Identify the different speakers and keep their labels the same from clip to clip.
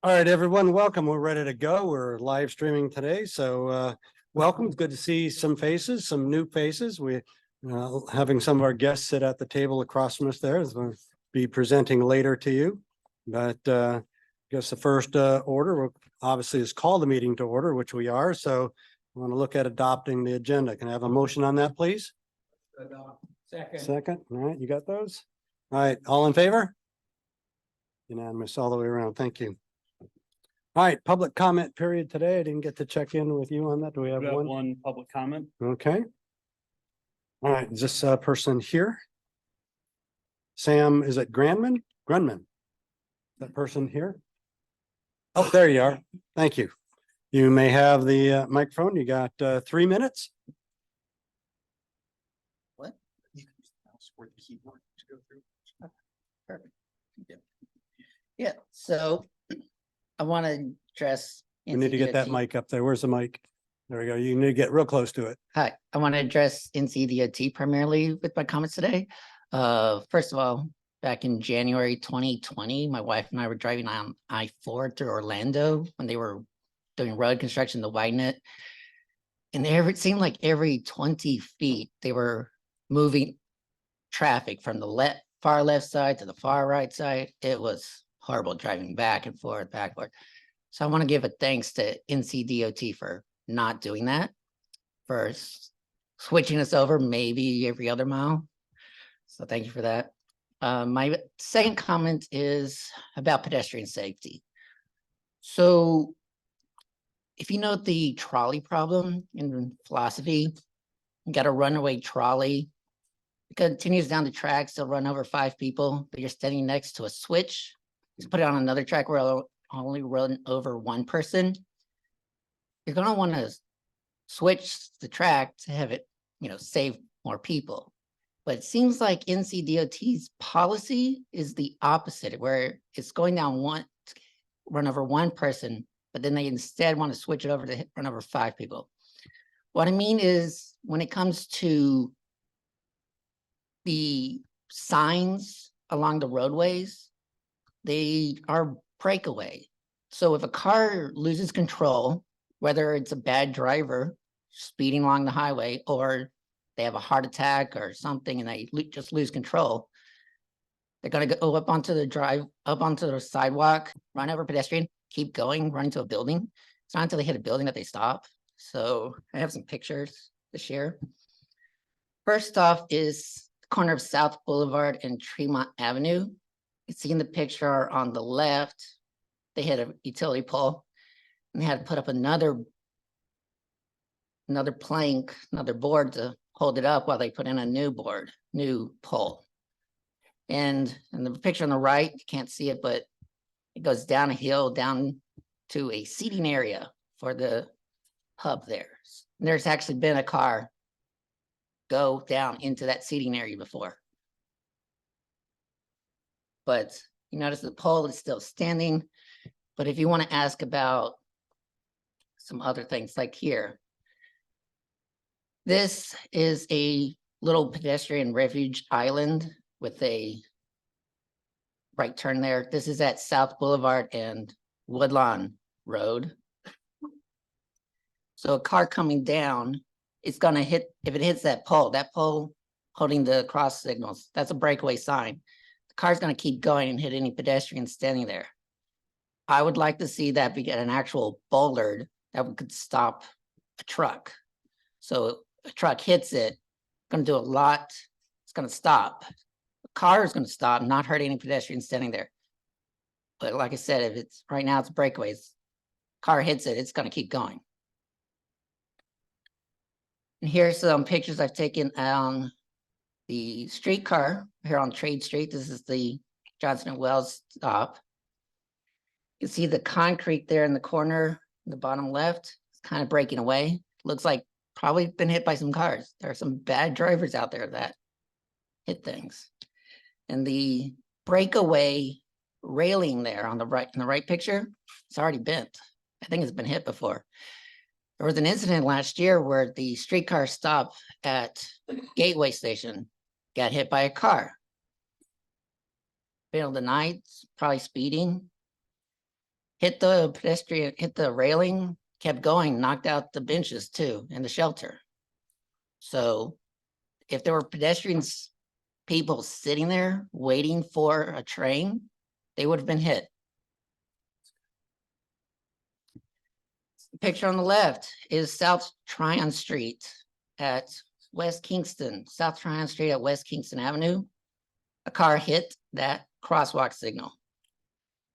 Speaker 1: All right, everyone, welcome. We're ready to go. We're live streaming today, so welcome. It's good to see some faces, some new faces. We having some of our guests sit at the table across from us there. We'll be presenting later to you, but I guess the first order obviously is call the meeting to order, which we are. So I want to look at adopting the agenda. Can I have a motion on that, please?
Speaker 2: Second.
Speaker 1: Second. All right, you got those? All right, all in favor? Unanimous all the way around. Thank you. All right, public comment period today. I didn't get to check in with you on that. Do we have one?
Speaker 2: One public comment.
Speaker 1: Okay. All right, is this person here? Sam, is it Grunman? That person here? Oh, there you are. Thank you. You may have the microphone. You got 3 minutes.
Speaker 3: What? You can use the mouse or the keyboard to go through. Perfect. Yeah, so I want to address.
Speaker 1: We need to get that mic up there. Where's the mic? There we go. You need to get real close to it.
Speaker 3: Hi, I want to address NCDOT primarily with my comments today. First of all, back in January 2020, my wife and I were driving on I-4 through Orlando when they were doing road construction to widen it. And it seemed like every 20 feet, they were moving traffic from the far left side to the far right side. It was horrible driving back and forth, backward. So I want to give a thanks to NCDOT for not doing that, for switching us over maybe every other mile. So thank you for that. My second comment is about pedestrian safety. So if you know the trolley problem in philosophy, you got a runaway trolley. It continues down the tracks, they'll run over 5 people, but you're standing next to a switch. Just put it on another track where it'll only run over 1 person. You're going to want to switch the track to have it, save more people. But it seems like NCDOT's policy is the opposite, where it's going down run over 1 person, but then they instead want to switch it over to run over 5 people. What I mean is when it comes to the signs along the roadways, they are breakaway. So if a car loses control, whether it's a bad driver speeding along the highway or they have a heart attack or something and they just lose control, they're going to go up onto the sidewalk, run over a pedestrian, keep going, run into a building. It's not until they hit a building that they stop. So I have some pictures to share. First off is the corner of South Boulevard and Tremont Avenue. You see in the picture on the left, they hit a utility pole and they had to put up another plank, another board to hold it up while they put in a new pole. And in the picture on the right, you can't see it, but it goes down a hill down to a seating area for the hub there. And there's actually been a car go down into that seating area before. But you notice the pole is still standing. But if you want to ask about some other things like here, this is a little pedestrian refuge island with a right turn there. This is at South Boulevard and Woodlawn Road. So a car coming down, it's going to hit, if it hits that pole holding the cross signals, that's a breakaway sign. The car's going to keep going and hit any pedestrian standing there. I would like to see that be an actual bollard that could stop a truck. So a truck hits it, going to do a lot, it's going to stop. The car is going to stop, not hurt any pedestrians standing there. But like I said, if it's right now it's breakaways, car hits it, it's going to keep going. And here's some pictures I've taken on the streetcar here on Trade Street. This is the Johnson & Wells stop. You can see the concrete there in the corner, in the bottom left, it's kind of breaking away. Looks like probably been hit by some cars. There are some bad drivers out there that hit things. And the breakaway railing there on the right, in the right picture, it's already bent. I think it's been hit before. There was an incident last year where the streetcar stop at Gateway Station got hit by a car. Middle of the night, probably speeding. hit the pedestrian, hit the railing, kept going, knocked out the benches too, and the shelter. So if there were pedestrians, people sitting there waiting for a train, they would have been hit. The picture on the left is South Tryon Street at West Kingston, South Tryon Street at West Kingston Avenue. A car hit that crosswalk signal.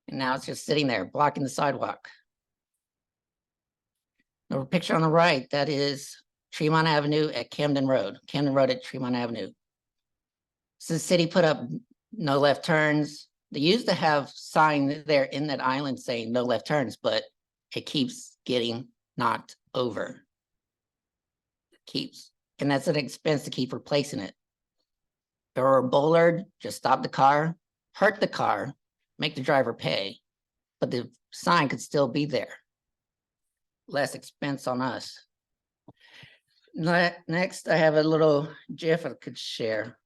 Speaker 3: And now it's just sitting there blocking the sidewalk. The picture on the right, that is Tremont Avenue at Camden Road at Tremont Avenue. So the city put up no left turns. They used to have sign there in that island saying no left turns, but it keeps getting knocked over. Keeps, and that's an expense to keep replacing it. Or a bollard, just stop the car, hurt the car, make the driver pay, but the sign could still be there. Less expense on us. Next, I have a little GIF I could share.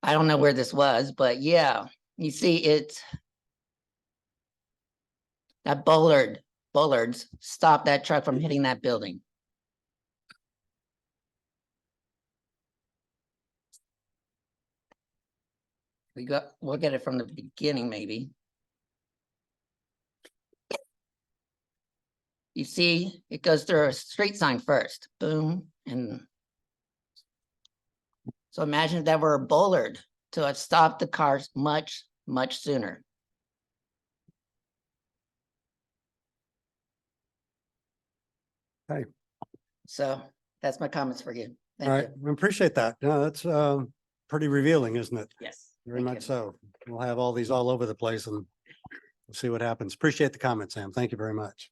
Speaker 3: I don't know where this was, but yeah, you see it. That bollards stopped that truck from hitting that building. We'll get it from the beginning, maybe. You see, it goes through a street sign first, boom, and so imagine if that were a bollard to have stopped the cars much, much sooner.
Speaker 1: Okay.
Speaker 3: So that's my comments for you. Thank
Speaker 1: All right,
Speaker 3: you.
Speaker 1: we appreciate that. No, that's pretty revealing, isn't it?
Speaker 3: Yes.
Speaker 1: Very
Speaker 3: thank
Speaker 1: much
Speaker 3: you.
Speaker 1: so. We'll have all these all over the place and we'll see what happens. Appreciate the comment, Sam. Thank you very much.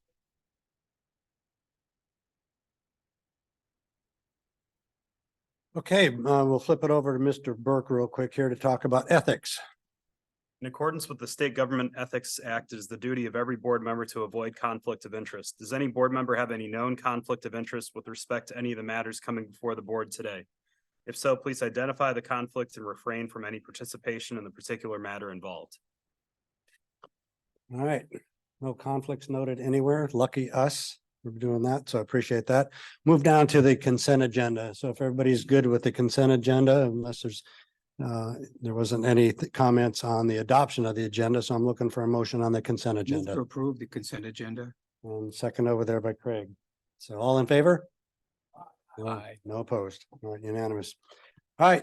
Speaker 1: Okay, we'll flip it over to Mr. Burke real quick here to talk about ethics.
Speaker 4: In accordance with the State Government Ethics Act, it is the duty of every board member to avoid conflict of interest. Does any board member have any known conflict of interest with respect to any of the matters coming before the board today? If so, please identify the conflict and refrain from any participation in the particular matter involved.
Speaker 1: All right, no conflicts noted anywhere. Lucky us for doing that, so I appreciate that. Move down to the consent agenda. So if everybody's good with the consent agenda, unless there wasn't any comments on the adoption of the agenda, so I'm looking for a motion on the consent
Speaker 2: Move to
Speaker 1: agenda.
Speaker 2: approve the consent agenda.
Speaker 1: And second over there by Craig. So all in favor? No-
Speaker 2: Aye.
Speaker 1: No opposed. All right, unanimous. All right,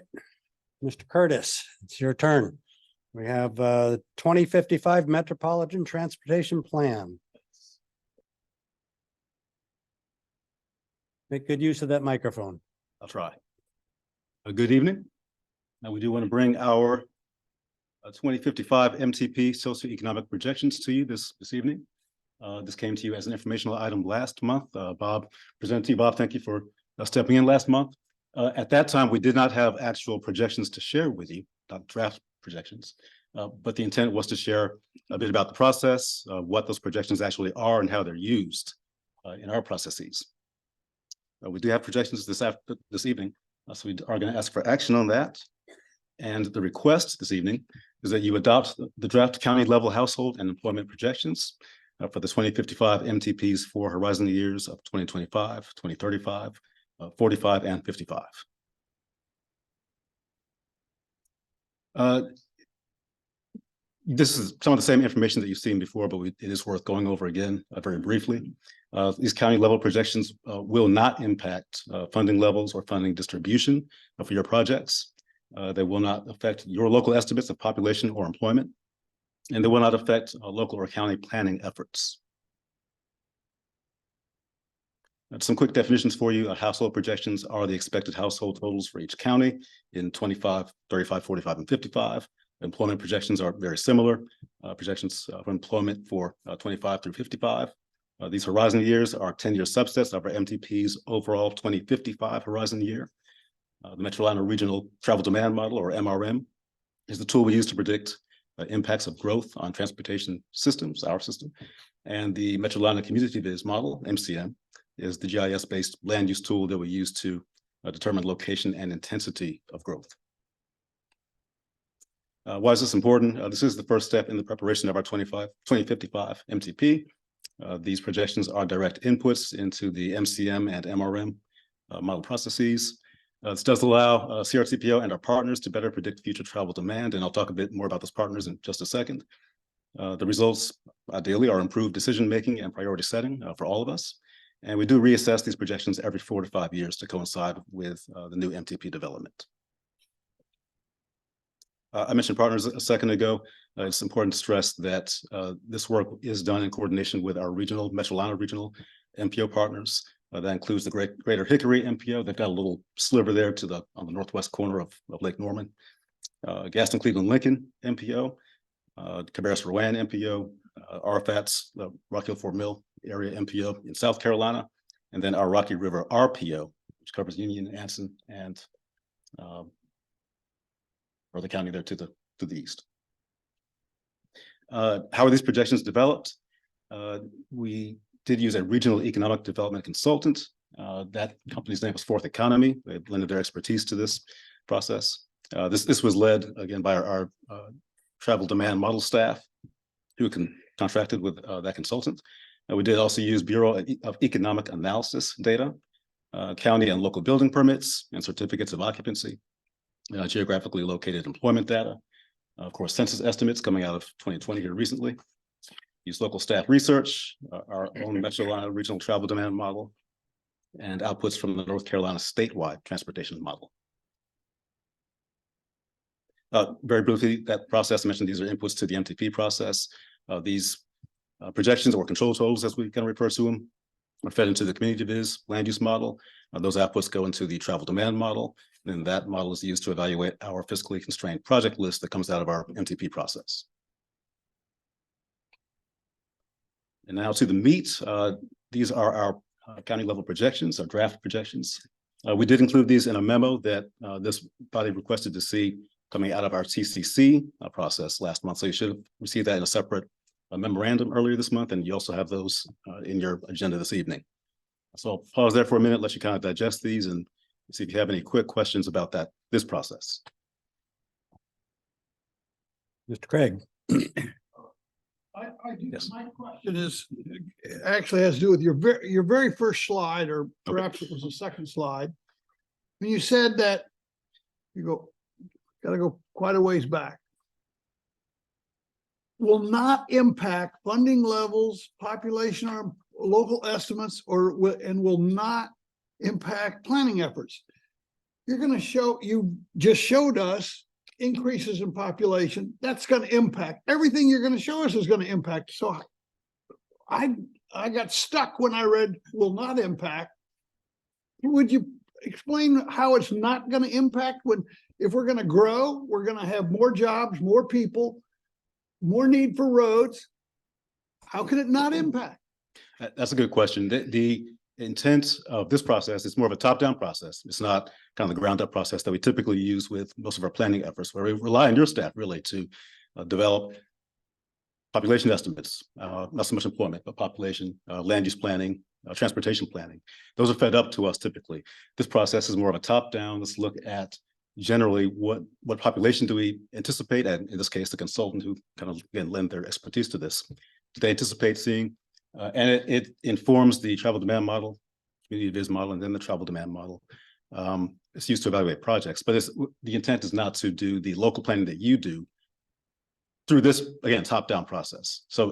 Speaker 1: Mr. Curtis, it's your turn. We have 2055 Metropolitan Transportation Plan. Make good use of that microphone.
Speaker 5: I'll try. Good evening. Now we do want to bring our 2055 MTP socioeconomic projections to you this evening. This came to you as an informational item last month. Bob presented to you. Bob, thank you for stepping in last month. At that time, we did not have actual projections to share with you, not draft projections, but the intent was to share a bit about the process, what those projections actually are and how they're used in our processes. We do have projections this evening, so we are going to ask for action on that. And the request this evening is that you adopt the draft county level household and employment projections for the 2055 MTPs for horizon years of 2025, 2035, 45, and 55. This is some of the same information that you've seen before, but it is worth going over again very briefly. These county level projections will not impact funding levels or funding distribution for your projects. They will not affect your local estimates of population or employment, and they will not affect local or county planning efforts. Some quick definitions for you. Household projections are the expected household totals for each county in 25, 35, 45, and 55. Employment projections are very similar. Projections for employment for 25 through 55. These horizon years are 10-year subsets of our MTP's overall 2055 horizon year. The Metrolina Regional Travel Demand Model, or MRM, is the tool we use to predict impacts of growth on transportation systems, our system. And the Metrolina Community Viz Model, MCM, is the GIS-based land use tool that we use to determine location and intensity of growth. Why is this important? This is the first step in the preparation of our 2055 MTP. These projections are direct inputs into the MCM and MRM model processes. This does allow CRTPO and our partners to better predict future travel demand, and I'll talk a bit more about those partners in just a second. The results ideally are improved decision-making and priority setting for all of us. And we do reassess these projections every 4 to 5 years to coincide with the new MTP development. I mentioned partners a second ago. It's important to stress that this work is done in coordination with our Metro regional MPO partners. That includes the Greater Hickory MPO. They've got a little sliver there on the northwest corner of Lake Norman. Gaston Cleveland Lincoln MPO, Cabarrus Rowan MPO, RFAT's the Rock Hill Fort Mill area MPO in South Carolina, and then our Rocky River RPO, which covers Union, Anson, and or the county there to the east. How are these projections developed? We did use a regional economic development consultant. That company's name was Fourth Economy. They lended their expertise to this process. This was led again by our travel demand model staff, who contracted with that consultant. We did also use Bureau of Economic Analysis data, county and local building permits, and certificates of occupancy. Geographically located employment data, of course, census estimates coming out of 2020 here recently. Use local staff research, our own Metro regional travel demand model, and outputs from the North Carolina statewide transportation model. Very briefly, that process, I mentioned these are inputs to the MTP process. These projections or control totals, as we kind of refer to them, are fed into the community viz land use model. Those outputs go into the travel demand model. And that model is used to evaluate our fiscally constrained project list that comes out of our MTP process. And now to the meat. These are our county level projections, our draft projections. We did include these in a memo that this body requested to see coming out of our TCC process last month. So you should have received that in a separate memorandum earlier this month, and you also have those in your agenda this evening. So I'll pause there for a minute, let you kind of digest these and see if you have any quick questions about this process.
Speaker 1: Mr. Craig.
Speaker 5: Yes.
Speaker 6: My question is, actually has to do with your very first slide, or perhaps it was the second slide. When you said that you gotta go quite a ways back. Will not impact funding levels, population, or local estimates, and will not impact planning efforts. You're going to show, you just showed us increases in population. That's going to impact everything you're going to show us is going to impact. So I got stuck when I read will not impact. Would you explain how it's not going to impact if we're going to grow, we're going to have more jobs, more people, more need for roads? How can it not impact?
Speaker 5: That's a good question. The intent of this process is more of a top-down process. It's not kind of the ground-up process that we typically use with most of our planning efforts, where we rely on your staff really to develop population estimates, not so much employment, but population, land use planning, transportation planning. Those are fed up to us typically. This process is more of a top-down. Let's look at generally what population do we anticipate, and in this case, the consultant who kind of again lend their expertise to this, do they anticipate seeing? And it informs the travel demand model, community viz model, and then the travel demand model. It's used to evaluate projects, but the intent is not to do the local planning that you do through this, again, top-down process. So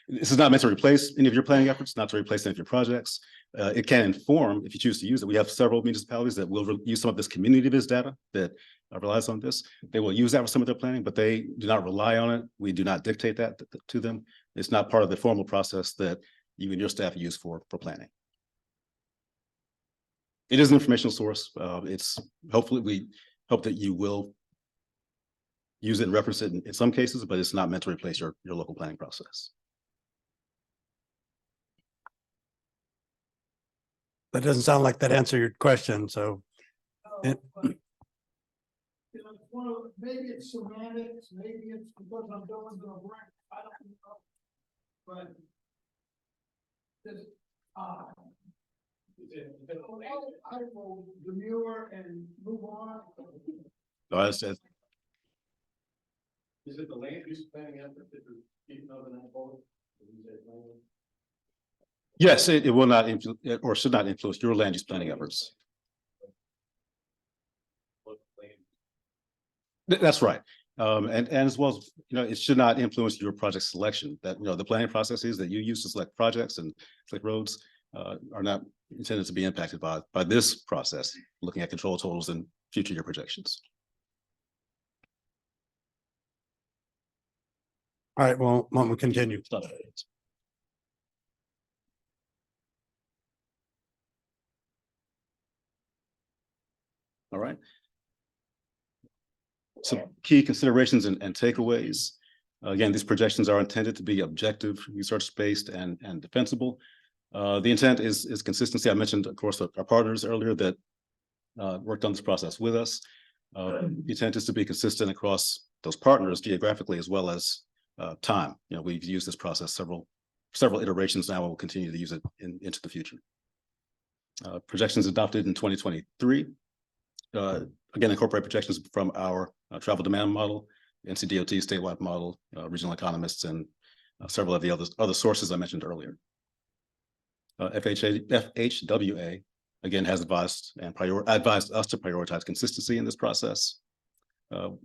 Speaker 5: this is not meant to replace any of your planning efforts, not to replace any of your projects. It can inform if you choose to use it. We have several municipalities that will use some of this community viz data that relies on this. They will use that for some of their planning, but they do not rely on it. We do not dictate that to them. It's not part of the formal process that you and your staff use for planning. It is an informational source. We hope that you will use it and reference it in some cases, but it's not meant to replace your local planning process.
Speaker 1: That doesn't sound like that answered your question, so.
Speaker 6: Maybe it's semantics, maybe it's because I'm going to the work. I don't know. But I will demur and move on.
Speaker 5: I said, Yes, it will not influence or should not influence your land use planning efforts. That's right. And as well as, it should not influence your project selection that, the planning processes that you use to select projects and select roads are not intended to be impacted by this process, looking at control totals and future year projections.
Speaker 1: All right, well, why don't we continue?
Speaker 5: All right. Some key considerations and takeaways. Again, these projections are intended to be objective, research-based, and defensible. The intent is consistency. I mentioned, of course, our partners earlier that worked on this process with us. The intent is to be consistent across those partners geographically as well as time. We've used this process several iterations now, and we'll continue to use it into the future. Projections adopted in 2023. Again, incorporate projections from our travel demand model, NCDOT statewide model, regional economists, and several of the other sources I mentioned earlier. FHWA again has advised us to prioritize consistency in this process.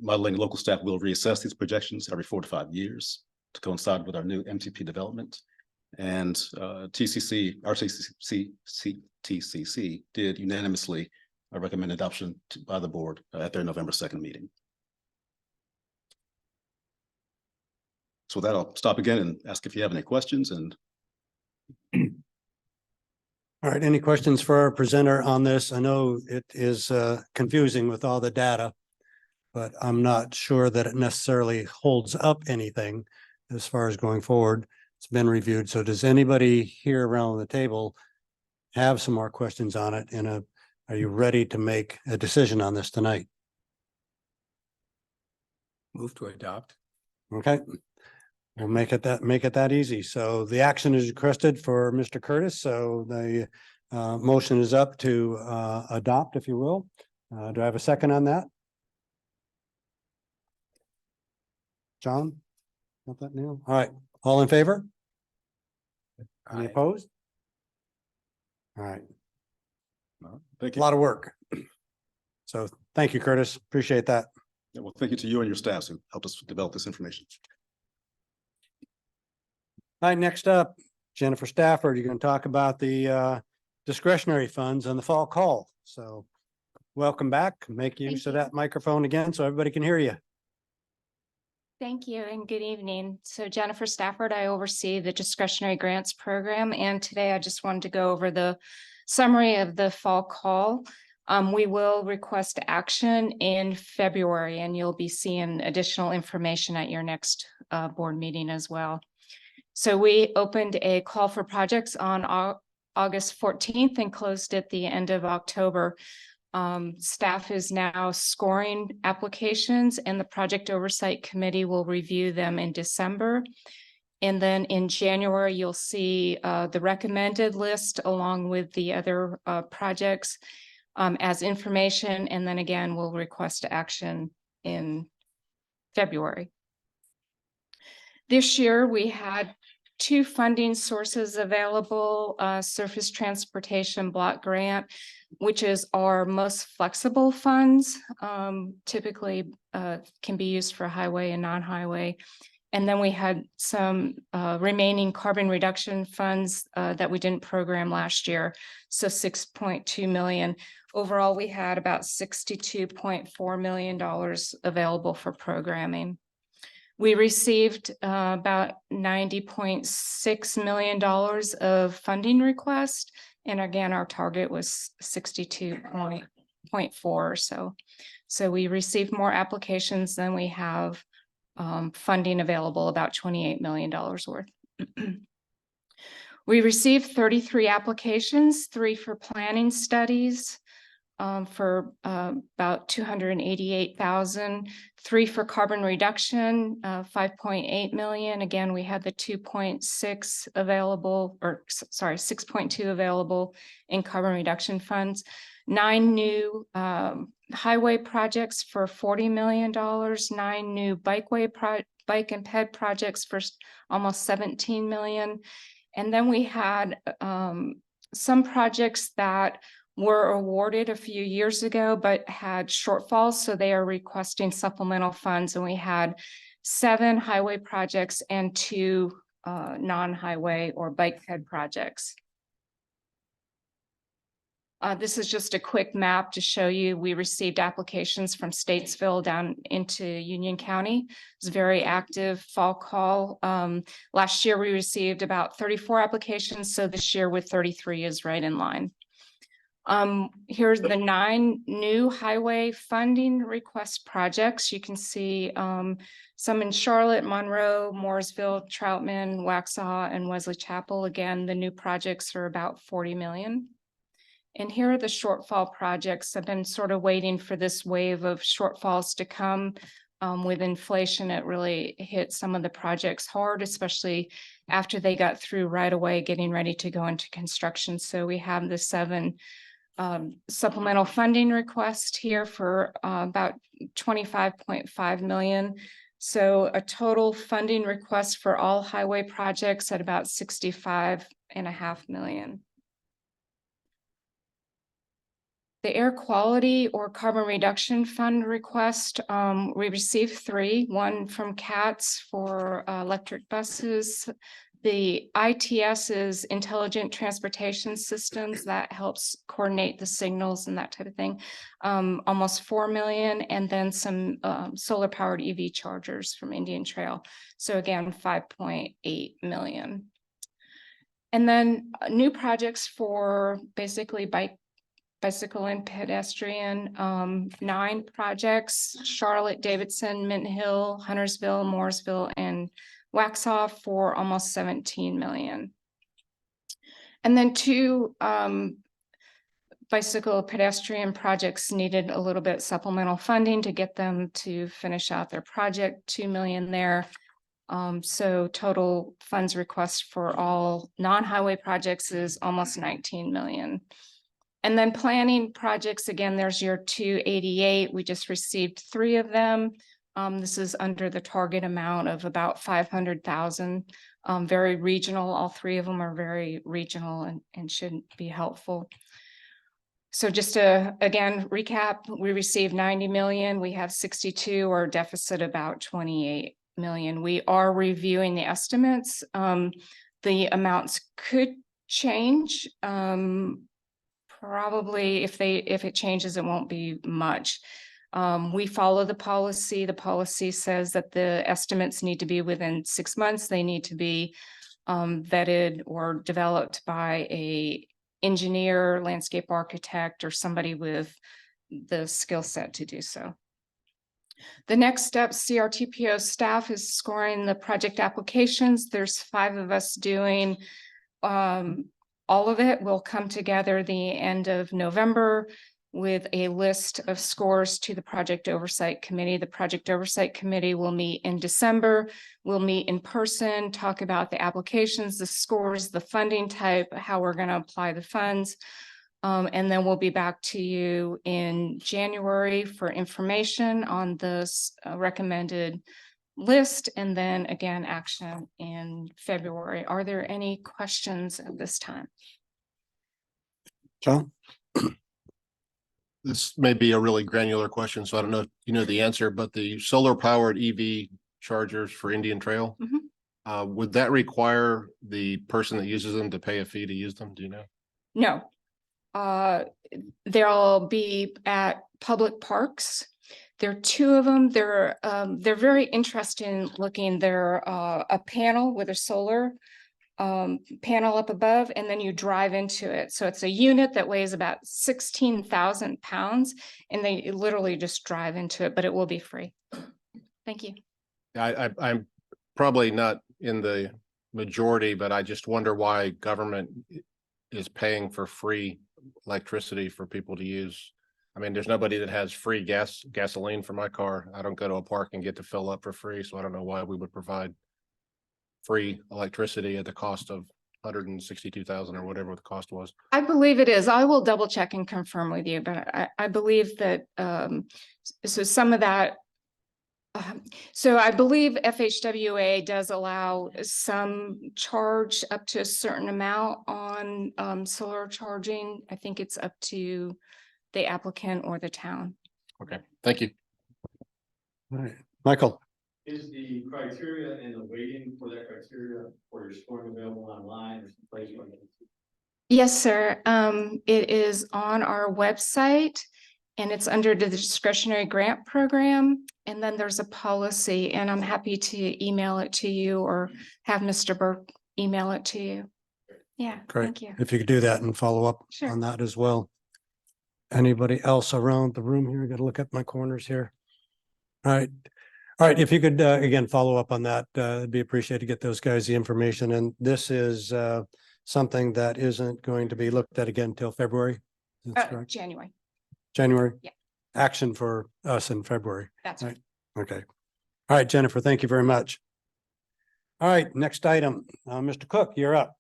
Speaker 5: Modeling local staff will reassess these projections every 4 to 5 years to coincide with our new MTP development. And TCC did unanimously recommend adoption by the board at their November 2nd meeting. So with that, I'll stop again and ask if you have any questions. And
Speaker 1: All right, any questions for our presenter on this? I know it is confusing with all the data, but I'm not sure that it necessarily holds up anything as far as going forward. It's been reviewed. So does anybody here around the table have some more questions on it? And are you ready to make a decision on this tonight?
Speaker 2: Move to adopt.
Speaker 1: Okay. We'll make it that easy. So the action is requested for Mr. Curtis. So the motion is up to adopt, if you will. Do I have a second on that? John? Not that new. All right. All in favor? Any opposed? All right.
Speaker 5: thank
Speaker 1: A
Speaker 5: you.
Speaker 1: lot of work. So thank you, Curtis. Appreciate that.
Speaker 5: Yeah, well, thank you to you and your staffs who helped us develop this information.
Speaker 1: All right, next up, Jennifer Stafford, you're going to talk about the discretionary funds on the fall call. So welcome back. Make use of that microphone again so everybody can hear you.
Speaker 7: Thank you and good evening. So Jennifer Stafford, I oversee the discretionary grants program, and today I just wanted to go over the summary of the fall call. We will request action in February, and you'll be seeing additional information at your next board meeting as well. So we opened a call for projects on August 14th and closed at the end of October. Staff is now scoring applications, and the Project Oversight Committee will review them in December. And then in January, you'll see the recommended list along with the other projects as information. And then again, we'll request action in February. This year, we had 2 funding sources available, Surface Transportation Block Grant, which is our most flexible funds, typically can be used for highway and non-highway. And then we had some remaining carbon reduction funds that we didn't program last year, so $6.2 million. Overall, we had about $62.4 million available for programming. We received about $90.6 million of funding requests. And again, our target was 62.4 or so. So we received more applications than we have funding available, about $28 million worth. We received 33 applications, 3 for planning studies, for about 288,000, 3 for carbon reduction, 5.8 million. Again, we had the 2.6 available, or sorry, 6.2 available in carbon reduction funds, 9 new highway projects for $40 million, 9 new bikeway bike and ped projects for almost 17 million. And then we had some projects that were awarded a few years ago, but had shortfalls. So they are requesting supplemental funds. And we had 7 highway projects and 2 non-highway or bike ped projects. This is just a quick map to show you, we received applications from Statesville down into Union County. It's a very active fall call. Last year, we received about 34 applications. So this year with 33 is right in line. Here's the 9 new highway funding request projects. You can see some in Charlotte, Monroe, Mooresville, Troutman, Waxhaw, and Wesley Chapel. Again, the new projects are about 40 million. And here are the shortfall projects. I've been sort of waiting for this wave of shortfalls to come. With inflation, it really hit some of the projects hard, especially after they got through right away, getting ready to go into construction. So we have the 7 supplemental funding request here for about 25.5 million. So a total funding request for all highway projects at about 65.5 million. The air quality or carbon reduction fund request, we received 3, 1 from CATS for electric buses. The ITS is Intelligent Transportation Systems, that helps coordinate the signals and that type of thing. Almost 4 million, and then some solar powered EV chargers from Indian Trail. So again, 5.8 million. And then new projects for basically bicycle and pedestrian, 9 projects: Charlotte, Davidson, Mint Hill, Huntersville, Mooresville, and Waxhaw for almost 17 million. And then 2 bicycle pedestrian projects needed a little bit supplemental funding to get them to finish out their project, 2 million there. So total funds request for all non-highway projects is almost 19 million. And then planning projects, again, there's your 288. We just received 3 of them. This is under the target amount of about 500,000. Very regional. All 3 of them are very regional and should be helpful. So just to, again, recap, we received 90 million. We have 62, or deficit about 28 million. We are reviewing the estimates. The amounts could change. Probably if it changes, it won't be much. We follow the policy. The policy says that the estimates need to be within 6 months. They need to be vetted or developed by a engineer, landscape architect, or somebody with the skill set to do so. The next step, CRTPO staff is scoring the project applications. There's 5 of us doing all of it. Will come together the end of November with a list of scores to the Project Oversight Committee. The Project Oversight Committee will meet in December. We'll meet in person, talk about the applications, the scores, the funding type, how we're going to apply the funds. And then we'll be back to you in January for information on this recommended list, and then again, action in February. Are there any questions at this time?
Speaker 1: John?
Speaker 8: This may be a really granular question, so I don't know if you know the answer, but the solar powered EV chargers for Indian Trail, would that require the person that uses them to pay a fee to use them? Do you know?
Speaker 7: No. They'll be at public parks. There are 2 of them. They're very interesting looking. They're a panel with a solar panel up above, and then you drive into it. So it's a unit that weighs about 16,000 pounds, and they literally just drive into it, but it will be free. Thank you.
Speaker 8: I'm probably not in the majority, but I just wonder why government is paying for free electricity for people to use. I mean, there's nobody that has free gasoline for my car. I don't go to a park and get to fill up for free. So I don't know why we would provide free electricity at the cost of 162,000 or whatever the cost was.
Speaker 7: I believe it is. I will double check and confirm with you, but I believe that so some of that So I believe FHWA does allow some charge up to a certain amount on solar charging. I think it's up to the applicant or the town.
Speaker 8: Okay, thank you.
Speaker 1: All right, Michael.
Speaker 5: Is the criteria and the waiting for that criteria for your scoring available online or someplace where
Speaker 7: Yes, sir. It is on our website and it's under the discretionary grant program. And then there's a policy and I'm happy to email it to you or have Mr. Burke email it to you. Yeah,
Speaker 1: Great.
Speaker 7: thank you.
Speaker 1: If you could do that and follow up
Speaker 7: Sure.
Speaker 1: on that as well. Anybody else around the room here? Got to look at my corners here. All right. All right. If you could, again, follow up on that, it'd be appreciated to get those guys the information. And this is something that isn't going to be looked at again until February. That's correct.
Speaker 7: January.
Speaker 1: January?
Speaker 7: Yeah.
Speaker 1: Action for us in February.
Speaker 7: That's
Speaker 1: right. Okay. All right, Jennifer, thank you very much. All right, next item, Mr. Cook, you're up.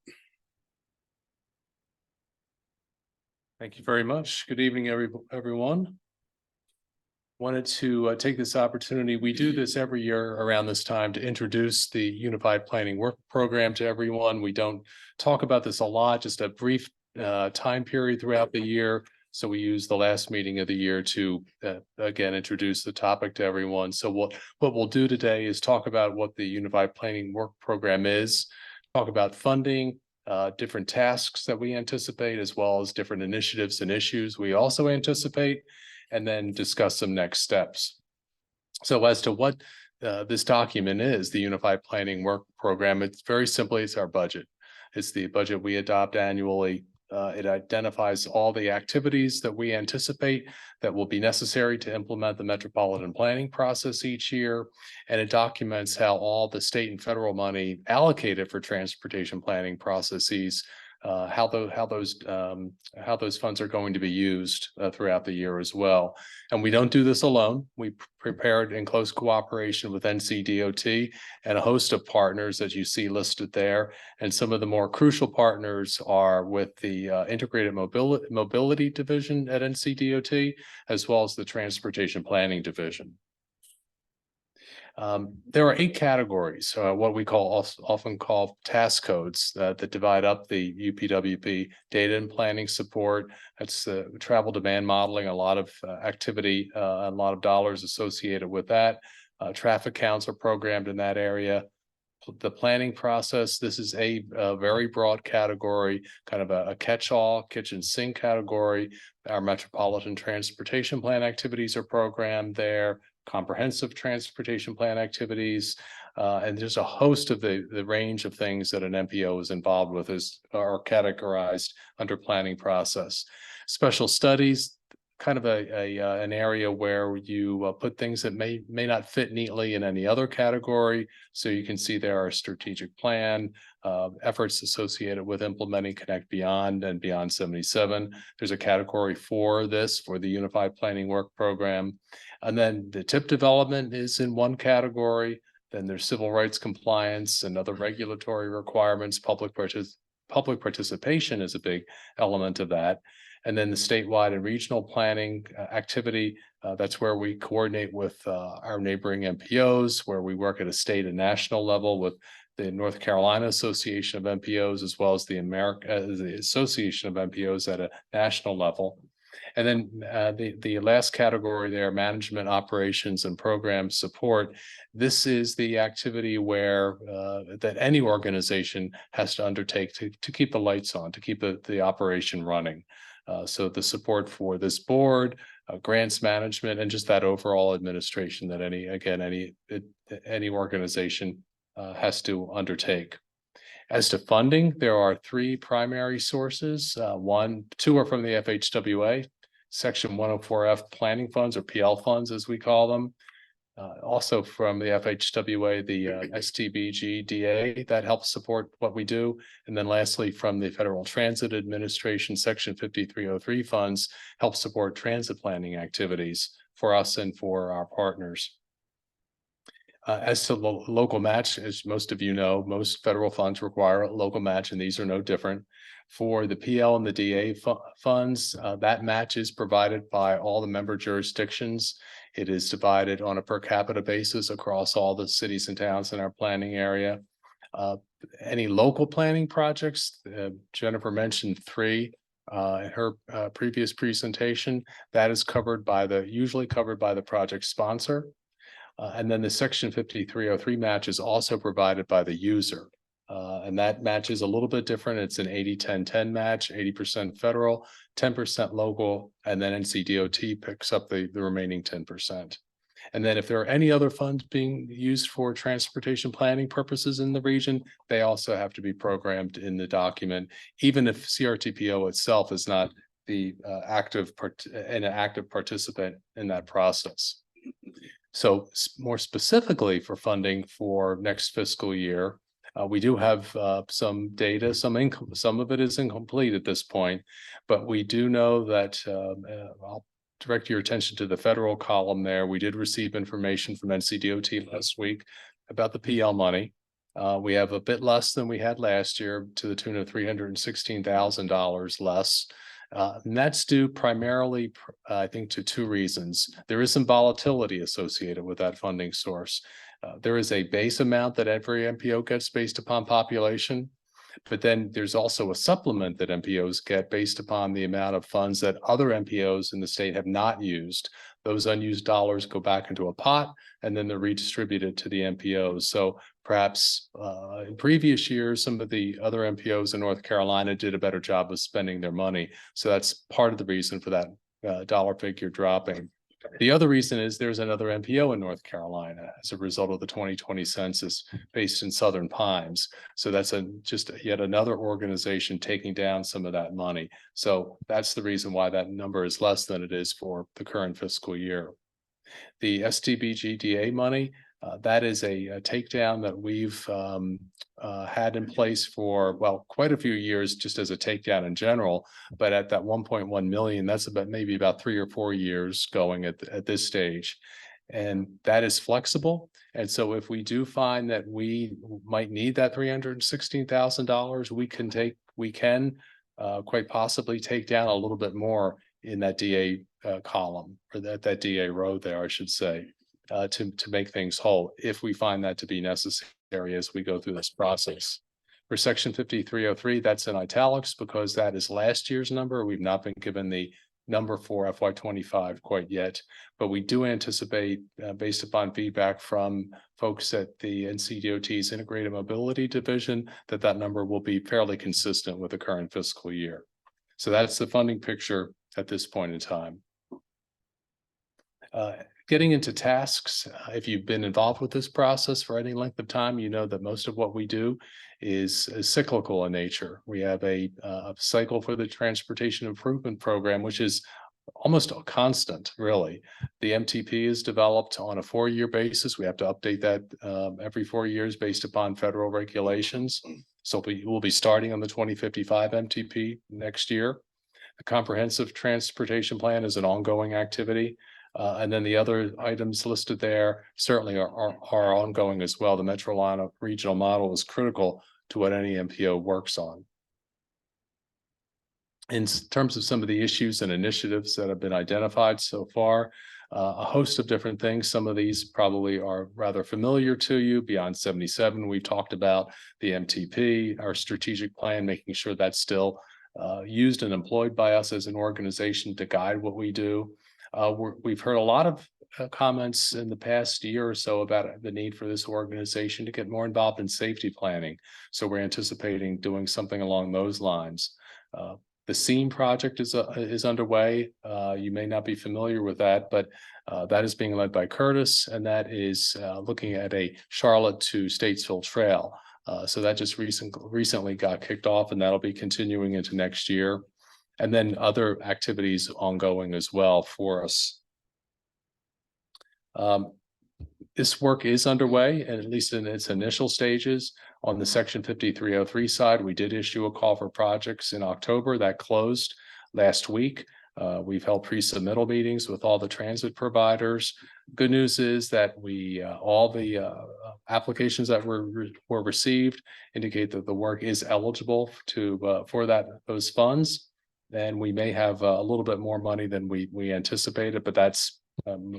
Speaker 9: Thank you very much. Good evening, everyone. Wanted to take this opportunity. We do this every year around this time to introduce the Unified Planning Work Program to everyone. We don't talk about this a lot, just a brief time period throughout the year. So we use the last meeting of the year to again introduce the topic to everyone. So what we'll do today is talk about what the Unified Planning Work Program is, talk about funding, different tasks that we anticipate, as well as different initiatives and issues we also anticipate, and then discuss some next steps. So as to what this document is, the Unified Planning Work Program, it's very simply, it's our budget. It's the budget we adopt annually. It identifies all the activities that we anticipate that will be necessary to implement the metropolitan planning process each year. And it documents how all the state and federal money allocated for transportation planning processes, how those funds are going to be used throughout the year as well. And we don't do this alone. We prepared in close cooperation with NCDOT and a host of partners that you see listed there. And some of the more crucial partners are with the Integrated Mobility Division at NCDOT, as well as the Transportation Planning Division. There are 8 categories, what we often call task codes that divide up the UPWP data and planning support. That's the travel demand modeling, a lot of activity, a lot of dollars associated with that. Traffic counts are programmed in that area. The planning process, this is a very broad category, kind of a catch-all kitchen sink category. Our metropolitan transportation plan activities are programmed there, comprehensive transportation plan activities, and there's a host of the range of things that an MPO is involved with are categorized under planning process. Special studies, kind of an area where you put things that may not fit neatly in any other category. So you can see there are strategic plan, efforts associated with implementing Connect Beyond and Beyond 77. There's a category for this, for the Unified Planning Work Program. And then the tip development is in one category. Then there's civil rights compliance and other regulatory requirements. Public participation is a big element of that. And then the statewide and regional planning activity, that's where we coordinate with our neighboring MPOs, where we work at a state and national level with the North Carolina Association of MPOs, as well as the Association of MPOs at a national level. And then the last category there, management, operations, and program support. This is the activity where that any organization has to undertake to keep the lights on, to keep the operation running. So the support for this board, grants management, and just that overall administration that any organization has to undertake. As to funding, there are 3 primary sources. 2 are from the FHWA, Section 104F planning funds, or PL funds as we call them. Also from the FHWA, the STBG-DA that helps support what we do. And then lastly, from the Federal Transit Administration, Section 5303 funds help support transit planning activities for us and for our partners. As to local match, as most of you know, most federal funds require a local match, and these are no different. For the PL and the DA funds, that match is provided by all the member jurisdictions. It is divided on a per capita basis across all the cities and towns in our planning area. Any local planning projects, Jennifer mentioned 3 in her previous presentation. That is usually covered by the project sponsor. And then the section 5303 match is also provided by the user. And that match is a little bit different. It's an 80-10-10 match, 80% federal, 10% local, and then NCDOT picks up the remaining 10%. And then if there are any other funds being used for transportation planning purposes in the region, they also have to be programmed in the document, even if CRTPO itself is not the active participant in that process. So more specifically for funding for next fiscal year, we do have some data, some of it is incomplete at this point, but we do know that I'll direct your attention to the federal column there. We did receive information from NCDOT last week about the PL money. We have a bit less than we had last year, to the tune of $316,000 less. And that's due primarily, I think, to 2 reasons. There is some volatility associated with that funding source. There is a base amount that every MPO gets based upon population, but then there's also a supplement that MPOs get based upon the amount of funds that other MPOs in the state have not used. Those unused dollars go back into a pot and then they're redistributed to the MPOs. So perhaps in previous years, some of the other MPOs in North Carolina did a better job of spending their money. So that's part of the reason for that dollar figure dropping. The other reason is there's another MPO in North Carolina as a result of the 2020 census based in Southern Pines. So that's just yet another organization taking down some of that money. So that's the reason why that number is less than it is for the current fiscal year. The STBGDA money, that is a takedown that we've had in place for, well, quite a few years, just as a takedown in general. But at that 1.1 million, that's maybe about 3 or 4 years going at this stage. And that is flexible. And so if we do find that we might need that $316,000, we can quite possibly take down a little bit more in that DA column, or that DA row there, I should say. To make things whole, if we find that to be necessary as we go through this process. For section 5303, that's in italics because that is last year's number. We've not been given the number for FY25 quite yet, but we do anticipate, based upon feedback from folks at the NCDOT's Integrated Mobility Division, that number will be fairly consistent with the current fiscal year. So that's the funding picture at this point in time. Getting into tasks, if you've been involved with this process for any length of time, you know that most of what we do is cyclical in nature. We have a cycle for the Transportation Improvement Program, which is almost a constant, really. The MTP is developed on a 4-year basis. We have to update that every 4 years based upon federal regulations. So we will be starting on the 2055 MTP next year. The Comprehensive Transportation Plan is an ongoing activity. And then the other items listed there certainly are ongoing as well. The Metrolina regional model is critical to what any MPO works on. In terms of some of the issues and initiatives that have been identified so far, a host of different things. Some of these probably are rather familiar to you. Beyond 77, we've talked about the MTP, our strategic plan, making sure that's still used and employed by us as an organization to guide what we do. We've heard a lot of comments in the past year or so about the need for this organization to get more involved in safety planning. So we're anticipating doing something along those lines. The SEAM project is underway. You may not be familiar with that, but that is being led by Curtis, and that is looking at a Charlotte to Statesville trail. So that just recently got kicked off, and that'll be continuing into next year. And then other activities ongoing as well for us. This work is underway, and at least in its initial stages. On the section 5303 side, we did issue a call for projects in October that closed last week. We've held pre-submittal meetings with all the transit providers. Good news is that all the applications that were received indicate that the work is eligible for those funds. And we may have a little bit more money than we anticipated, but that's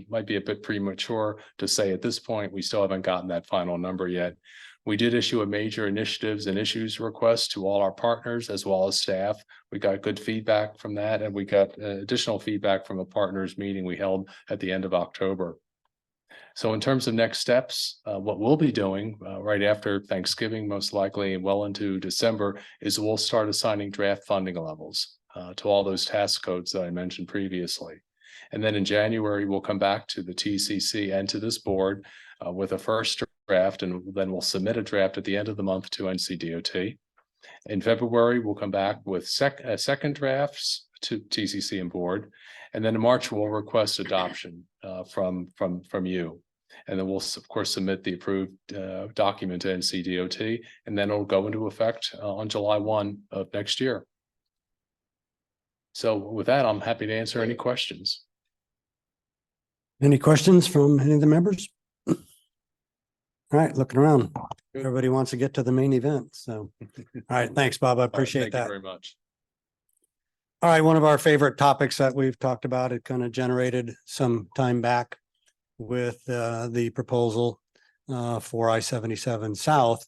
Speaker 9: Might be a bit premature to say at this point. We still haven't gotten that final number yet. We did issue a major initiatives and issues request to all our partners as well as staff. We got good feedback from that, and we got additional feedback from a partners meeting we held at the end of October. So in terms of next steps, what we'll be doing right after Thanksgiving, most likely, and well into December, is we'll start assigning draft funding levels to all those task codes that I mentioned previously. And then in January, we'll come back to the TCC and to this board with a first draft, and then we'll submit a draft at the end of the month to NCDOT. In February, we'll come back with second drafts to TCC and board. And then in March, we'll request adoption from you. And then we'll, of course, submit the approved document to NCDOT, and then it'll go into effect on July 1 of next year. So with that, I'm happy to answer any questions.
Speaker 1: Any questions from any of the members? All right, looking around. Everybody wants to get to the main event, so. All right, thanks, Bob. I appreciate
Speaker 9: Thank you
Speaker 1: that.
Speaker 9: very much.
Speaker 1: All right, one of our favorite topics that we've talked about, it kind of generated some time back with the proposal for I-77 South,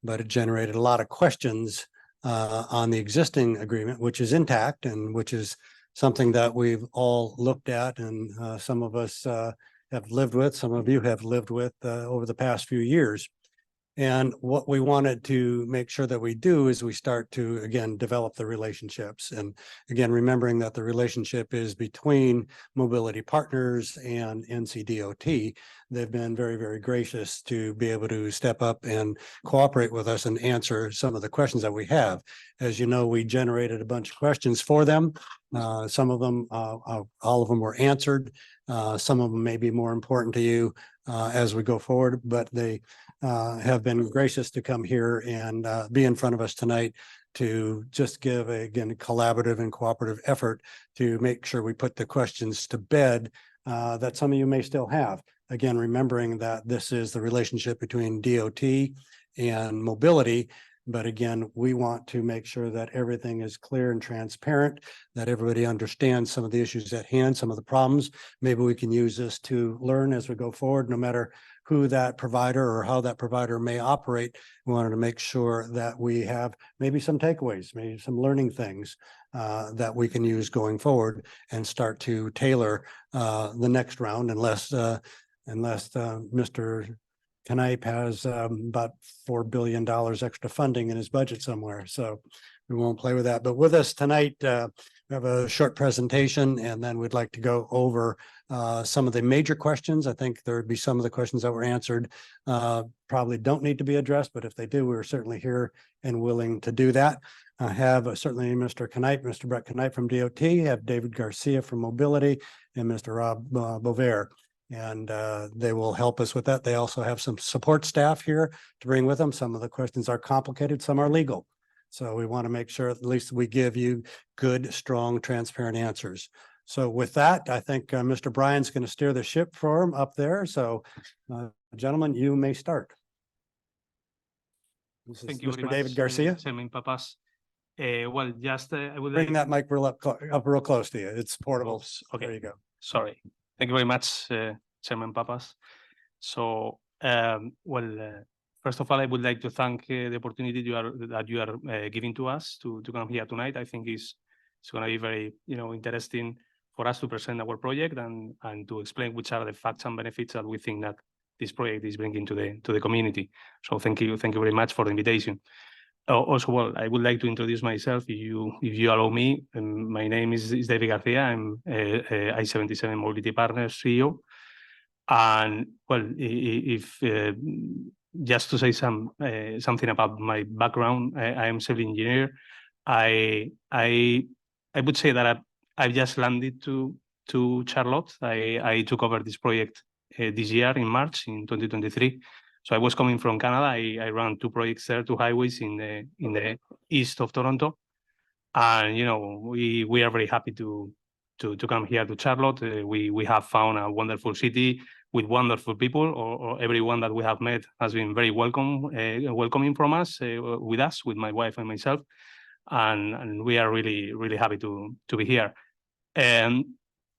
Speaker 1: but it generated a lot of questions on the existing agreement, which is intact and which is something that we've all looked at, and some of us have lived with, some of you have lived with over the past few years. And what we wanted to make sure that we do is we start to, again, develop the relationships. And again, remembering that the relationship is between mobility partners and NCDOT. They've been very, very gracious to be able to step up and cooperate with us and answer some of the questions that we have. As you know, we generated a bunch of questions for them. Some of them, all of them were answered. Some of them may be more important to you as we go forward, but they have been gracious to come here and be in front of us tonight to just give, again, a collaborative and cooperative effort to make sure we put the questions to bed that some of you may still have. Again, remembering that this is the relationship between DOT and mobility. But again, we want to make sure that everything is clear and transparent, that everybody understands some of the issues at hand, some of the problems. Maybe we can use this to learn as we go forward, no matter who that provider or how that provider may operate. We wanted to make sure that we have maybe some takeaways, maybe some learning things that we can use going forward and start to tailor the next round, unless Mr. Knipe has about $4 billion extra funding in his budget somewhere, so we won't play with that. But with us tonight, we have a short presentation, and then we'd like to go over some of the major questions. I think there would be some of the questions that were answered probably don't need to be addressed, but if they do, we're certainly here and willing to do that. I have certainly Mr. Knipe, Mr. Brett Knipe from DOT, have David Garcia from Mobility, and Mr. Rob Bover. And they will help us with that. They also have some support staff here to bring with them. Some of the questions are complicated, some are legal. So we want to make sure at least we give you good, strong, transparent answers. So with that, I think Mr. Bryan's going to steer the ship for him up there. So gentlemen, you may start. This is
Speaker 10: Thank you
Speaker 1: Mr.
Speaker 10: very much,
Speaker 1: David Garcia.
Speaker 10: Chairman Papas. Well, just I would
Speaker 1: Bring
Speaker 10: like
Speaker 1: that mic real up real close to you. It's portable.
Speaker 10: Okay.
Speaker 1: There you go.
Speaker 10: Sorry. Thank you very much, Chairman Papas. So, first of all, I would like to thank the opportunity that you are giving to us to come here tonight. I think it's going to be very, interesting for us to present our project and to explain which are the facts and benefits that we think that this project is bringing to the community. So thank you very much for the invitation. Also, well, I would like to introduce myself, if you allow me. My name is David Garcia. I'm I-77 Mobility Partners CEO. And well, if just to say something about my background, I am civil engineer. I would say that I've just landed to Charlotte. I took over this project this year in March in 2023. So I was coming from Canada. I ran 2 projects there, 2 highways in the east of Toronto, and we are very happy to come here to Charlotte. We have found a wonderful city with wonderful people. Or everyone that we have met has been very welcoming from us, with my wife and myself, and we are really happy to be here. And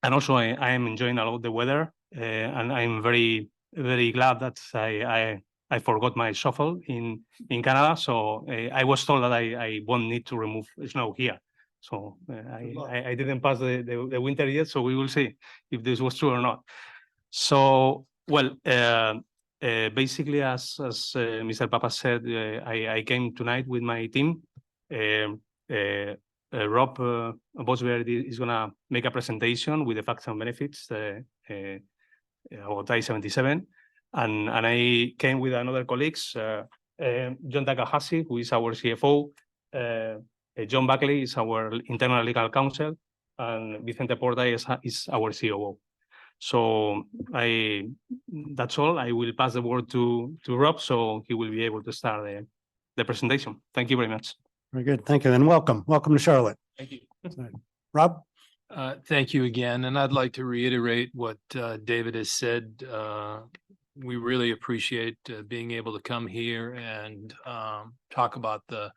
Speaker 10: And also I am enjoying a lot the weather, and I'm very glad that I forgot my shovel in Canada. So I was told that I won't need to remove snow here. So I didn't pass the winter yet, so we will see if this was true or not. So, well, basically, as Mr. Papa said, I came tonight with my team. Rob Bosberg is going to make a presentation with the facts and benefits about I-77. And I came with another colleagues, John Takahashi, who is our CFO, John Buckley is our internal legal counsel, and Vicente Porta is our COO. So that's all. I will pass the word to Rob, so he will be able to start the presentation. Thank you very much.
Speaker 1: Very good. Thank you. And welcome. Welcome to Charlotte.
Speaker 9: Thank you.
Speaker 1: Rob?
Speaker 11: Thank you again. And I'd like to reiterate what David has said. We really appreciate being able to come here and talk about the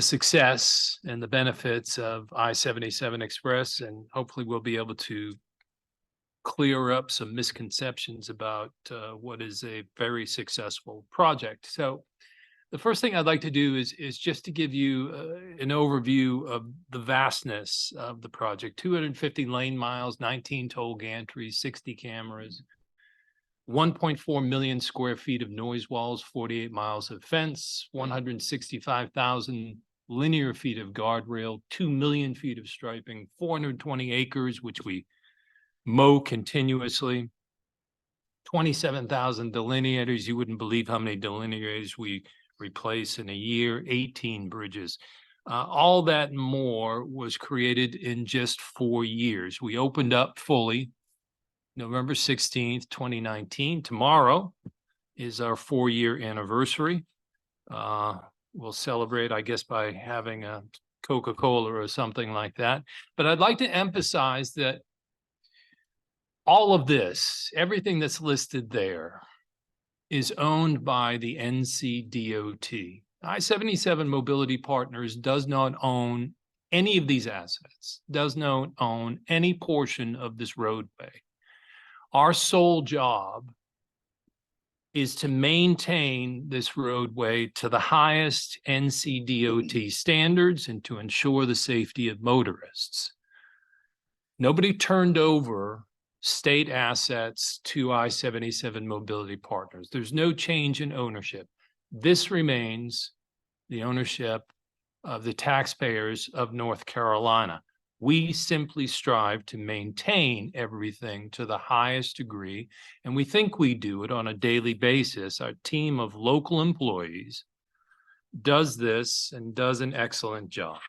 Speaker 11: success and the benefits of I-77 Express, and hopefully we'll be able to clear up some misconceptions about what is a very successful project. So the first thing I'd like to do is just to give you an overview of the vastness of the project. 250 lane miles, 19 toll gantries, 60 cameras, 1.4 million square feet of noise walls, 48 miles of fence, 165,000 linear feet of guardrail, 2 million feet of striping, 420 acres, which we mow continuously, 27,000 delineators. You wouldn't believe how many delineators we replace in a year, 18 bridges. All that and more was created in just 4 years. We opened up fully November 16th, 2019. Tomorrow is our 4-year anniversary. We'll celebrate, I guess, by having a Coca-Cola or something like that. But I'd like to emphasize that all of this, everything that's listed there, is owned by the NCDOT. I-77 Mobility Partners does not own any of these assets, does not own any portion of this roadway. Our sole job is to maintain this roadway to the highest NCDOT standards and to ensure the safety of motorists. Nobody turned over state assets to I-77 Mobility Partners. There's no change in ownership. This remains the ownership of the taxpayers of North Carolina. We simply strive to maintain everything to the highest degree, and we think we do it on a daily basis. Our team of local employees does this and does an excellent job.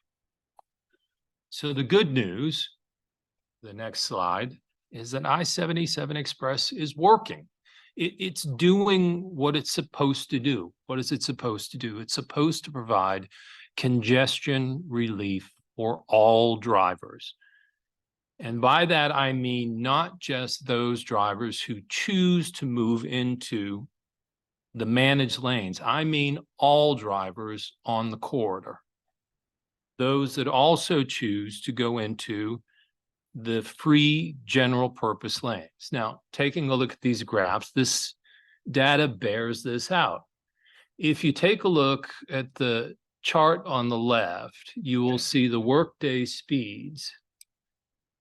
Speaker 11: So the good news, the next slide, is that I-77 Express is working. It's doing what it's supposed to do. What is it supposed to do? It's supposed to provide congestion relief for all drivers. And by that, I mean not just those drivers who choose to move into the managed lanes. I mean all drivers on the corridor. Those that also choose to go into the free general purpose lanes. Now, taking a look at these graphs, this data bears this out. If you take a look at the chart on the left, you will see the workday speeds.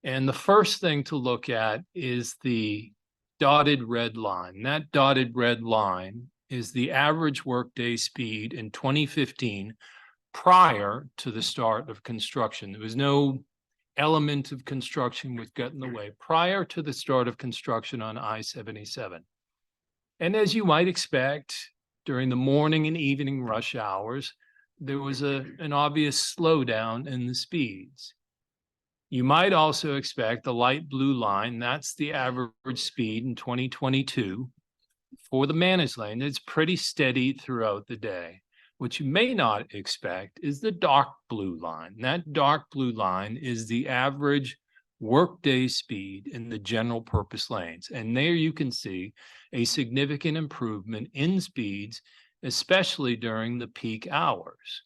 Speaker 11: And the first thing to look at is the dotted red line. That dotted red line is the average workday speed in 2015 prior to the start of construction. There was no element of construction would get in the way prior to the start of construction on I-77. And as you might expect, during the morning and evening rush hours, there was an obvious slowdown in the speeds. You might also expect the light blue line, that's the average speed in 2022 for the managed lane. It's pretty steady throughout the day. What you may not expect is the dark blue line. That dark blue line is the average workday speed in the general purpose lanes. And there you can see a significant improvement in speeds, especially during the peak hours,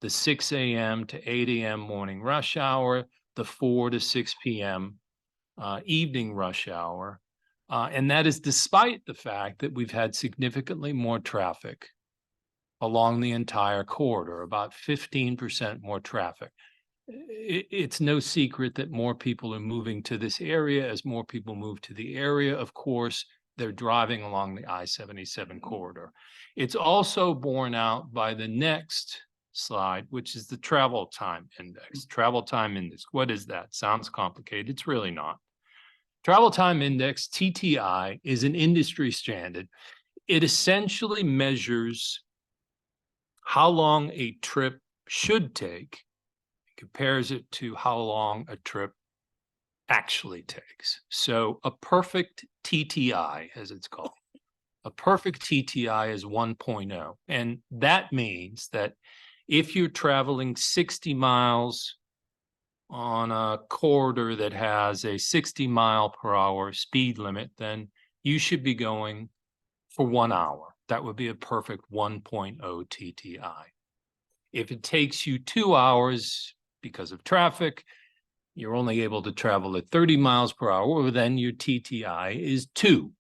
Speaker 11: the 6 a.m. to 8 a.m. morning rush hour, the 4 to 6 p.m. evening rush hour. And that is despite the fact that we've had significantly more traffic along the entire corridor, about 15% more traffic. It's no secret that more people are moving to this area. As more people move to the area, of course, they're driving along the I-77 corridor. It's also borne out by the next slide, which is the travel time index. Travel time index, what is that? Sounds complicated. It's really not. Travel time index, TTI, is an industry standard. It essentially measures how long a trip should take, compares it to how long a trip actually takes. So a perfect TTI, as it's called, a perfect TTI is 1.0. And that means that if you're traveling 60 miles on a corridor that has a 60-mile-per-hour speed limit, then you should be going for 1 hour. That would be a perfect 1.0 TTI. If it takes you 2 hours because of traffic, you're only able to travel at 30 miles per hour, then your TTI is 2.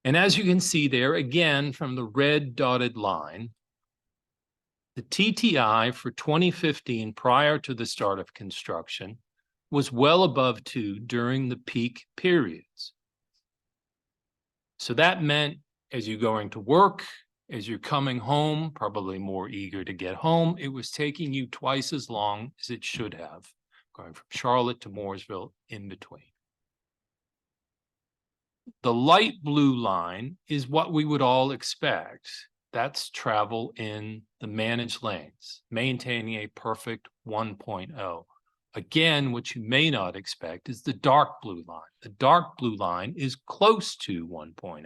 Speaker 11: And as you can see there, again, from the red dotted line, the TTI for 2015, prior to the start of construction, was well above 2 during the peak periods. So that meant as you're going to work, as you're coming home, probably more eager to get home, it was taking you twice as long as it should have, going from Charlotte to Mooresville in between. The light blue line is what we would all expect. That's travel in the managed lanes, maintaining a perfect 1.0. Again, what you may not expect is the dark blue line. The dark blue line is close to 1.0.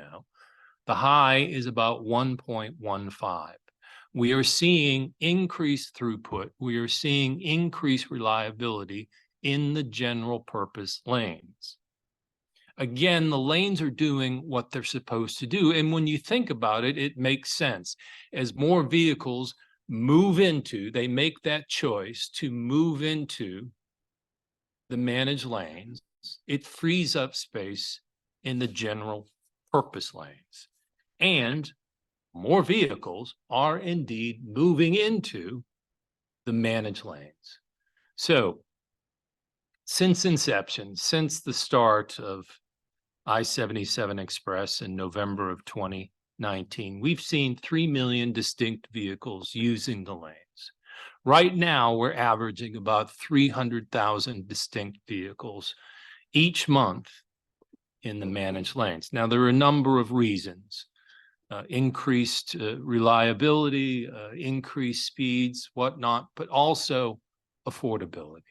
Speaker 11: The high is about 1.15. We are seeing increased throughput. We are seeing increased reliability in the general purpose lanes. Again, the lanes are doing what they're supposed to do. And when you think about it, it makes sense. As more vehicles move into, they make that choice to move into the managed lanes, it frees up space in the general purpose lanes. And more vehicles are indeed moving into the managed lanes. So since inception, since the start of I-77 Express in November of 2019, we've seen 3 million distinct vehicles using the lanes. Right now, we're averaging about 300,000 distinct vehicles each month in the managed lanes. Now, there are a number of reasons. Increased reliability, increased speeds, whatnot, but also affordability.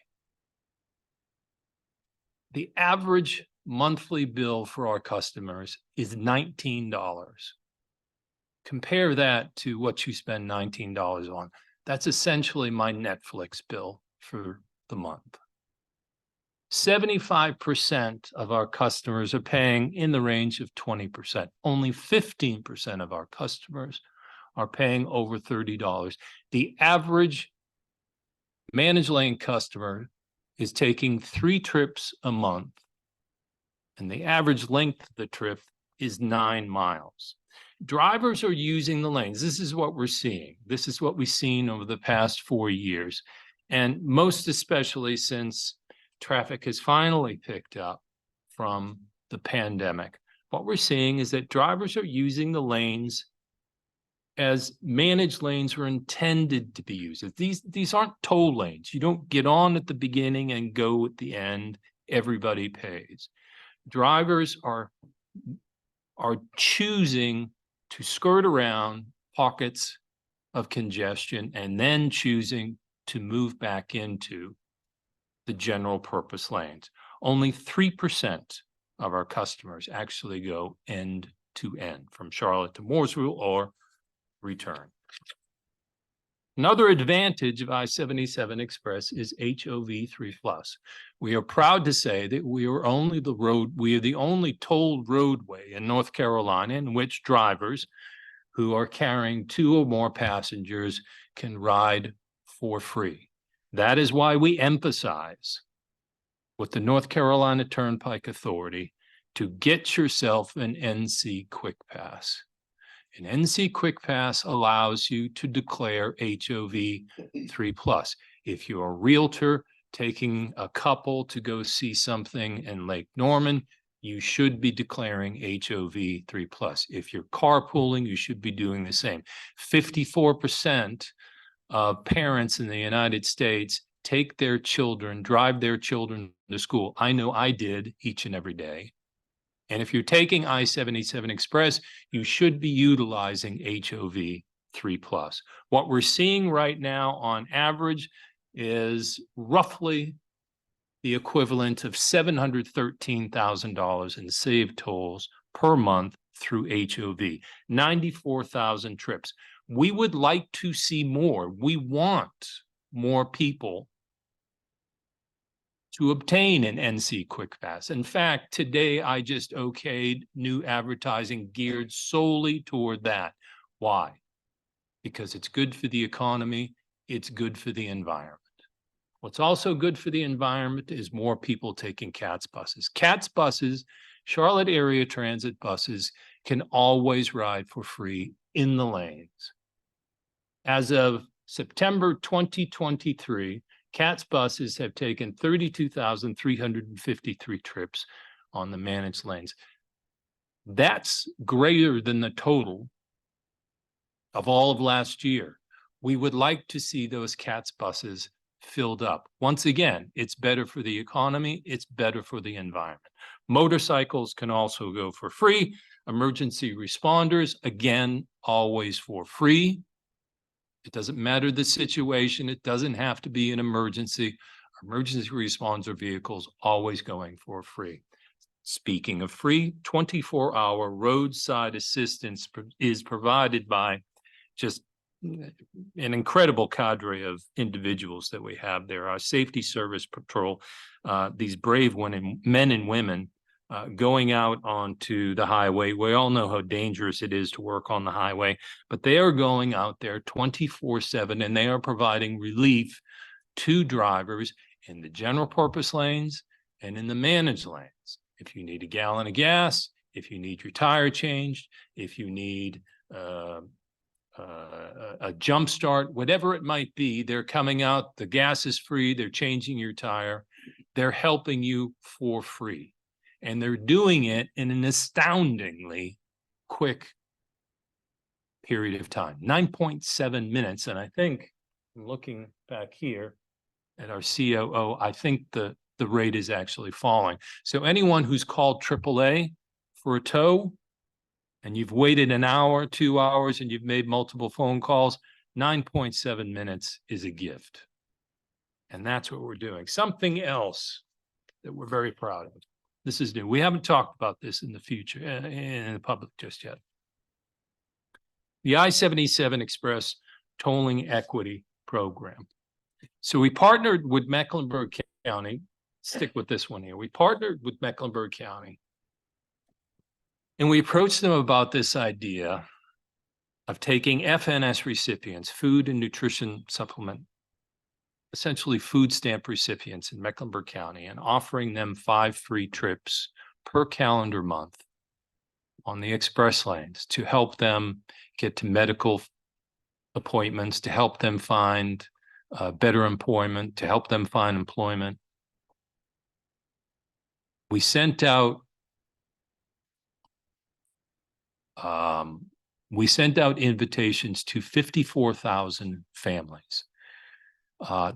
Speaker 11: The average monthly bill for our customers is $19. Compare that to what you spend $19 on. That's essentially my Netflix bill for the month. 75% of our customers are paying in the range of 20%. Only 15% of our customers are paying over $30. The average managed lane customer is taking 3 trips a month, and the average length of the trip is 9 miles. Drivers are using the lanes. This is what we're seeing. This is what we've seen over the past 4 years, and most especially since traffic has finally picked up from the pandemic. What we're seeing is that drivers are using the lanes as managed lanes are intended to be used. These aren't toll lanes. You don't get on at the beginning and go at the end. Everybody pays. Drivers are choosing to skirt around pockets of congestion and then choosing to move back into the general purpose lanes. Only 3% of our customers actually go end to end from Charlotte to Mooresville or return. Another advantage of I-77 Express is HOV3+. We are proud to say that we are the only tolled roadway in North Carolina in which drivers who are carrying 2 or more passengers can ride for free. That is why we emphasize with the North Carolina Turnpike Authority to get yourself an NC Quick Pass. An NC Quick Pass allows you to declare HOV 3+. If you're a realtor taking a couple to go see something in Lake Norman, you should be declaring HOV 3+. If you're carpooling, you should be doing the same. 54% of parents in the United States take their children, drive their children to school. I know I did each and every day. And if you're taking I-77 Express, you should be utilizing HOV 3+. What we're seeing right now on average is roughly the equivalent of $713,000 in saved tolls per month through HOV, 94,000 trips. We would like to see more. We want more people to obtain an NC Quick Pass. In fact, today I just okayed new advertising geared solely toward that. Why? Because it's good for the economy, it's good for the environment. What's also good for the environment is more people taking CATS buses. CATS buses, Charlotte area transit buses, can always ride for free in the lanes. As of September 2023, CATS buses have taken 32,353 trips on the managed lanes. That's greater than the total of all of last year. We would like to see those CATS buses filled up. Once again, it's better for the economy, it's better for the environment. Motorcycles can also go for free. Emergency responders, again, always for free. It doesn't matter the situation. It doesn't have to be an emergency. Emergency responder vehicles always going for free. Speaking of free, 24-hour roadside assistance is provided by just an incredible cadre of individuals that we have there. Our safety service patrol, these brave men and women going out onto the highway. We all know how dangerous it is to work on the highway, but they are going out there 24/7 and they are providing relief to drivers in the general purpose lanes and in the managed lanes. If you need a gallon of gas, if you need your tire changed, if you need a jump start, whatever it might be, they're coming out, the gas is free, they're changing your tire, they're helping you for free. And they're doing it in an astoundingly quick period of time, 9.7 minutes. And I think, looking back here at our COO, I think the rate is actually falling. So anyone who's called AAA for a tow, and you've waited an hour, 2 hours, and you've made multiple phone calls, 9.7 minutes is a gift. And that's what we're doing. Something else that we're very proud of. This is new. We haven't talked about this in the future, in the public just yet. The I-77 Express Tolling Equity Program. So we partnered with Mecklenburg County. Stick with this one here. We partnered with Mecklenburg County. And we approached them about this idea of taking FNS recipients, food and nutrition supplement, essentially food stamp recipients in Mecklenburg County, and offering them 5 free trips per calendar month on the express lanes to help them get to medical appointments, to help them find better employment, to help them find employment. We sent out invitations to 54,000 families.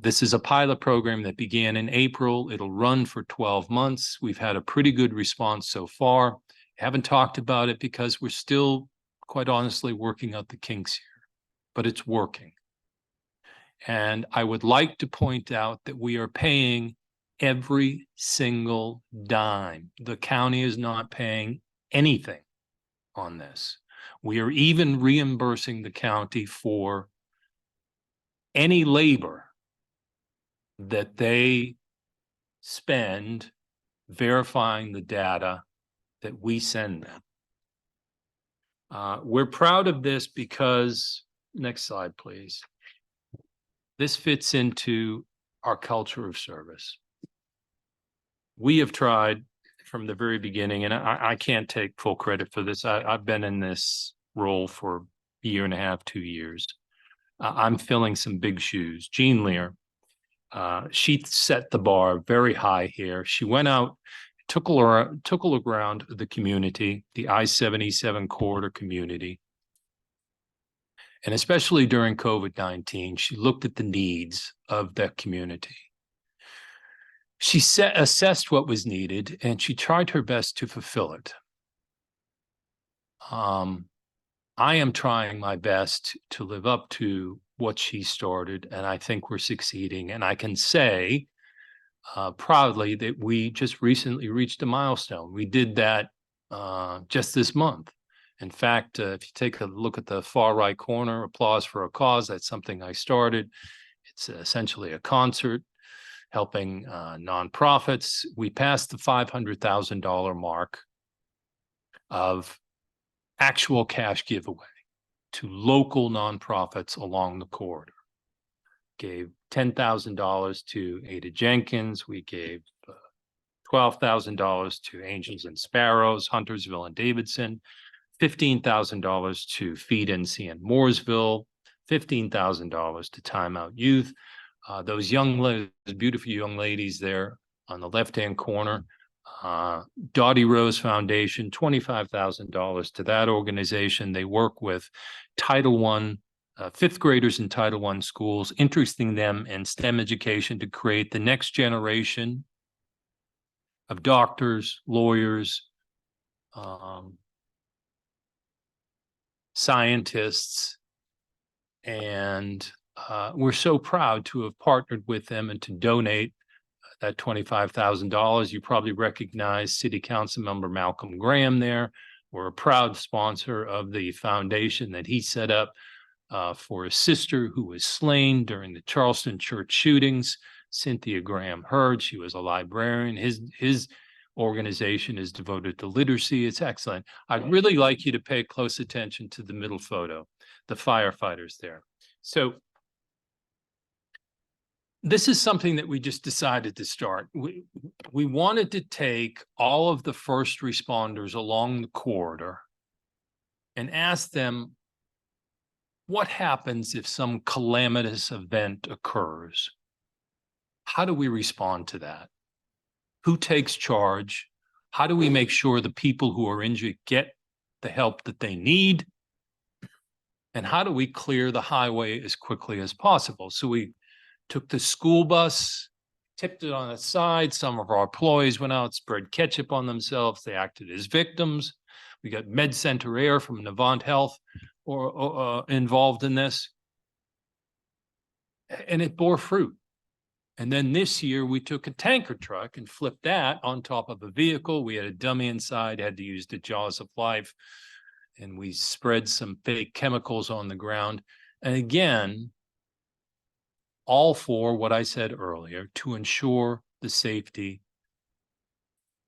Speaker 11: This is a pilot program that began in April. It'll run for 12 months. We've had a pretty good response so far. Haven't talked about it because we're still, quite honestly, working out the kinks here, but it's working. And I would like to point out that we are paying every single dime. The county is not paying anything on this. We are even reimbursing the county for any labor that they spend verifying the data that we send them. We're proud of this because, next slide, please. This fits into our culture of service. we have tried from the very beginning, and I can't take full credit for this. I've been in this role for a year and a half, 2 years. I'm filling some big shoes. Jean Lear, she set the bar very high here. She went out, took a look around the community, the I-77 corridor community. And especially during COVID-19, she looked at the needs of that community. She assessed what was needed, and she tried her best to fulfill it. I am trying my best to live up to what she started, and I think we're succeeding. And I can say proudly that we just recently reached a milestone. We did that just this month. In fact, if you take a look at the far right corner, Applause for a Cause, that's something I started. It's essentially a concert helping nonprofits. We passed the $500,000 mark of actual cash giveaway to local nonprofits along the corridor. Gave $10,000 to Ada Jenkins. We gave $12,000 to Angels and Sparrows, Huntersville and Davidson, $15,000 to Feed NC in Mooresville, $15,000 to Time Out Youth. Those beautiful young ladies there on the left-hand corner, Dottie Rose Foundation, $25,000 to that organization. They work with Title I, fifth graders in Title I schools, interesting them in STEM education to create the next generation of doctors, lawyers, scientists, and we're so proud to have partnered with them and to donate that $25,000. You probably recognize City Council member Malcolm Graham there. We're a proud sponsor of the foundation that he set up for his sister who was slain during the Charleston church shootings, Cynthia Graham Hurd. She was a librarian. His organization is devoted to literacy. It's excellent. I'd really like you to pay close attention to the middle photo, the firefighters there. So this is something that we just decided to start. We wanted to take all of the first responders along the corridor and ask them, what happens if some calamitous event occurs? How do we respond to that? Who takes charge? How do we make sure the people who are injured get the help that they need? And how do we clear the highway as quickly as possible? So we took the school bus, tipped it on its side. Some of our employees went out, spread ketchup on themselves. They acted as victims. We got Med Center Air from Navant Health involved in this. And it bore fruit. And then this year we took a tanker truck and flipped that on top of a vehicle. We had a dummy inside, had to use the jaws of life. And we spread some fake chemicals on the ground. And again, all for what I said earlier, to ensure the safety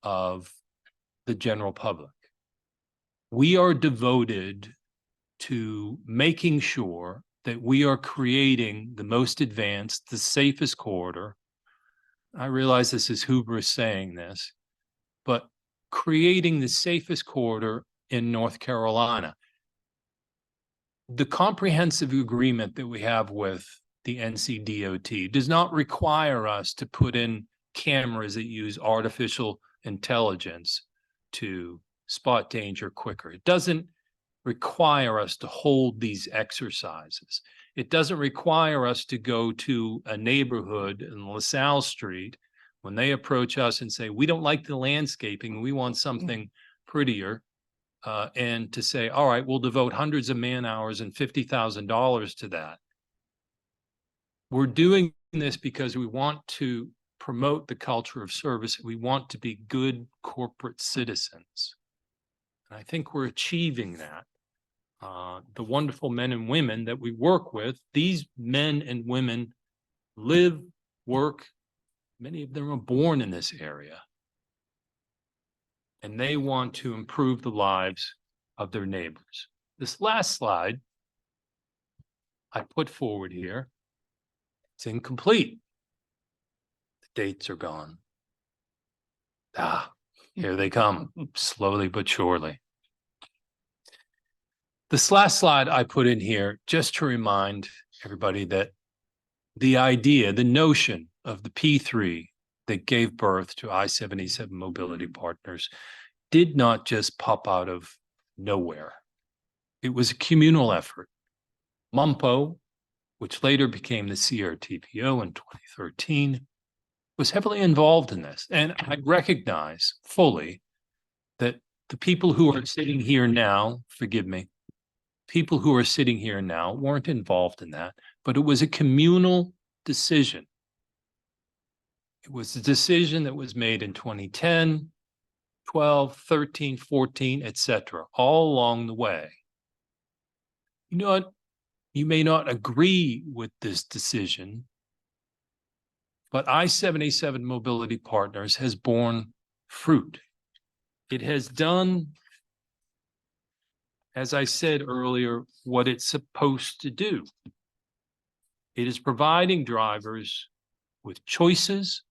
Speaker 11: of the general public. We are devoted to making sure that we are creating the most advanced, the safest corridor. I realize this is hubris saying this, but creating the safest corridor in North Carolina. The comprehensive agreement that we have with the NCDOT does not require us to put in cameras that use artificial intelligence to spot danger quicker. It doesn't require us to hold these exercises. It doesn't require us to go to a neighborhood in LaSalle Street when they approach us and say, we don't like the landscaping, we want something prettier. And to say, all right, we'll devote hundreds of man hours and $50,000 to that. We're doing this because we want to promote the culture of service. We want to be good corporate citizens. And I think we're achieving that. The wonderful men and women that we work with, these men and women live, work, many of them are born in this area. And they want to improve the lives of their neighbors. This last slide I put forward here, it's incomplete. The dates are gone. Here they come, slowly but surely. This last slide I put in here just to remind everybody that the idea, the notion of the P3 that gave birth to I-77 Mobility Partners did not just pop out of nowhere. It was a communal effort. MUMPO, which later became the CRTPO in 2013, was heavily involved in this. And I recognize fully that the people who are sitting here now, forgive me, people who are sitting here now weren't involved in that, but it was a communal decision. It was a decision that was made in 2010, 12, 13, 14, etc., all along the way. You know what? You may not agree with this decision, but I-77 Mobility Partners has borne fruit. It has done, as I said earlier, what it's supposed to do. It is providing drivers with choices,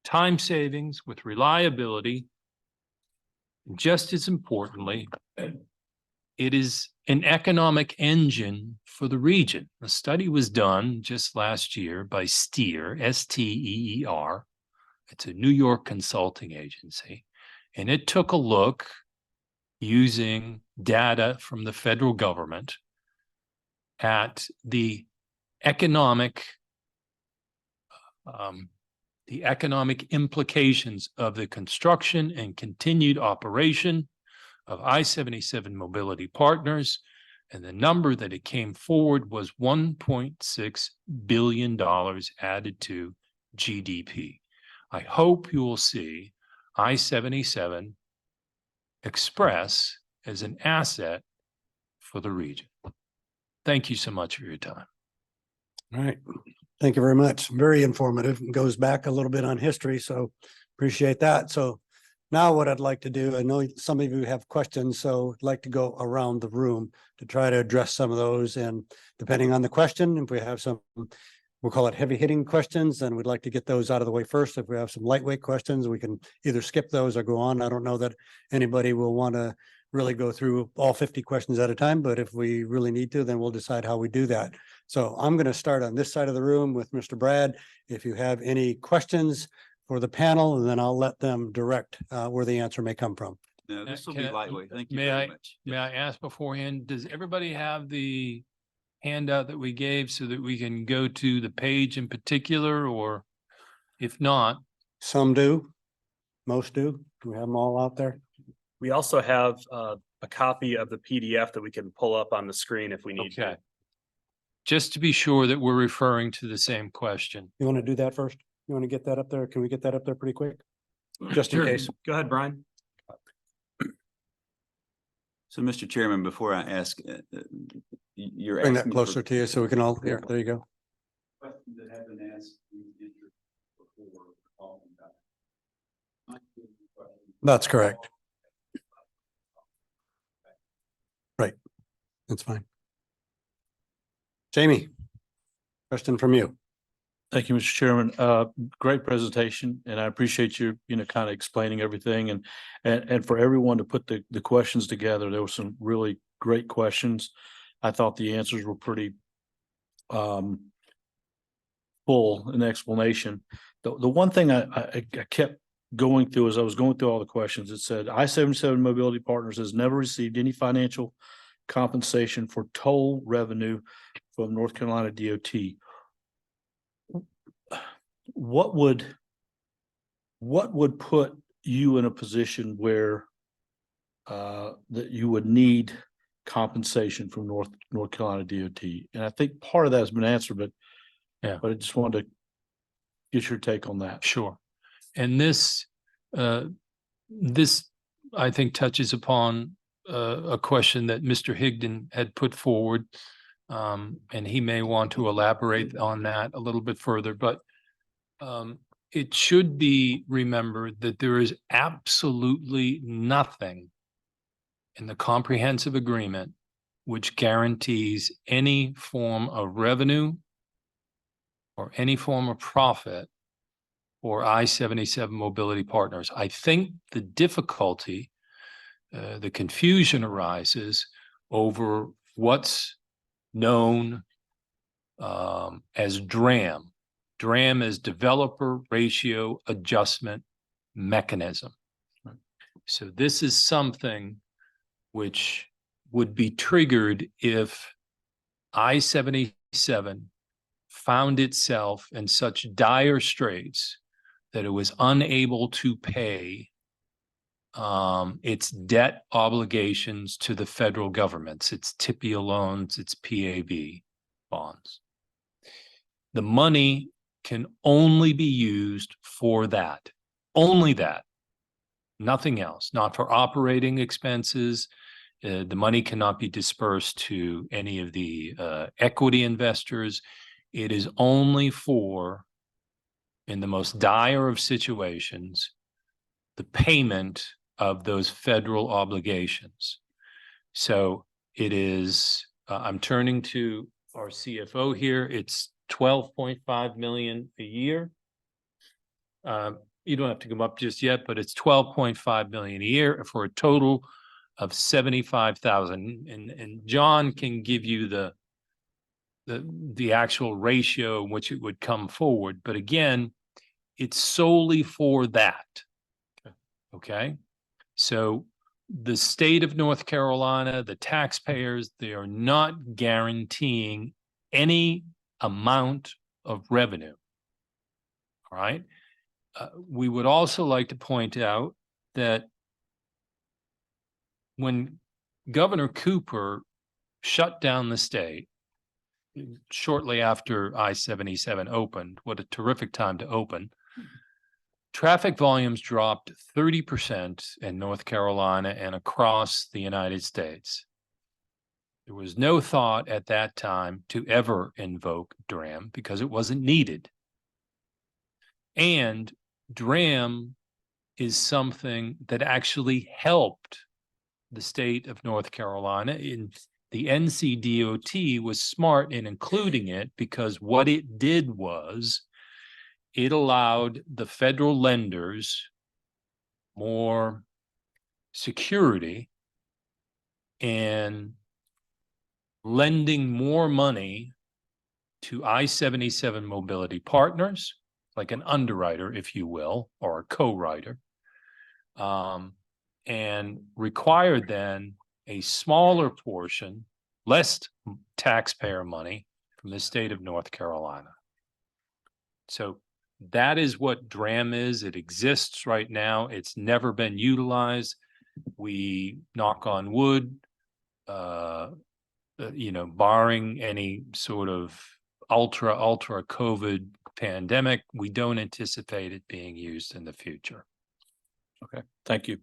Speaker 11: time savings, with reliability. And just as importantly, it is an economic engine for the region. A study was done just last year by STEER, S-T-E-E-R. It's a New York consulting agency. And it took a look using data from the federal government at the economic implications of the construction and continued operation of I-77 Mobility Partners, and the number that it came forward was $1.6 billion added to GDP. I hope you will see I-77 Express as an asset for the region. Thank you so much for your time.
Speaker 1: All right. Thank you very much. Very informative. It goes back a little bit on history, so appreciate that. So now what I'd like to do, I know some of you have questions, so I'd like to go around the room to try to address some of those. And depending on the question, if we have some, we'll call it heavy hitting questions, then we'd like to get those out of the way first. If we have some lightweight questions, we can either skip those or go on. I don't know that anybody will want to really go through all 50 questions at a time, but if we really need to, then we'll decide how we do that. So I'm going to start on this side of the room with Mr. Brad. If you have any questions for the panel, and then I'll let them direct where the answer may come from.
Speaker 12: No, this will
Speaker 11: Can
Speaker 12: be
Speaker 11: I-
Speaker 12: lightweight. Thank you
Speaker 11: may
Speaker 12: very
Speaker 11: I-
Speaker 12: much.
Speaker 11: May I ask beforehand, does everybody have the handout that we gave so that we can go to the page in particular, or if not?
Speaker 1: Some do, most do. Do we have them all out there?
Speaker 4: We also have a copy of the PDF that we can pull up on the screen if we need
Speaker 11: Okay.
Speaker 4: to.
Speaker 11: Just to be sure that we're referring to the same question.
Speaker 1: You want to do that first? You want to get that up there? Can we get that up there pretty quick? Just in
Speaker 4: Sure.
Speaker 1: case.
Speaker 4: Go ahead, Brian.
Speaker 12: So, Mr. Chairman, before I ask, you're
Speaker 1: Bring that
Speaker 12: asking
Speaker 1: closer to you so we can all, here, there you go.
Speaker 12: questions that have been asked before.
Speaker 1: That's correct. Right. That's fine. Jamie, question from you.
Speaker 13: Thank you, Mr. Chairman. Great presentation, and I appreciate you, kind of explaining everything and for everyone to put the questions together. There were some really great questions. I thought the answers were pretty full in explanation. The one thing I kept going through as I was going through all the questions, it said I-77 Mobility Partners has never received any financial compensation for toll revenue from North Carolina DOT. What would put you in a position where that you would need compensation from North Carolina DOT? And I think part of that has been answered, but I just wanted to get your take on that.
Speaker 11: Sure. And this I think touches upon a question that Mr. Higdon had put forward. And he may want to elaborate on that a little bit further, but it should be remembered that there is absolutely nothing in the comprehensive agreement which guarantees any form of revenue or any form of profit or I-77 Mobility Partners. I think the difficulty, the confusion arises over what's known as DRAM. DRAM is Developer Ratio Adjustment Mechanism. So this is something which would be triggered if I-77 found itself in such dire straits that it was unable to pay its debt obligations to the federal governments, its TIPIA loans, its PAB bonds. The money can only be used for that, only that, nothing else, not for operating expenses. The money cannot be dispersed to any of the equity investors. It is only for, in the most dire of situations, the payment of those federal obligations. So it is, I'm turning to our CFO here, it's 12.5 million a year. You don't have to come up just yet, but it's 12.5 million a year for a total of 75,000. And John can give you the actual ratio in which it would come forward. But again, it's solely for that. Okay. So the state of North Carolina, the taxpayers, they are not guaranteeing any amount of revenue. All right. We would also like to point out that when Governor Cooper shut down the state shortly after I-77 opened, what a terrific time to open, traffic volumes dropped 30% in North Carolina and across the United States. There was no thought at that time to ever invoke DRAM because it wasn't needed. And DRAM is something that actually helped the state of North Carolina. In the NCDOT was smart in including it because what it did was it allowed the federal lenders more security in lending more money to I-77 Mobility Partners, like an underwriter, if you will, or a co-writer, and required then a smaller portion, less taxpayer money from the state of North Carolina. So that is what DRAM is. It exists right now. It's never been utilized. We knock on wood, barring any sort of ultra COVID pandemic, we don't anticipate it being used in the future.
Speaker 13: Okay, thank you.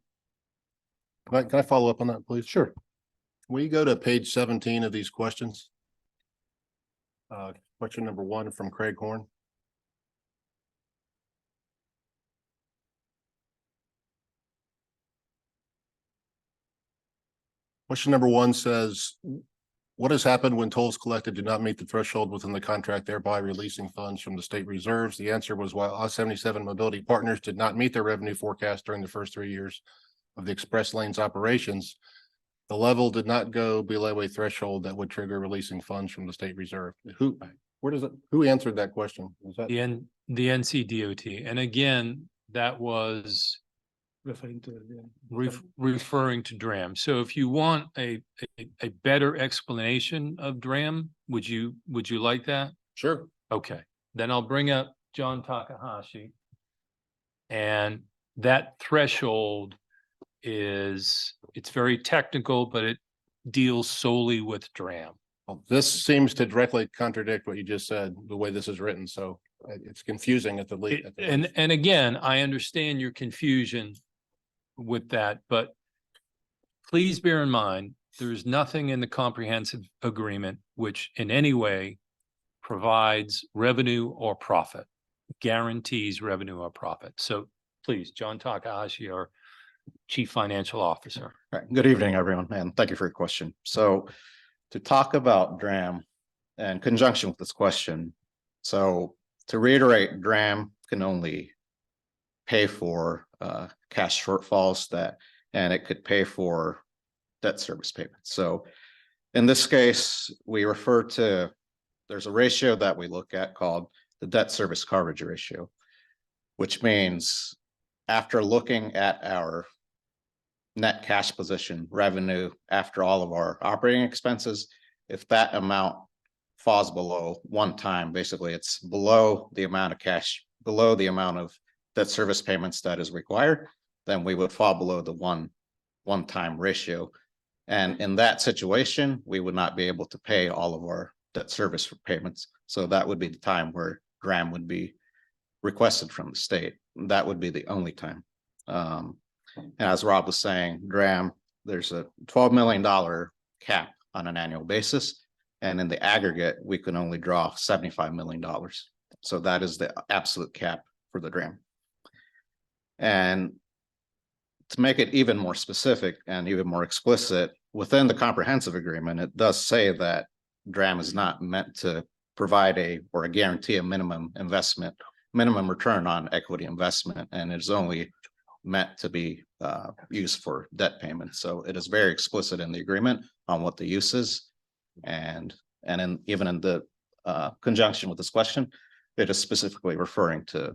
Speaker 8: Can I follow up on that, please? Sure. Will you go to page 17 of these questions? Question number 1 from Craig Horn. Question number 1 says, what has happened when tolls collected do not meet the threshold within the contract, thereby releasing funds from the state reserves? The answer was, while I-77 Mobility Partners did not meet their revenue forecast during the first 3 years of the express lanes operations, the level did not go below a threshold that would trigger releasing funds from the state reserve. Who answered that question? Was that
Speaker 11: The NCDOT. And again, that was referring to DRAM. So if you want a better explanation of DRAM, would you like that?
Speaker 8: Sure.
Speaker 11: Okay, then I'll bring up John Takahashi. And that threshold it's very technical, but it deals solely with DRAM.
Speaker 8: Well, this seems to directly contradict what you just said, the way this is written. So it's confusing at the least.
Speaker 11: And again, I understand your confusion with that, but please bear in mind, there's nothing in the comprehensive agreement which in any way provides revenue or profit, guarantees revenue or profit. So please, John Takahashi, our Chief Financial Officer.
Speaker 14: All right. Good evening, everyone, and thank you for your question. So to talk about DRAM in conjunction with this question, so to reiterate, DRAM can only pay for cash shortfalls and it could pay for debt service payments. So in this case, we refer to, there's a ratio that we look at called the debt service coverage ratio, which means after looking at our net cash position revenue after all of our operating expenses, if that amount falls below 1 time, basically it's below the amount of cash, below the amount of debt service payments that is required, then we would fall below the one time ratio. And in that situation, we would not be able to pay all of our debt service payments. So that would be the time where DRAM would be requested from the state. That would be the only time. As Rob was saying, DRAM, there's a $12 million cap on an annual basis. And in the aggregate, we can only draw $75 million. So that is the absolute cap for the DRAM. And to make it even more specific and even more explicit, within the comprehensive agreement, it does say that DRAM is not meant to provide or guarantee a minimum return on equity investment, and it's only meant to be used for debt payments. So it is very explicit in the agreement on what the use is. And even in the conjunction with this question, it is specifically referring to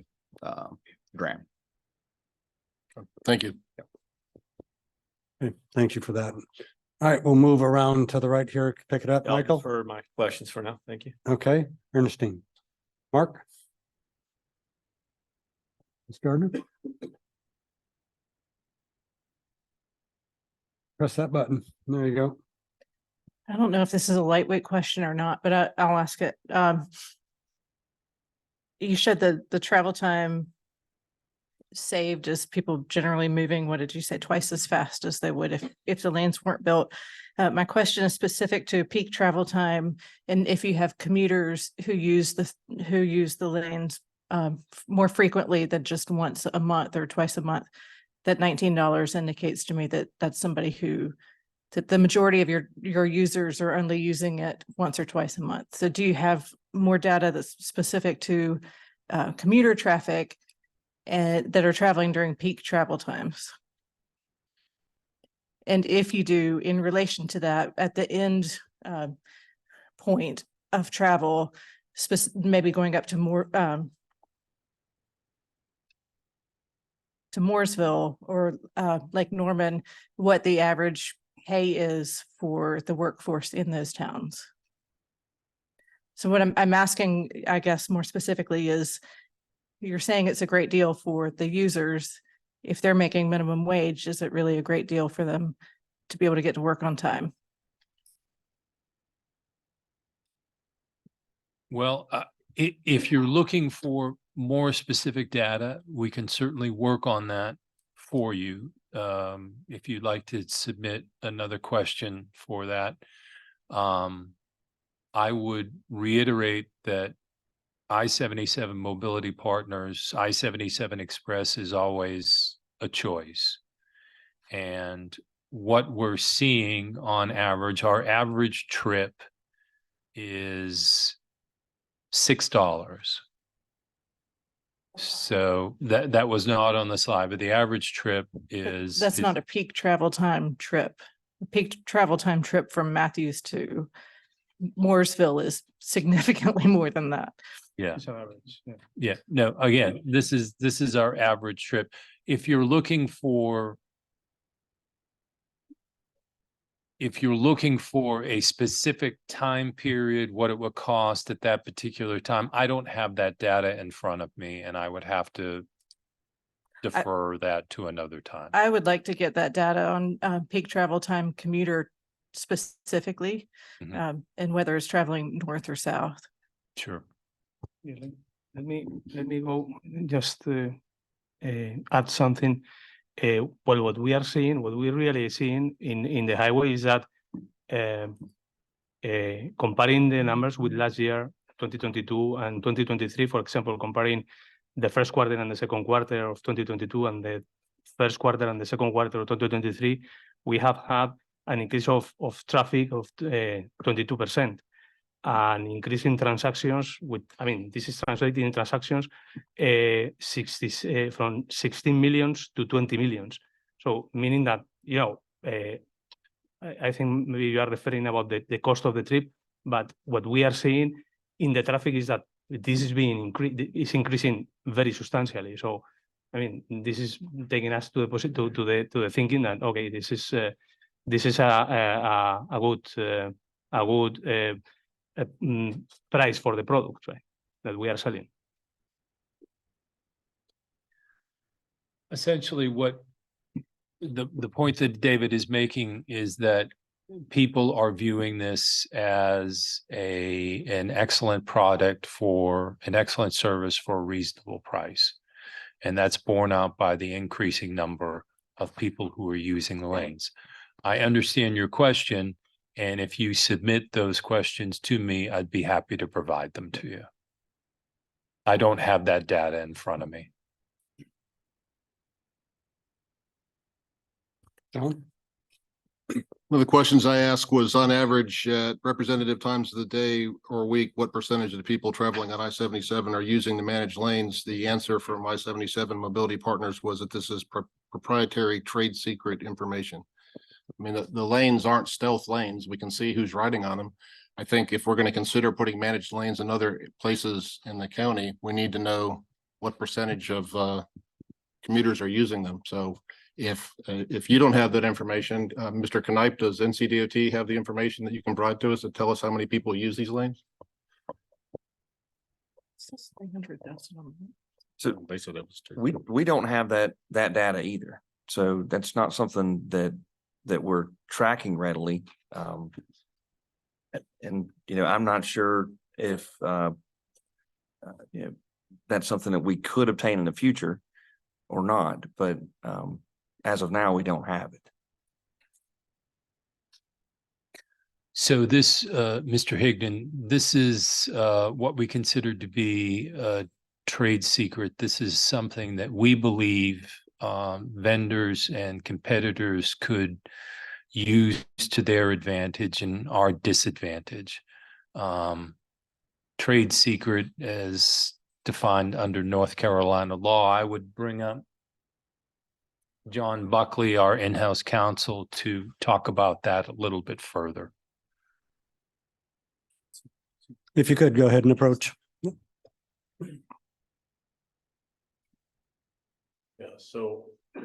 Speaker 14: DRAM.
Speaker 8: Thank you.
Speaker 1: Okay, thank you for that. All right, we'll move around to the right here. Pick it up, Michael.
Speaker 2: For my questions for now. Thank you.
Speaker 1: Okay, Ernestine. Mark? Ms. Gardner? Press that button. There you go.
Speaker 15: I don't know if this is a lightweight question or not, but I'll ask it. You said the travel time saved as people generally moving, what did you say, twice as fast as they would if the lanes weren't built. My question is specific to peak travel time, and if you have commuters who use the lanes more frequently than just once a month or twice a month, that $19 indicates to me that that's somebody that the majority of your users are only using it once or twice a month. So do you have more data that's specific to commuter traffic that are traveling during peak travel times? And if you do, in relation to that, at the end point of travel, maybe going up to Mooresville or Lake Norman, what the average pay is for the workforce in those towns. So what I'm asking, I guess, more specifically is, you're saying it's a great deal for the users. If they're making minimum wage, is it really a great deal for them to be able to get to work on time?
Speaker 11: Well, if you're looking for more specific data, we can certainly work on that for you. If you'd like to submit another question for that, I would reiterate that I-77 Mobility Partners, I-77 Express is always a choice. And what we're seeing on average, our average trip is $6. So that was not on the slide, but the average trip is.
Speaker 15: That's not a peak travel time trip. The peak travel time trip from Matthews to Mooresville is significantly more than that.
Speaker 11: Yeah.
Speaker 10: It's an average, yeah.
Speaker 11: Yeah, no, again, this is our average trip. If you're looking for a specific time period, what it would cost at that particular time, I don't have that data in front of me, and I would have to defer that to another time.
Speaker 15: I would like to get that data on peak travel time commuter specifically, and whether it's traveling north or south.
Speaker 11: Sure.
Speaker 10: Yeah, let me go just add something. Well, what we're really seeing in the highway is that comparing the numbers with last year, 2022 and 2023, for example, comparing the first quarter and the second quarter of 2022 and the first quarter and the second quarter of 2023, we have had an increase of traffic of 22%. an increase in transactions with, I mean, this is translated in transactions 60 from 16 millions to 20 millions. So meaning that, you know, I think maybe you are referring about the cost of the trip, but what we are seeing in the traffic is that this is increasing very substantially. So, I mean, this is taking us to the thinking that, okay, this is a good price for the product, right, that we are selling.
Speaker 11: Essentially, what the point that David is making is that people are viewing this as an excellent product for an excellent service for a reasonable price. And that's borne out by the increasing number of people who are using the lanes. I understand your question, and if you submit those questions to me, I'd be happy to provide them to you. I don't have that data in front of me.
Speaker 1: John?
Speaker 8: One of the questions I asked was, on average, at representative times of the day or week, what percentage of the people traveling on I-77 are using the managed lanes? The answer from I-77 Mobility Partners was that this is proprietary trade secret information. I mean, the lanes aren't stealth lanes. We can see who's riding on them. I think if we're going to consider putting managed lanes in other places in the county, we need to know what percentage of commuters are using them. So if you don't have that information, Mr. Knipe, does NCDOT have the information that you can provide to us to tell us how many people use these lanes?
Speaker 12: So we don't have that data either. So that's not something that we're tracking readily. And you know, I'm not sure if you know, that's something that we could obtain in the future or not, but as of now, we don't have it.
Speaker 11: So this, Mr. Higdon, this is what we consider to be a trade secret. This is something that we believe vendors and competitors could use to their advantage and our disadvantage. Trade secret as defined under North Carolina law. I would bring up John Buckley, our in-house counsel, to talk about that a little bit further.
Speaker 1: If you could, go ahead and approach.
Speaker 9: Yeah, so I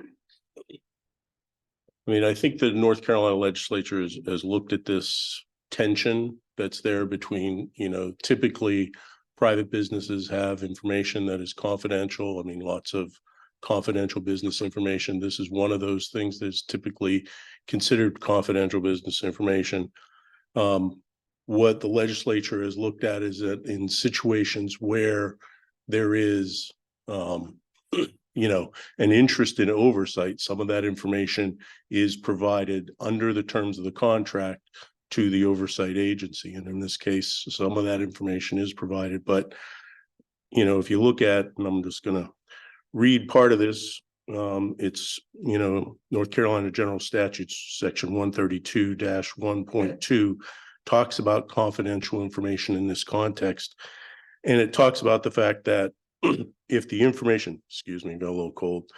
Speaker 9: mean, I think the North Carolina legislature has looked at this tension that's there between, you know, typically private businesses have information that is confidential. I mean, lots of confidential business information. This is one of those things that's typically considered confidential business information. What the legislature has looked at is that in situations where there is, you know, an interest in oversight, some of that information is provided under the terms of the contract to the oversight agency. And in this case, some of that information is provided. But, you know, if you look at, and I'm just going to read part of this, it's, you know, North Carolina General Statutes, section 132-1.2 talks about confidential information in this context. And it talks about the fact that if the information, excuse me, got a little cold,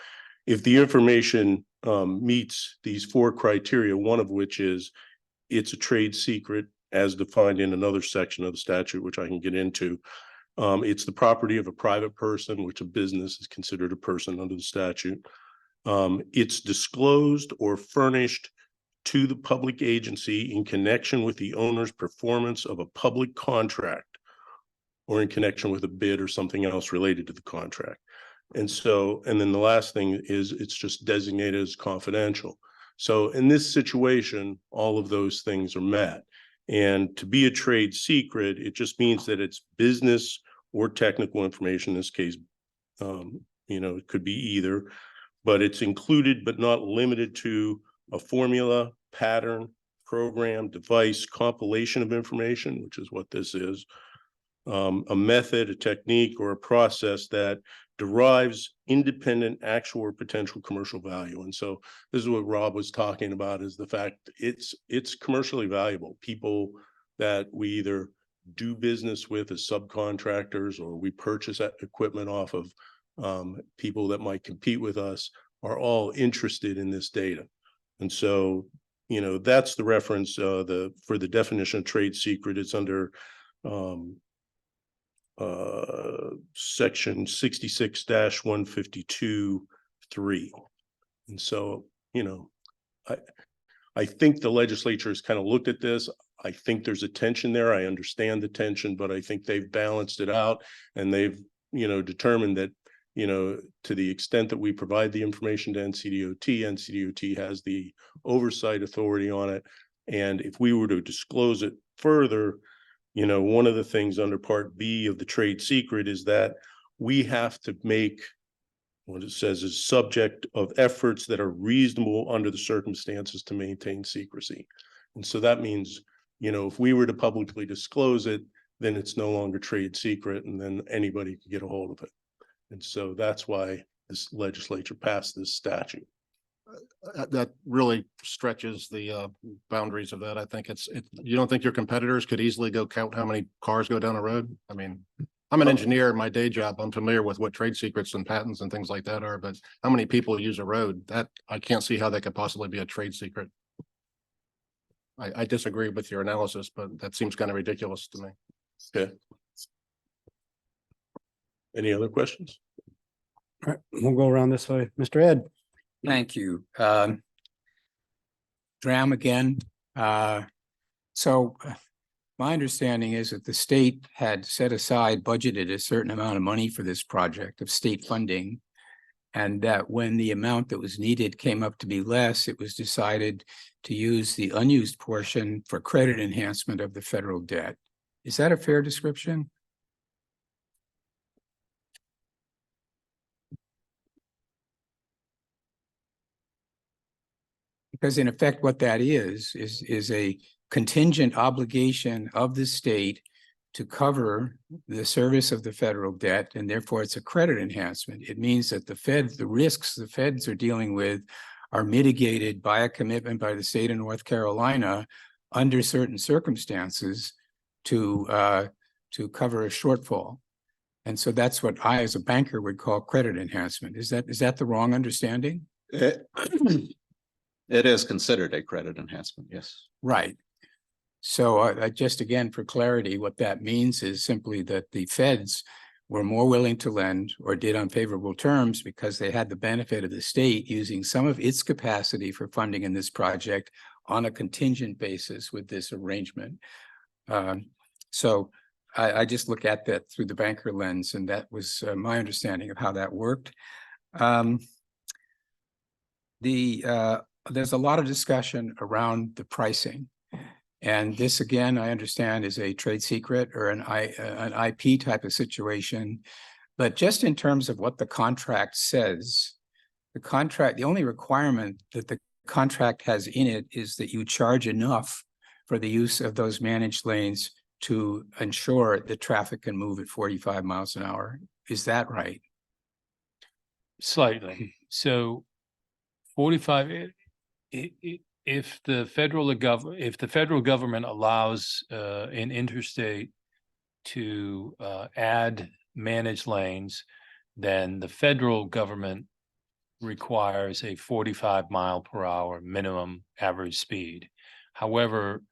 Speaker 9: if the information meets these 4 criteria, one of which is it's a trade secret as defined in another section of the statute, which I can get into. It's the property of a private person, which a business is considered a person under the statute. It's disclosed or furnished to the public agency in connection with the owner's performance of a public contract or in connection with a bid or something else related to the contract. And so, and then the last thing is it's just designated as confidential. So in this situation, all of those things are met. And to be a trade secret, it just means that it's business or technical information. In this case, you know, it could be either, but it's included but not limited to a formula, pattern, program, device, compilation of information, which is what this is, a method, a technique, or a process that derives independent actual or potential commercial value. And so this is what Rob was talking about, is the fact it's commercially valuable. People that we either
Speaker 16: do business with as subcontractors, or we purchase that equipment off of people that might compete with us, are all interested in this data. And so, you know, that's the reference, for the definition of trade secret. It's under section 66-152(3). And so, you know, I think the legislature has kind of looked at this. I think there's a tension there. I understand the tension, but I think they've balanced it out, and they've, you know, determined that, you know, to the extent that we provide the information to NCDOT, NCDOT has the oversight authority on it. And if we were to disclose it further, you know, one of the things under Part B of the trade secret is that we have to make what it says is subject of efforts that are reasonable under the circumstances to maintain secrecy. And so that means, you know, if we were to publicly disclose it, then it's no longer trade secret, and then anybody could get a hold of it. And so that's why this legislature passed this statute.
Speaker 8: That really stretches the boundaries of that. I think you don't think your competitors could easily go count how many cars go down a road? I mean, I'm an engineer in my day job. I'm familiar with what trade secrets and patents and things like that are, but how many people use a road? That I can't see how that could possibly be a trade secret. I disagree with your analysis, but that seems kind of ridiculous to me.
Speaker 16: Okay. Any other questions?
Speaker 1: All right, we'll go around this way. Mr. Ed.
Speaker 17: Thank you. Dram again. So my understanding is that the state had set aside, budgeted a certain amount of money for this project of state funding. And that when the amount that was needed came up to be less, it was decided to use the unused portion for credit enhancement of the federal debt. Is that a fair description? Because in effect, what that is a contingent obligation of the state to cover the service of the federal debt, and therefore it's a credit enhancement. It means that the risks the feds are dealing with are mitigated by a commitment by the state of North Carolina under certain circumstances to cover a shortfall. And so that's what I, as a banker, would call credit enhancement. Is that the wrong understanding?
Speaker 14: It is considered a credit enhancement, yes.
Speaker 17: Right. So just again, for clarity, what that means is simply that the feds were more willing to lend or did on favorable terms because they had the benefit of the state using some of its capacity for funding in this project on a contingent basis with this arrangement. So I just look at that through the banker lens, and that was my understanding of how that worked. There's a lot of discussion around the pricing. And this, again, I understand is a trade secret or an IP type of situation. But just in terms of what the contract says, the only requirement that the contract has in it is that you charge enough for the use of those managed lanes to ensure that traffic can move at 45 miles an hour. Is that right?
Speaker 11: Slightly. So 45, if the federal government allows an interstate to add managed lanes, then the federal government requires a 45-mile-per-hour minimum average speed. However,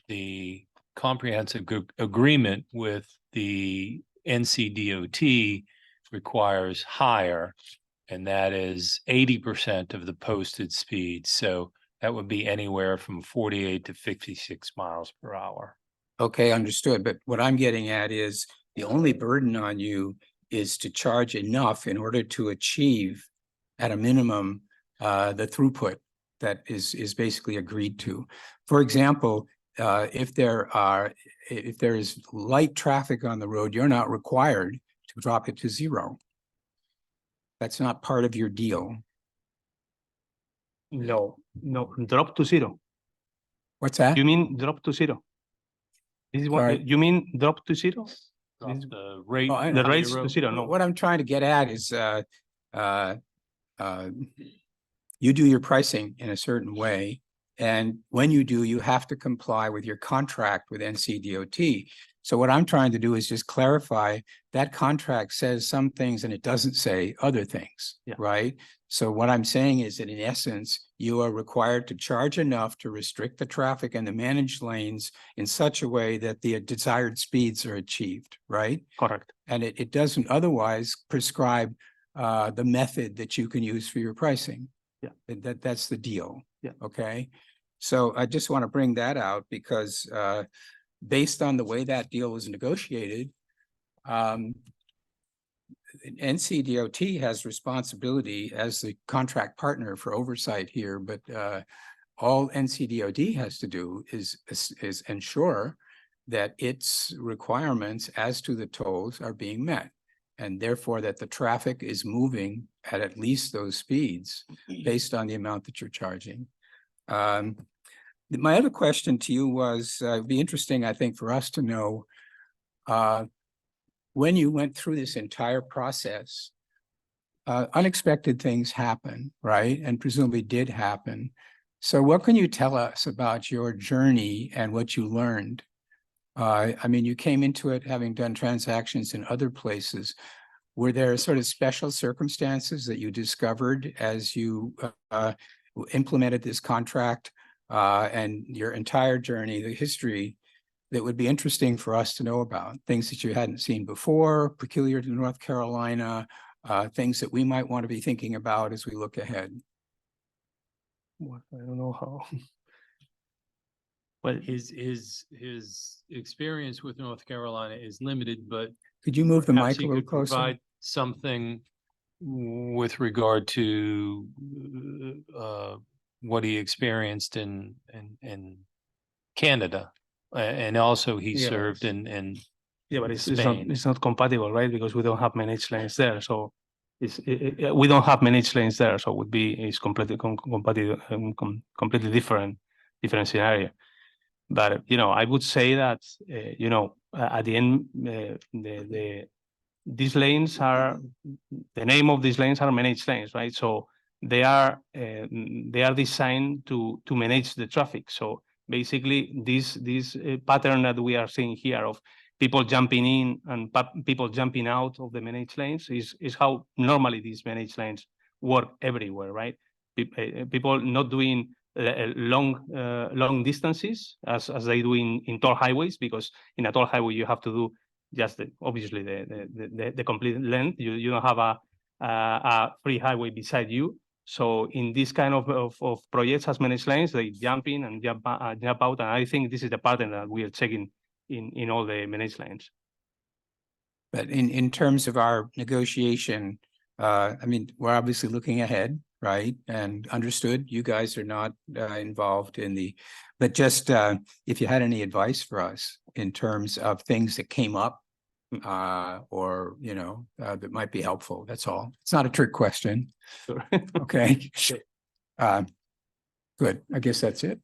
Speaker 11: the comprehensive agreement with the NCDOT requires higher, and that is 80% of the posted speed. So that would be anywhere from 48 to 56 miles per hour.
Speaker 17: Okay, understood. But what I'm getting at is the only burden on you is to charge enough in order to achieve at a minimum the throughput that is basically agreed to. For example, if there is light traffic on the road, you're not required to drop it to zero. That's not part of your deal.
Speaker 10: No, drop to zero.
Speaker 17: What's that?
Speaker 10: You mean drop to zero? This is what
Speaker 17: Sorry.
Speaker 10: you mean, drop to zero?
Speaker 11: The rate,
Speaker 10: The rates to zero, no.
Speaker 17: What I'm trying to get at is you do your pricing in a certain way, and when you do, you have to comply with your contract with NCDOT. So what I'm trying to do is just clarify that contract says some things and it doesn't say other things,
Speaker 10: Yeah.
Speaker 17: right? So what I'm saying is that in essence, you are required to charge enough to restrict the traffic in the managed lanes in such a way that the desired speeds are achieved, right?
Speaker 10: Correct.
Speaker 17: And it doesn't otherwise prescribe the method that you can use for your pricing.
Speaker 10: Yeah.
Speaker 17: That's the deal.
Speaker 10: Yeah.
Speaker 17: Okay. So I just want to bring that out because based on the way that deal was negotiated, NCDOT has responsibility as the contract partner for oversight here, but all NCDOT has to do is ensure that its requirements as to the tolls are being met, and therefore that the traffic is moving at least those speeds based on the amount that you're charging. My other question to you was, it'd be interesting, I think, for us to know, when you went through this entire process, unexpected things happen, right? And presumably did happen. So what can you tell us about your journey and what you learned? I mean, you came into it having done transactions in other places. Were there sort of special circumstances that you discovered as you implemented this contract and your entire journey, the history, that would be interesting for us to know about? Things that you hadn't seen before, peculiar to North Carolina, things that we might want to be thinking about as we look ahead.
Speaker 10: Well, I don't know how.
Speaker 11: But his experience with North Carolina is limited, but
Speaker 17: Could you move the
Speaker 11: perhaps
Speaker 17: mic a
Speaker 11: he
Speaker 17: little
Speaker 11: could
Speaker 17: closer?
Speaker 11: provide something with regard to what he experienced in Canada. And also he
Speaker 10: Yeah,
Speaker 11: served in
Speaker 10: Yeah, but
Speaker 11: Spain.
Speaker 10: it's not compatible, right? Because we don't have managed lanes there. So we don't have managed lanes there. So it's completely compatible, completely different scenario. But, I would say that, at the end, these lanes are, the name of these lanes are managed lanes, right? So they are designed to manage the traffic. So basically this pattern that we are seeing here of people jumping in and people jumping out of the managed lanes is how normally these managed lanes work everywhere, right? People not doing long distances as they do in toll highways, because in a toll highway you have to do just obviously the complete length. You don't have a free highway beside you. So in this kind of projects as managed lanes, they jump in and jump out. And I think this is the pattern that we are checking in all the managed lanes.
Speaker 17: But in terms of our negotiation, I mean, we're obviously looking ahead, right? And understood, you guys are not involved in but just if you had any advice for us in terms of things that came up or, that might be helpful, that's all. It's not a trick question.
Speaker 10: Sure.
Speaker 17: Okay. Good. I guess that's it.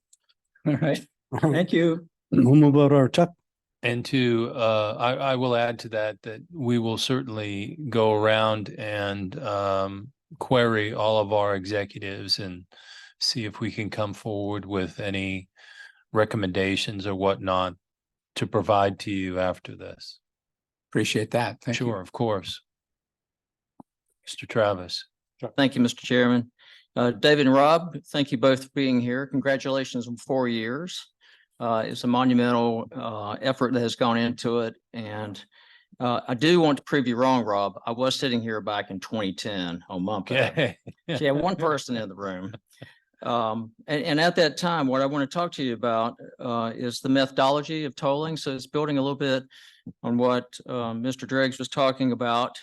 Speaker 17: All right. Thank you.
Speaker 1: We'll move over our top.
Speaker 11: And I will add to that we will certainly go around and query all of our executives and see if we can come forward with any recommendations or whatnot to provide to you after this.
Speaker 17: Appreciate that. Thank you.
Speaker 11: Sure, of course. Mr. Travis.
Speaker 18: Thank you, Mr. Chairman. David and Rob, thank you both for being here. Congratulations on 4 years. It's a monumental effort that has gone into it. And I do want to prove you wrong, Rob. I was sitting here back in 2010 on MUMPA.
Speaker 11: Okay.
Speaker 18: So you have one person in the room. And at that time, what I want to talk to you about is the methodology of tolling. So it's building a little bit on what Mr. Driggs was talking about.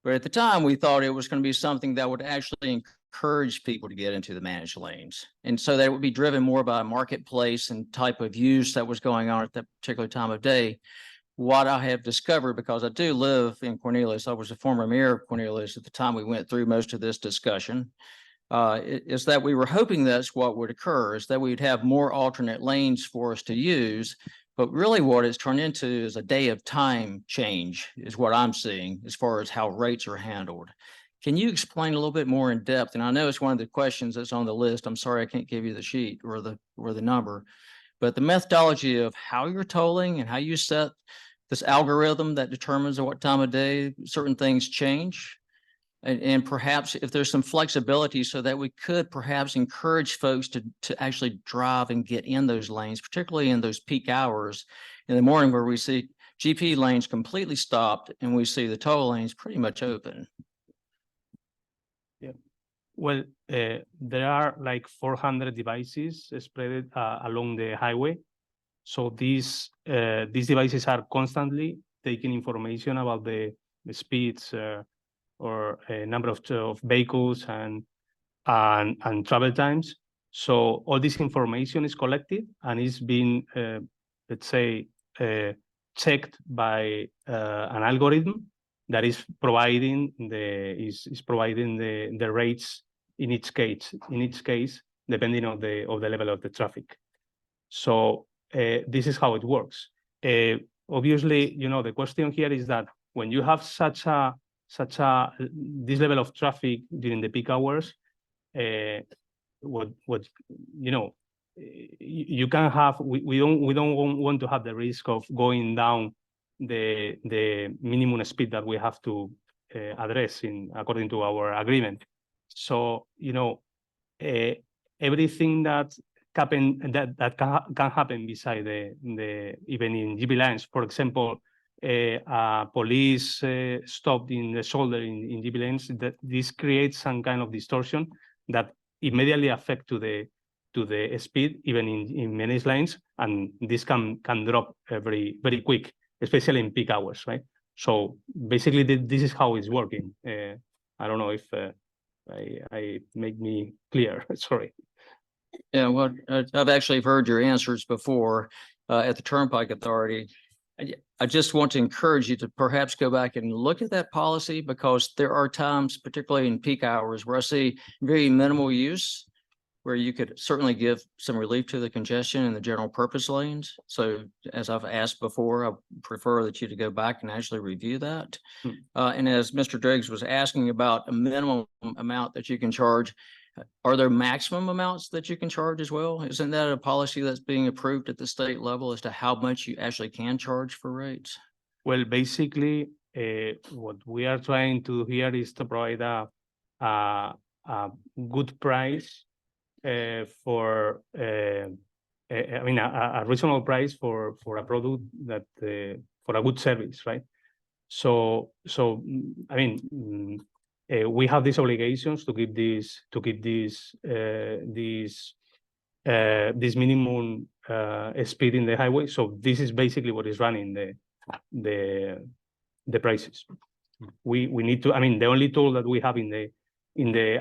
Speaker 18: But at the time, we thought it was going to be something that would actually encourage people to get into the managed lanes. And so that it would be driven more by marketplace and type of use that was going on at that particular time of day. What I have discovered, because I do live in Cornelius, I was a former mayor of Cornelius at the time we went through most of this discussion, is that we were hoping that's what would occur, is that we'd have more alternate lanes for us to use. But really what it's turned into is a day of time change is what I'm seeing as far as how rates are handled. Can you explain a little bit more in depth? And I know it's one of the questions that's on the list. I'm sorry, I can't give you the sheet or the number, but the methodology of how you're tolling and how you set this algorithm that determines at what time of day certain things change. And perhaps if there's some flexibility so that we could perhaps encourage folks to actually drive and get in those lanes, particularly in those peak hours in the morning where we see GP lanes completely stopped and we see the toll lanes pretty much open.
Speaker 10: Well, there are like 400 devices spread along the highway. So these devices are constantly taking information about the speeds or a number of vehicles and travel times. So all this information is collected and is being, let's say, checked by an algorithm that is providing the rates in each case, depending on the level of the traffic. So this is how it works. Obviously, the question here is that when you have this level of traffic during the peak hours, you can have, we don't want to have the risk of going down the minimum speed that we have to address according to our agreement. So everything that can happen beside the even in GB lines. For example, police stopped in the shoulder in GB lanes. That this creates some kind of distortion that immediately affect to the speed even in many lanes, and this can drop very quick, especially in peak hours, right? So basically, this is how it's working. I don't know if I make me clear. Sorry.
Speaker 18: Yeah, well, I've actually heard your answers before at the Turnpike Authority. I just want to encourage you to perhaps go back and look at that policy, because there are times, particularly in peak hours, where I see very minimal use, where you could certainly give some relief to the congestion in the general purpose lanes. So as I've asked before, I prefer that you to go back and actually review that. And as Mr. Driggs was asking about a minimum amount that you can charge, are there maximum amounts that you can charge as well? Isn't that a policy that's being approved at the state level as to how much you actually can charge for rates?
Speaker 10: Well, basically, what we are trying to do here is to provide a good price for, I mean, a reasonable price for a product that for a good service, right? So I mean, we have these obligations to keep this minimum speed in the highway. So this is basically what is running the prices. We need to. I mean, the only tool that we have in the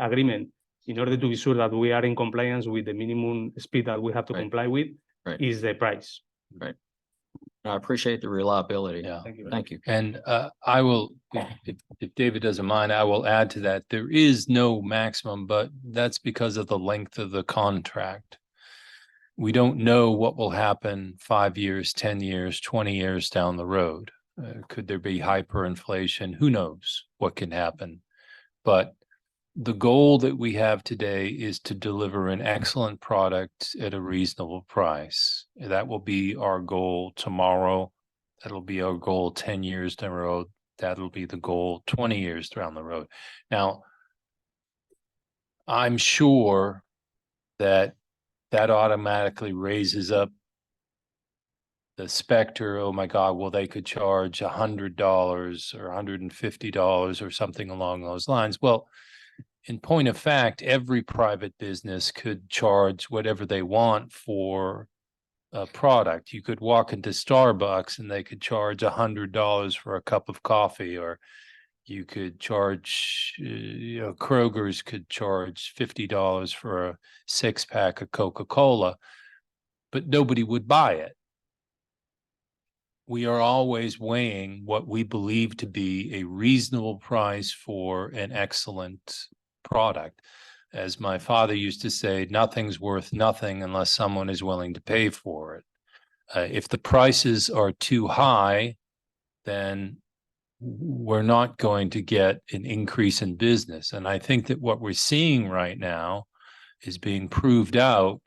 Speaker 10: agreement, in order to be sure that we are in compliance with the minimum speed that we have to comply with, is the price.
Speaker 18: Right. I appreciate the reliability.
Speaker 11: Yeah.
Speaker 18: Thank you.
Speaker 11: And I will, if David doesn't mind, I will add to that. There is no maximum, but that's because of the length of the contract. We don't know what will happen 5 years, 10 years, 20 years down the road. Could there be hyperinflation? Who knows what can happen? But the goal that we have today is to deliver an excellent product at a reasonable price. That will be our goal tomorrow. That'll be our goal 10 years down the road. That'll be the goal 20 years down the road. Now, I'm sure that automatically raises up the specter. Oh my God, well, they could charge $100 or $150 or something along those lines. Well, in point of fact, every private business could charge whatever they want for a product. You could walk into Starbucks and they could charge $100 for a cup of coffee, or you could charge, Kroger's could charge $50 for a 6-pack of Coca-Cola, but nobody would buy it. We are always weighing what we believe to be a reasonable price for an excellent product. As my father used to say, nothing's worth nothing unless someone is willing to pay for it. If the prices are too high, then we're not going to get an increase in business. And I think that what we're seeing right now is being proved out,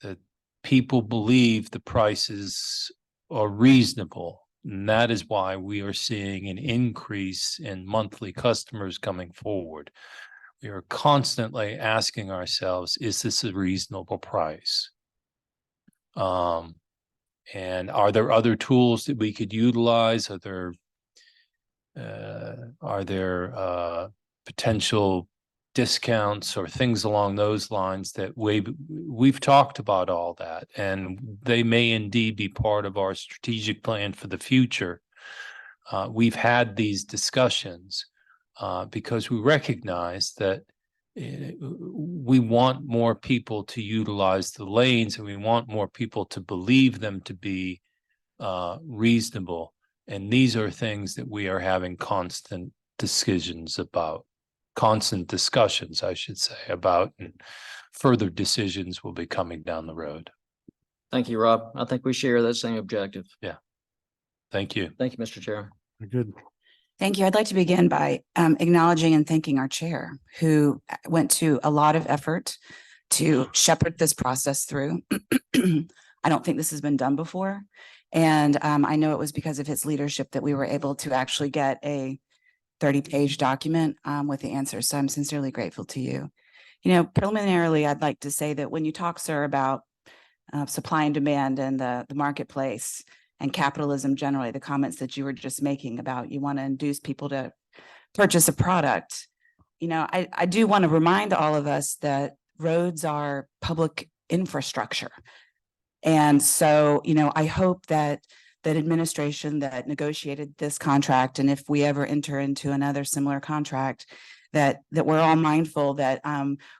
Speaker 11: that people believe the prices are reasonable. And that is why we are seeing an increase in monthly customers coming forward. We are constantly asking ourselves, is this a reasonable price? And are there other tools that we could utilize? Are there potential discounts or things along those lines that we've talked about all that, and they may indeed be part of our strategic plan for the future. We've had these discussions because we recognize that we want more people to utilize the lanes, and we want more people to believe them to be reasonable. And these are things that we are having constant discussions, I should say, about, and further decisions will be coming down the road.
Speaker 18: Thank you, Rob. I think we share that same objective.
Speaker 11: Yeah. Thank you.
Speaker 18: Thank you, Mr. Chair.
Speaker 1: Good.
Speaker 19: Thank you. I'd like to begin by acknowledging and thanking our chair, who went to a lot of effort to shepherd this process through. I don't think this has been done before. And I know it was because of his leadership that we were able to actually get a 30-page document with the answers. So I'm sincerely grateful to you. You know, preliminarily, I'd like to say that when you talk, sir, about supply and demand and the marketplace and capitalism generally, the comments that you were just making about you want to induce people to purchase a product, you know, I do want to remind all of us that roads are public infrastructure. And so, you know, I hope that that administration that negotiated this contract, and if we ever enter into another similar contract, that we're all mindful that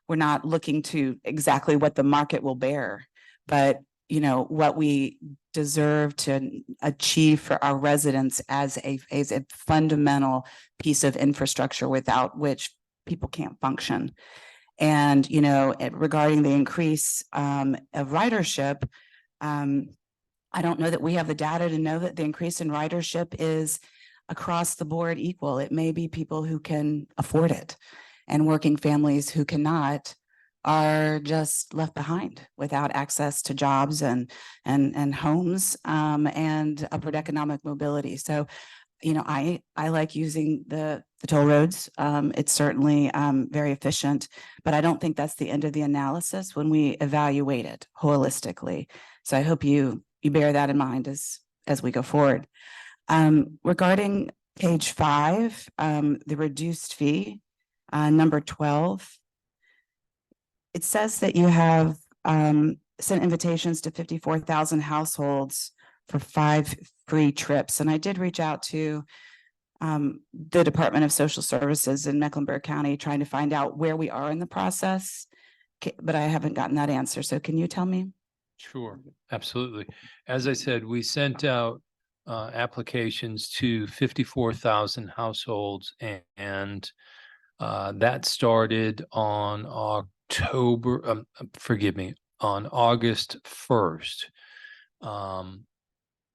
Speaker 19: we're not looking to exactly what the market will bear, but you know, what we deserve to achieve for our residents as a fundamental piece of infrastructure without which people can't function. And, you know, regarding the increase of ridership, I don't know that we have the data to know that the increase in ridership is across the board equal. It may be people who can afford it, and working families who cannot are just left behind without access to jobs and homes and upward economic mobility. So, you know, I like using the toll roads. It's certainly very efficient, but I don't think that's the end of the analysis when we evaluate it holistically. So I hope you bear that in mind as we go forward. Regarding page 5, the reduced fee, number 12, it says that you have sent invitations to 54,000 households for 5 free trips. And I did reach out to the Department of Social Services in Mecklenburg County, trying to find out where we are in the process, but I haven't gotten that answer. So can you tell me?
Speaker 11: Sure, absolutely. As I said, we sent out applications to 54,000 households, and that started on on August 1st.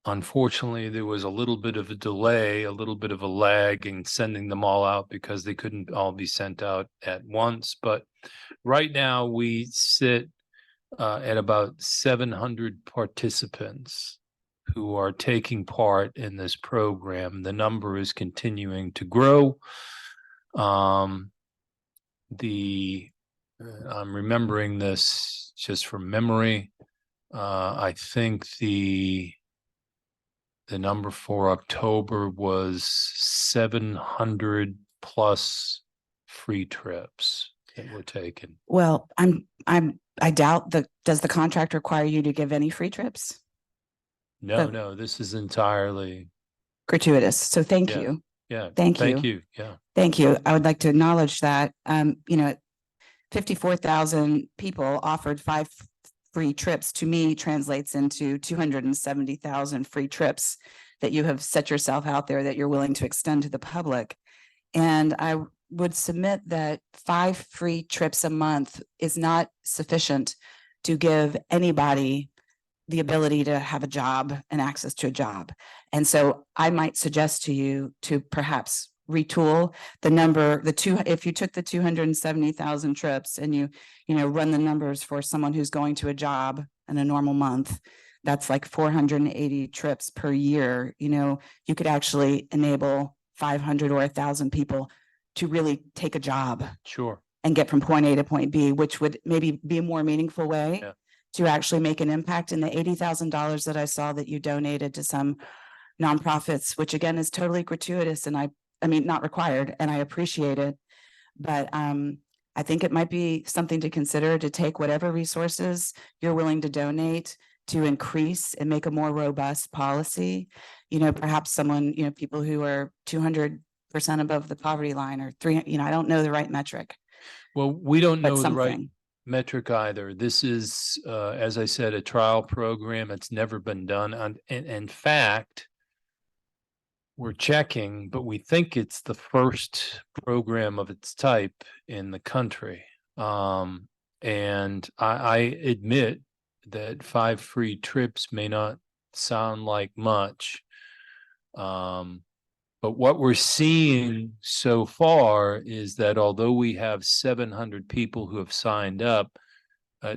Speaker 11: Unfortunately, there was a little bit of a delay, a little bit of a lag in sending them all out because they couldn't all be sent out at once. But right now we sit at about 700 participants who are taking part in this program. The number is continuing to grow. I'm remembering this just from memory. I think the number for October was 700 plus free trips that were taken.
Speaker 19: Well, I doubt does the contract require you to give any free trips?
Speaker 11: No, this is entirely
Speaker 19: Gratuitous. So thank
Speaker 11: Yeah.
Speaker 19: you.
Speaker 11: Yeah.
Speaker 19: Thank
Speaker 11: Thank
Speaker 19: you.
Speaker 11: you. Yeah.
Speaker 19: Thank you. I would like to acknowledge that, you know, 54,000 people offered 5 free trips, to me translates into 270,000 free trips that you have set yourself out there that you're willing to extend to the public. And I would submit that 5 free trips a month is not sufficient to give anybody the ability to have a job and access to a job. And so I might suggest to you to perhaps retool the number, if you took the 270,000 trips and you run the numbers for someone who's going to a job in a normal month, that's like 480 trips per year. You know, you could actually enable 500 or 1,000 people to really take a job
Speaker 11: Sure.
Speaker 19: and get from point A to point B, which would maybe be a more meaningful way
Speaker 11: Yeah.
Speaker 19: to actually make an impact. And the $80,000 that I saw that you donated to some nonprofits, which again is totally gratuitous, and I mean, not required, and I appreciate it. But I think it might be something to consider, to take whatever resources you're willing to donate to increase and make a more robust policy. You know, perhaps someone, you know, people who are 200% above the poverty line, or 300, you know, I don't know the right metric.
Speaker 11: Well, we don't
Speaker 19: But
Speaker 11: know the right
Speaker 19: something.
Speaker 11: metric either. This is, as I said, a trial program. It's never been done. And in fact, we're checking, but we think it's the first program of its type in the country. And I admit that 5 free trips may not sound like much. But what we're seeing so far is that although we have 700 people who have signed up,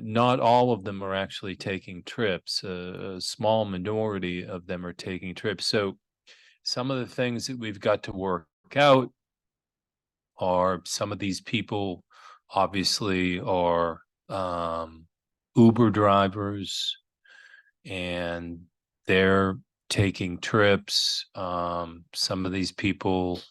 Speaker 11: not all of them are actually taking trips. A small minority of them are taking trips. So some of the things that we've got to work out are, some of these people obviously are Uber drivers, and they're taking trips. Some of these people,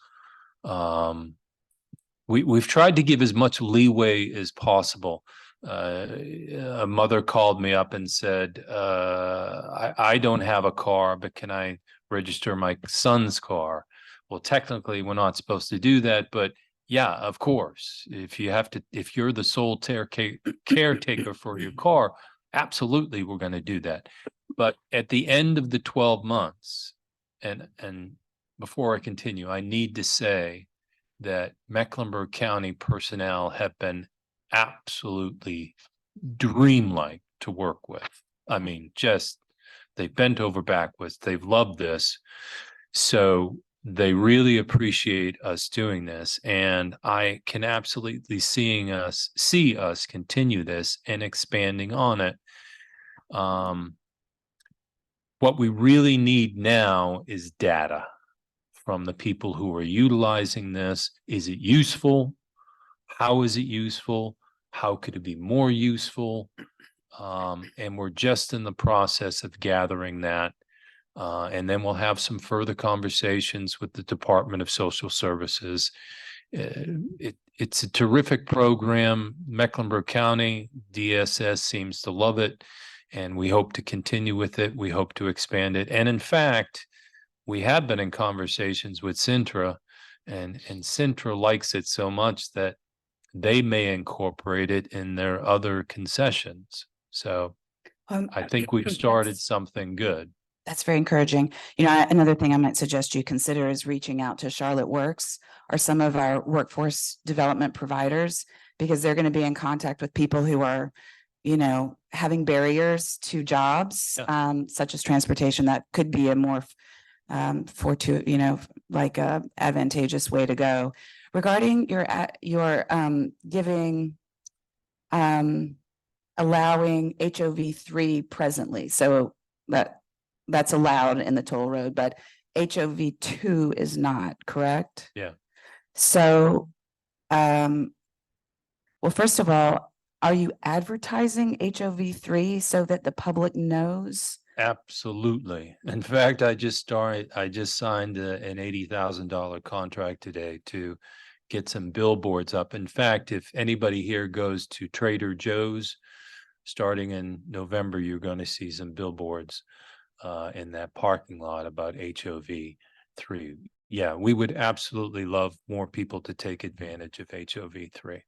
Speaker 11: we've tried to give as much leeway as possible. A mother called me up and said, I don't have a car, but can I register my son's car? Well, technically, we're not supposed to do that, but yeah, of course, if you're the sole caretaker for your car, absolutely, we're going to do that. But at the end of the 12 months, and before I continue, I need to say that Mecklenburg County personnel have been absolutely dreamlike to work with. I mean, just, they bent over backwards. They've loved this. So they really appreciate us doing this. And I can absolutely see us continue this and expanding on it. What we really need now is data from the people who are utilizing this. Is it useful? How is it useful? How could it be more useful? And we're just in the process of gathering that. And then we'll have some further conversations with the Department of Social Services. It's a terrific program. Mecklenburg County DSS seems to love it, and we hope to continue with it. We hope to expand it. And in fact, we have been in conversations with Sintra, and Sintra likes it so much that they may incorporate it in their other concessions. So I think we've started something good.
Speaker 19: That's very encouraging. You know, another thing I might suggest you consider is reaching out to Charlotte Works or some of our workforce development providers, because they're going to be in contact with people who are, you know, having barriers to jobs, such as transportation. That could be a more advantageous way to go. Regarding your giving, allowing HOV3 presently, so that's allowed in the toll road, but HOV2 is not, correct?
Speaker 11: Yeah.
Speaker 19: So, well, first of all, are you advertising HOV3 so that the public knows?
Speaker 11: Absolutely. In fact, I just signed an $80,000 contract today to get some billboards up. In fact, if anybody here goes to Trader Joe's, starting in November, you're going to see some billboards in that parking lot about HOV3. Yeah, we would absolutely love more people to take advantage of HOV3.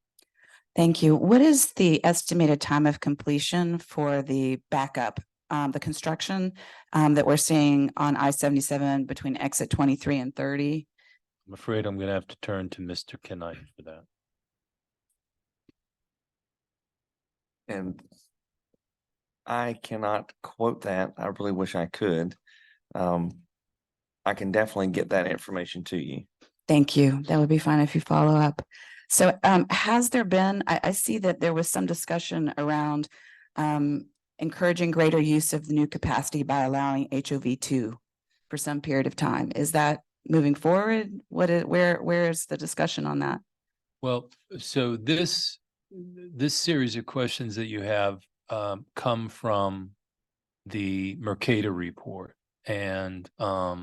Speaker 19: Thank you. What is the estimated time of completion for the backup, the construction that we're seeing on I-77 between exit 23 and 30?
Speaker 11: I'm afraid I'm going to have to turn to Mr. Knight for that.
Speaker 12: And I cannot quote that. I really wish I could. I can definitely get that information to you.
Speaker 19: Thank you. That would be fine if you follow up. So has there been, I see that there was some discussion around encouraging greater use of the new capacity by allowing HOV2 for some period of time. Is that moving forward? Where is the discussion on that?
Speaker 11: Well, so this series of questions that you have come from the Mercator report. And I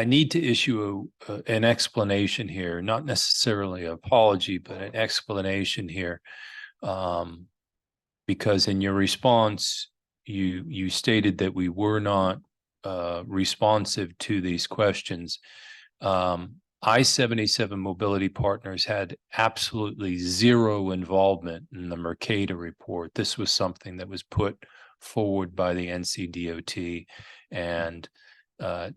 Speaker 11: need to issue an explanation here, not necessarily an apology, but an explanation here. Because in your response, you stated that we were not responsive to these questions. I-77 Mobility Partners had absolutely zero involvement in the Mercator report. This was something that was put forward by the NCDOT, and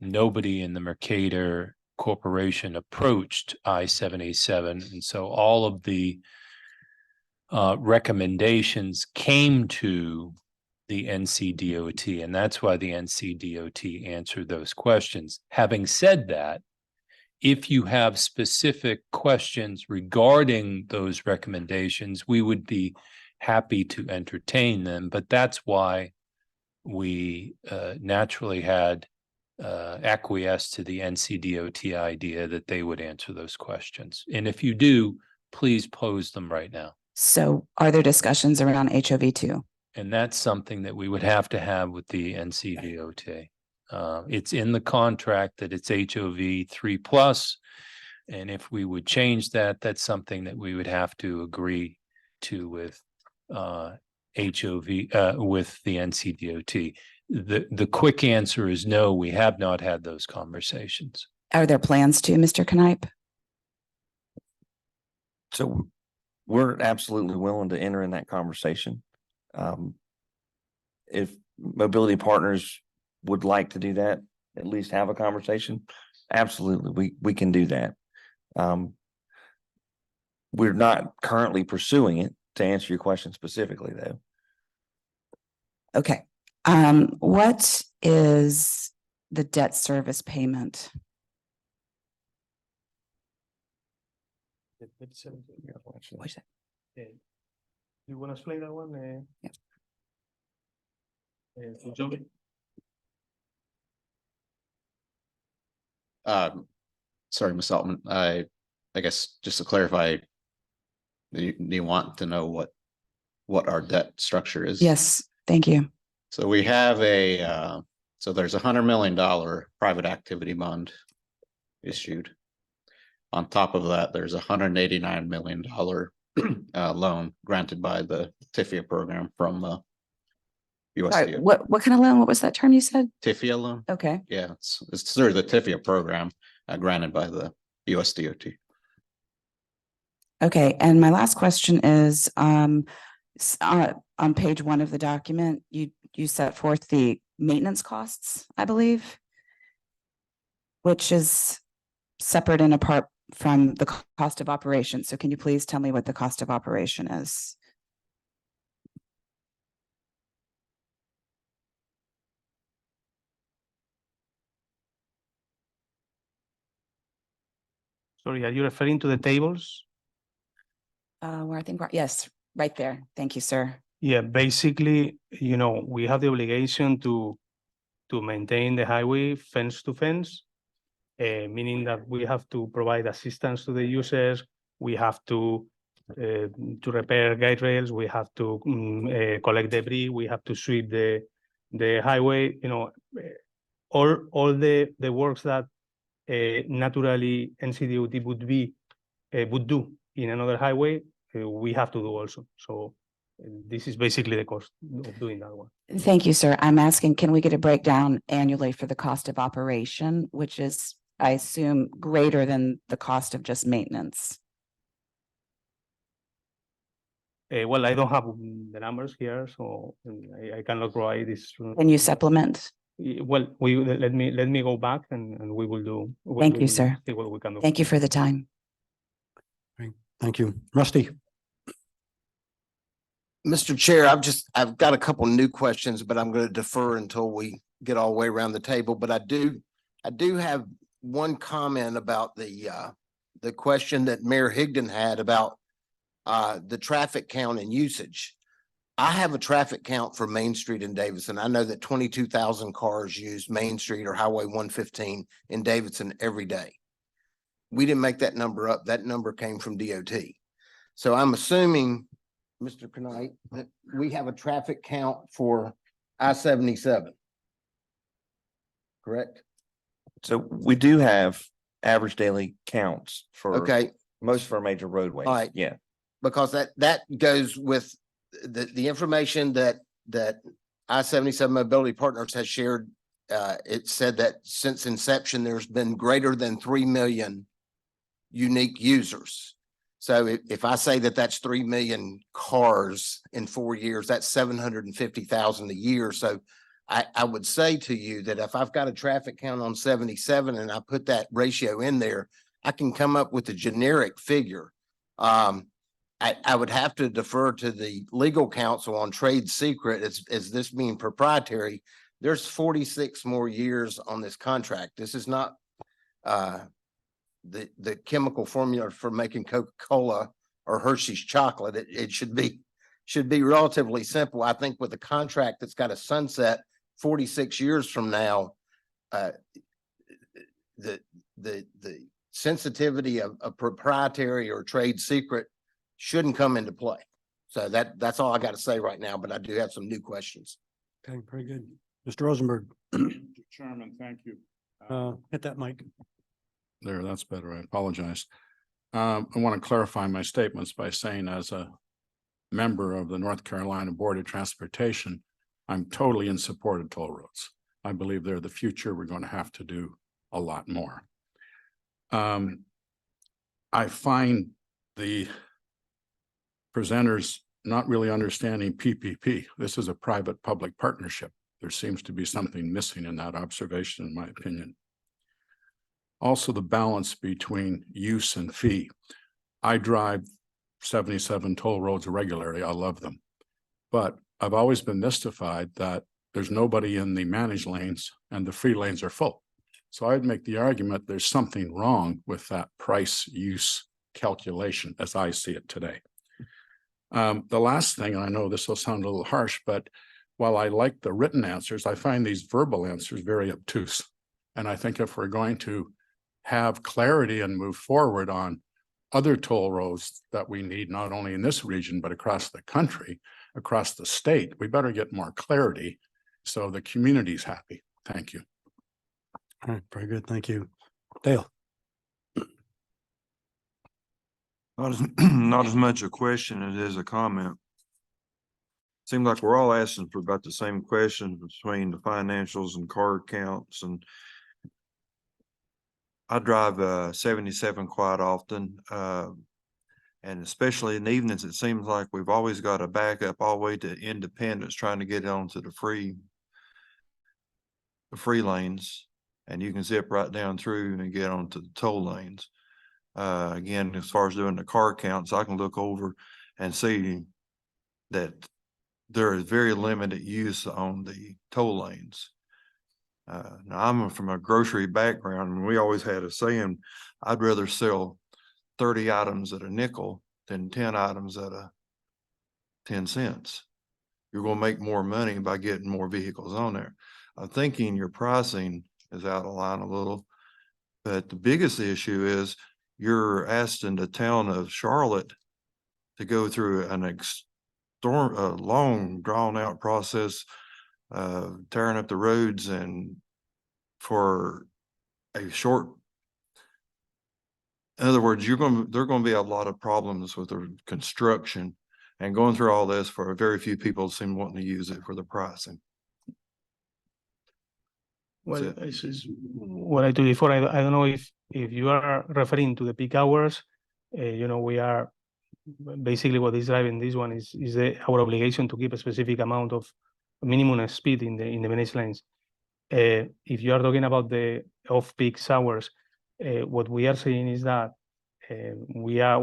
Speaker 11: nobody in the Mercator Corporation approached I-77. And so all of the recommendations came to the NCDOT, and that's why the NCDOT answered those questions. Having said that, if you have specific questions regarding those recommendations, we would be happy to entertain them. But that's why we naturally had acquiesced to the NCDOT idea that they would answer those questions. And if you do, please pose them right now.
Speaker 19: So are there discussions around HOV2?
Speaker 11: And that's something that we would have to have with the NCDOT. It's in the contract that it's HOV 3+. And if we would change that, that's something that we would have to agree to with HOV, with the NCDOT. The quick answer is no, we have not had those conversations.
Speaker 19: Are there plans to, Mr. Knipe?
Speaker 12: So we're absolutely willing to enter in that conversation. If Mobility Partners would like to do that, at least have a conversation, absolutely, we can do that. We're not currently pursuing it, to answer your question specifically, though.
Speaker 19: Okay. What is the debt service payment? What is that?
Speaker 10: You want to explain that one?
Speaker 14: Sorry, Ms. Altman, I guess just to clarify, do you want to know what our debt structure is?
Speaker 19: Yes, thank you.
Speaker 14: So we have so there's $100 million private activity bond issued. On top of that, there's $189 million loan granted by the TIFIA program from
Speaker 19: Sorry,
Speaker 14: USDA.
Speaker 19: what kind of loan? What was that term you said?
Speaker 14: TIFIA loan?
Speaker 19: Okay.
Speaker 14: Yeah, it's through the TIFIA program granted by the USDOT.
Speaker 19: Okay, and my last question is, on page 1 of the document, you set forth the maintenance costs, I believe, which is separate and apart from the cost of operation. So can you please tell me what the cost of operation is?
Speaker 10: Sorry, are you referring to the tables?
Speaker 19: Where I think, yes, right there. Thank you, sir.
Speaker 10: Yeah, basically, we have the obligation to maintain the highway fence to fence, meaning that we have to provide assistance to the users. We have to repair guide rails. We have to collect debris. We have to sweep the highway. All the works that naturally NCDOT would do in another highway, we have to do also. So this is basically the cost of doing that one.
Speaker 19: Thank you, sir. I'm asking, can we get a breakdown annually for the cost of operation, which is, I assume, greater than the cost of just maintenance?
Speaker 10: Well, I don't have the numbers here, so I cannot provide this.
Speaker 19: Can you supplement?
Speaker 10: Well, let me go back and we will do.
Speaker 19: Thank you, sir.
Speaker 10: See what we can do.
Speaker 19: Thank you for the time.
Speaker 1: Thank you. Rusty.
Speaker 20: Mr. Chair, I've got a couple new questions, but I'm going to defer until we get all the way around the table. But I do have one comment about the question that Mayor Higdon had about the traffic count and usage. I have a traffic count for Main Street in Davidson. I know that 22,000 cars use Main Street or Highway 115 in Davidson every day. We didn't make that number up. That number came from DOT. So I'm assuming, Mr. Knight, that we have a traffic count for I-77. Correct?
Speaker 12: So we do have average daily counts for
Speaker 20: Okay,
Speaker 12: most of our major roadways.
Speaker 20: All right.
Speaker 12: Yeah.
Speaker 20: because that goes with the information that I-77 Mobility Partners has shared. It said that since inception, there's been greater than 3 million unique users. So if I say that that's 3 million cars in 4 years, that's 750,000 a year. So I would say to you that if I've got a traffic count on 77 and I put that ratio in there, I can come up with a generic figure. I would have to defer to the legal counsel on trade secret as this being proprietary. There's 46 more years on this contract. This is not the chemical formula for making Coca-Cola or Hershey's chocolate. It should be relatively simple. I think with a contract that's got a sunset 46 years from now, the sensitivity of proprietary or trade secret shouldn't come into play. So that's all I got to say right now, but I do have some new questions.
Speaker 1: Okay, very good. Mr. Rosenberg,
Speaker 21: Chairman, thank you.
Speaker 1: hit that mic.
Speaker 21: There, that's better. I apologize. I want to clarify my statements by saying as a member of the North Carolina Board of Transportation, I'm totally in support of toll roads. I believe they're the future. We're going to have to do a lot more. I find the presenters not really understanding PPP. This is a private-public partnership. There seems to be something missing in that observation, in my opinion. Also, the balance between use and fee. I drive 77 toll roads regularly. I love them. But I've always been mystified that there's nobody in the managed lanes and the free lanes are full. So I'd make the argument there's something wrong with that price use calculation as I see it today. The last thing, I know this will sound a little harsh, but while I like the written answers, I find these verbal answers very obtuse. And I think if we're going to have clarity and move forward on other toll roads that we need, not only in this region, but across the country, across the state, we better get more clarity so the community's happy. Thank you.
Speaker 1: All right, very good. Thank you. Dale.
Speaker 22: Not as much a question as it is a comment. Seems like we're all asking for about the same questions between the financials and car counts, and I drive 77 quite often. And especially in the evenings, it seems like we've always got a backup all the way to Independence trying to get onto the free lanes, and you can zip right down through and get onto the toll lanes. Again, as far as doing the car counts, I can look over and see that there is very limited use on the toll lanes. Now I'm from a grocery background, and we always had a saying, I'd rather sell 30 items at a nickel than 10 items at 10 cents. You're going to make more money by getting more vehicles on there. I'm thinking your pricing is out of line a little, but the biggest issue is you're asking the town of Charlotte to go through a long drawn out process of tearing up the roads, and for a short, in other words, there are going to be a lot of problems with the construction, and going through all this for very few people seem wanting to use it for the pricing.
Speaker 10: Well, this is what I told you before. I don't know if you are referring to the peak hours. We are basically what is driving this one is our obligation to keep a specific amount of minimum speed in the managed lanes. If you are talking about the off-peak hours, what we are saying is that we have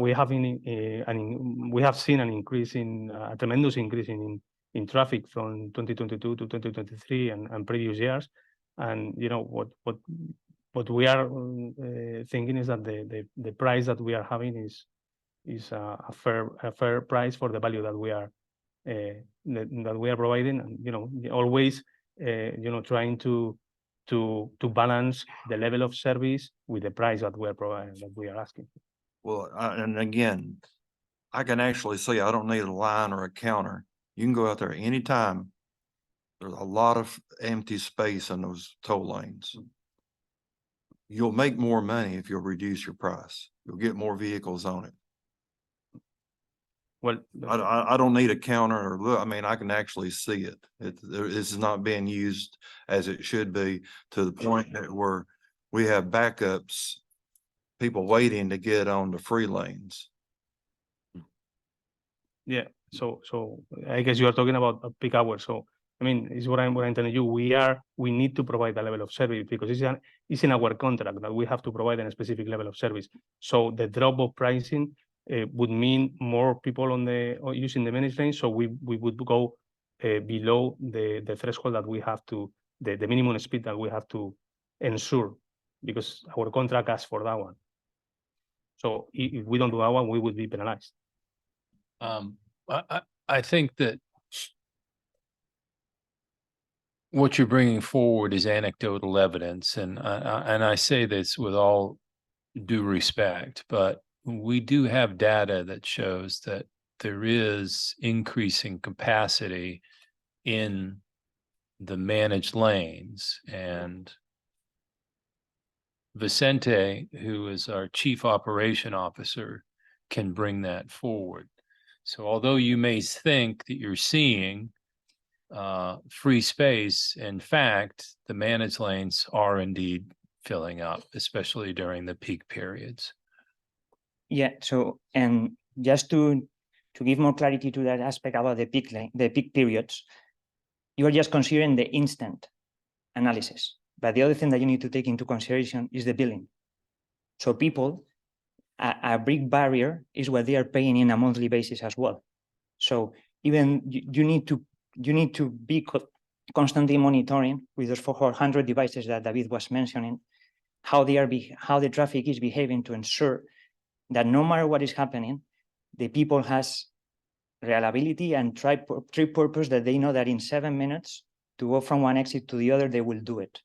Speaker 10: seen an increase a tremendous increase in traffic from 2022 to 2023 and previous years. And what we are thinking is that the price that we are having is a fair price for the value that we are that we are providing, and always trying to balance the level of service with the price that we are providing, that we are asking.
Speaker 22: Well, and again, I can actually see, I don't need a line or a counter. You can go out there anytime. There's a lot of empty space in those toll lanes. You'll make more money if you'll reduce your price. You'll get more vehicles on it.
Speaker 10: Well,
Speaker 22: I don't need a counter or look, I mean, I can actually see it. This is not being used as it should be, to the point that where we have backups, people waiting to get on the free lanes.
Speaker 10: Yeah, so I guess you are talking about a peak hour. So I mean, is what I'm telling you. We need to provide a level of service because it's in our contract that we have to provide a specific level of service. So the drop of pricing would mean more people using the managed lane. So we would go below the threshold that we have to, the minimum speed that we have to ensure, because our contract asks for that one. So if we don't do that one, we would be penalized.
Speaker 11: I think that what you're bringing forward is anecdotal evidence, and I say this with all due respect, but we do have data that shows that there is increasing capacity in the managed lanes, and Vicente, who is our chief operation officer, can bring that forward. So although you may think that you're seeing free space, in fact, the managed lanes are indeed filling up, especially during the peak periods.
Speaker 3: Yeah, so, and just to give more clarity to that aspect about the peak periods, you are just considering the instant analysis. But the other thing that you need to take into consideration is the billing. So people, a big barrier is what they are paying in a monthly basis as well. So even you need to be constantly monitoring with those 400 devices that David was mentioning, how the traffic is behaving, to ensure that no matter what is happening, the people has reliability and trip purpose, that they know that in 7 minutes to go from one exit to the other, they will do it.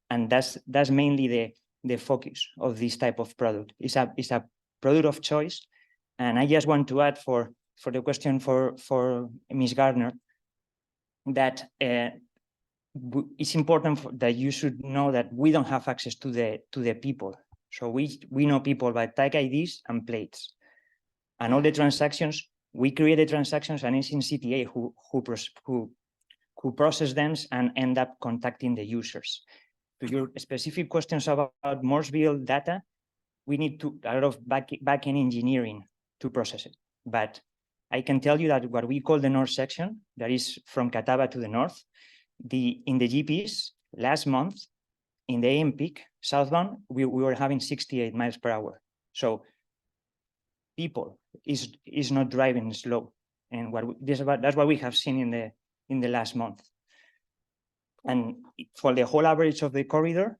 Speaker 3: And that's mainly the focus of this type of product. It's a product of choice. And I just want to add for the question for Ms. Gardner, that it's important that you should know that we don't have access to the people. So we know people by tag IDs and plates, and all the transactions, we create the transactions, and it's in CTA who process them and end up contacting the users. To your specific questions about Mooresville data, we need a lot of back-end engineering to process it. But I can tell you that what we call the north section, that is from Catawba to the north, in the GPS last month, in the AM peak southbound, we were having 68 miles per hour. So people is not driving slow, and that's what we have seen in the last month. And for the whole average of the corridor,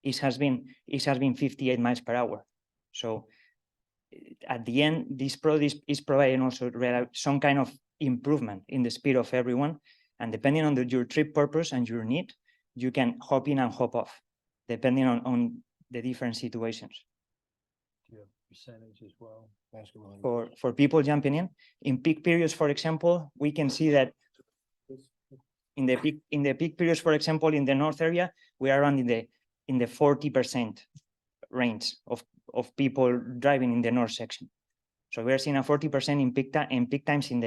Speaker 3: it has been 58 miles per hour. So at the end, this product is providing also some kind of improvement in the speed of everyone. And depending on your trip purpose and your need, you can hop in and hop off, depending on the different situations.
Speaker 11: Do you have percentage as well?
Speaker 3: For people jumping in peak periods, for example, we can see that in the peak periods, for example, in the north area, we are around in the 40% range of people driving in the north section. So we are seeing a 40% in peak times in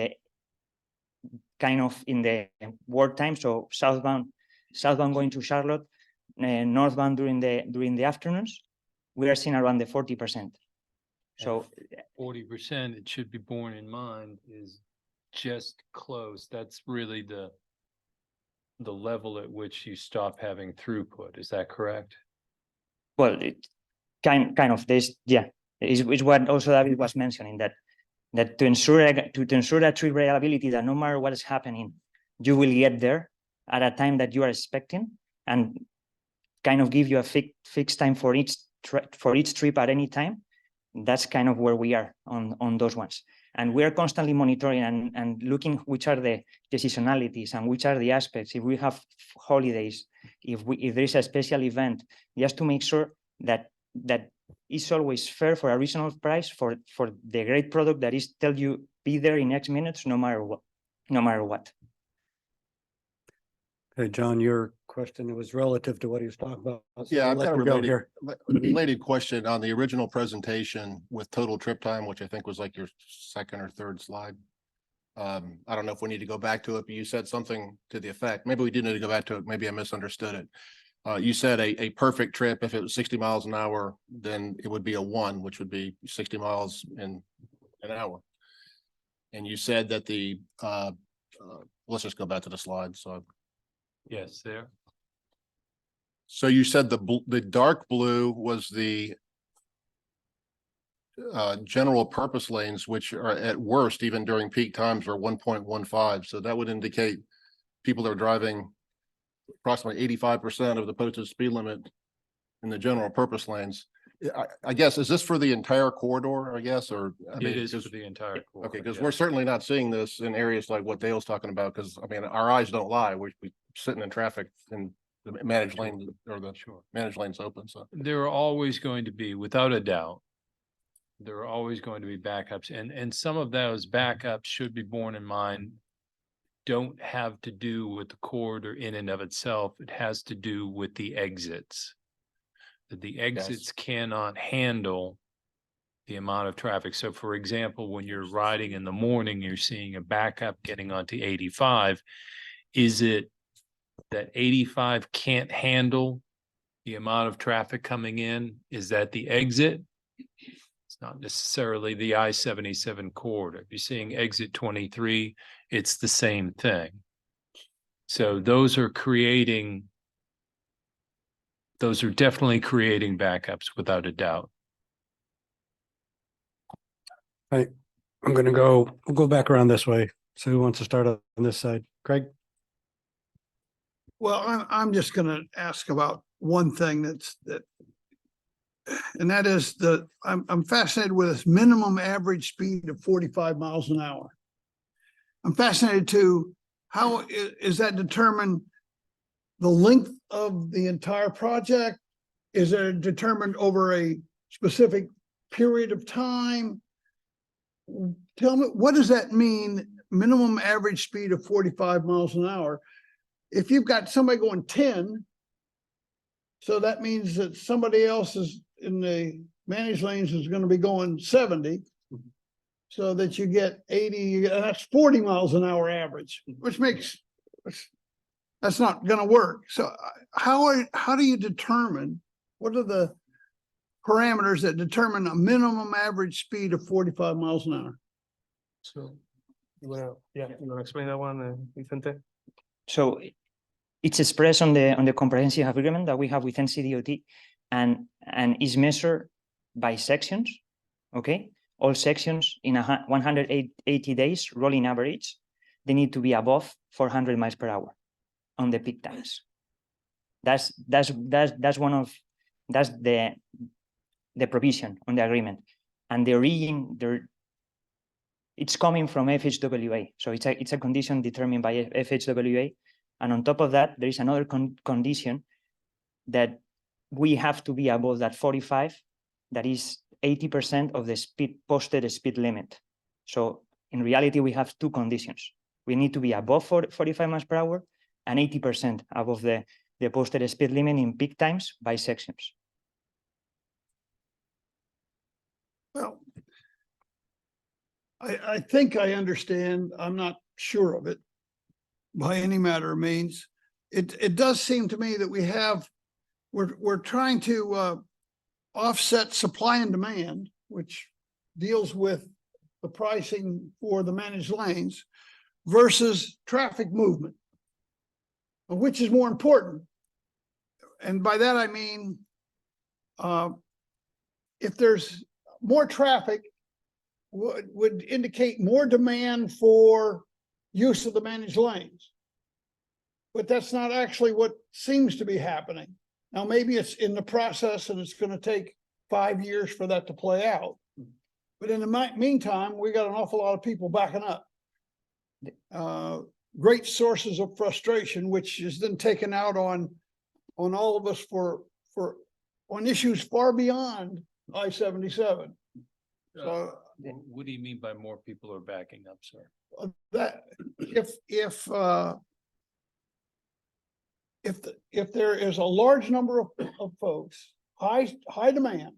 Speaker 3: the work time. So southbound going to Charlotte, northbound during the afternoons, we are seeing around the 40%. So
Speaker 11: 40%, it should be borne in mind, is just close. That's really the level at which you stop having throughput. Is that correct?
Speaker 3: Well, it kind of this, yeah, is what also David was mentioning, that to ensure that trip reliability, that no matter what is happening, you will get there at a time that you are expecting, and kind of give you a fixed time for each trip at any time. That's kind of where we are on those ones. And we are constantly monitoring and looking which are the seasonalities and which are the aspects. If we have holidays, if there is a special event, just to make sure that it's always fair for a reasonable price for the great product that is tell you be there in X minutes, no matter what.
Speaker 1: Hey, John, your question was relative to what he was talking about. So
Speaker 8: Yeah,
Speaker 1: I'll
Speaker 8: I've
Speaker 1: let
Speaker 8: got a
Speaker 1: you go
Speaker 8: related,
Speaker 1: here.
Speaker 8: related question on the original presentation with total trip time, which I think was like your second or third slide. I don't know if we need to go back to it, but you said something to the effect, maybe we do need to go back to it, maybe I misunderstood it. You said a perfect trip, if it was 60 miles an hour, then it would be a 1, which would be 60 miles in an hour. And you said that the, let's just go back to the slide, so.
Speaker 11: Yes, there.
Speaker 8: So you said the dark blue was the general purpose lanes, which are at worst, even during peak times, are 1.15. So that would indicate people are driving approximately 85% of the posted speed limit in the general purpose lanes. I guess, is this for the entire corridor, I guess, or? I mean,
Speaker 11: It is for the entire.
Speaker 8: okay, because we're certainly not seeing this in areas like what Dale's talking about, because I mean, our eyes don't lie. We sitting in traffic and the managed lane or the managed lanes open, so.
Speaker 11: There are always going to be, without a doubt, there are always going to be backups, and some of those backups should be borne in mind. Don't have to do with the corridor in and of itself. It has to do with the exits. That the exits cannot handle the amount of traffic. So for example, when you're riding in the morning, you're seeing a backup getting onto 85. Is it that 85 can't handle the amount of traffic coming in? Is that the exit? It's not necessarily the I-77 corridor. If you're seeing exit 23, it's the same thing. So those are definitely creating backups without a doubt.
Speaker 1: Right. We'll go back around this way. So who wants to start on this side? Craig?
Speaker 5: Well, I'm just gonna ask about one thing and that is I'm fascinated with this minimum average speed of 45 miles an hour. I'm fascinated to how is that determined the length of the entire project? Is it determined over a specific period of time? Tell me, what does that mean? Minimum average speed of 45 miles an hour. If you've got somebody going 10, so that means that somebody else is in the managed lanes is going to be going 70, so that you get 80, that's 40 miles an hour average, which makes, that's not going to work. So how do you determine, what are the parameters that determine a minimum average speed of 45 miles an hour?
Speaker 10: So, you wanna explain that one, Vicente?
Speaker 3: So it's expressed on the comprehensive agreement that we have with NCDOT and is measured by sections, okay? All sections in 180 days rolling average, they need to be above 400 miles per hour on the peak times. That's the provision on the agreement. And the origin, it's coming from FHWA. So it's a condition determined by FHWA. And on top of that, there is another condition that we have to be above that 45, that is 80% of the posted speed limit. So in reality, we have two conditions. We need to be above 45 miles per hour and 80% above the posted speed limit in peak times by sections.
Speaker 5: Well, I think I understand. I'm not sure of it by any matter of means. It does seem to me that we're trying to offset supply and demand, which deals with the pricing for the managed lanes versus traffic movement, which is more important. And by that, I mean, if there's more traffic, would indicate more demand for use of the managed lanes. But that's not actually what seems to be happening. Now, maybe it's in the process and it's going to take 5 years for that to play out. But in the meantime, we got an awful lot of people backing up. Great sources of frustration, which is then taken out on all of us on issues far beyond I-77. So
Speaker 11: What do you mean by more people are backing up, sir?
Speaker 5: that if there is a large number of folks, high demand,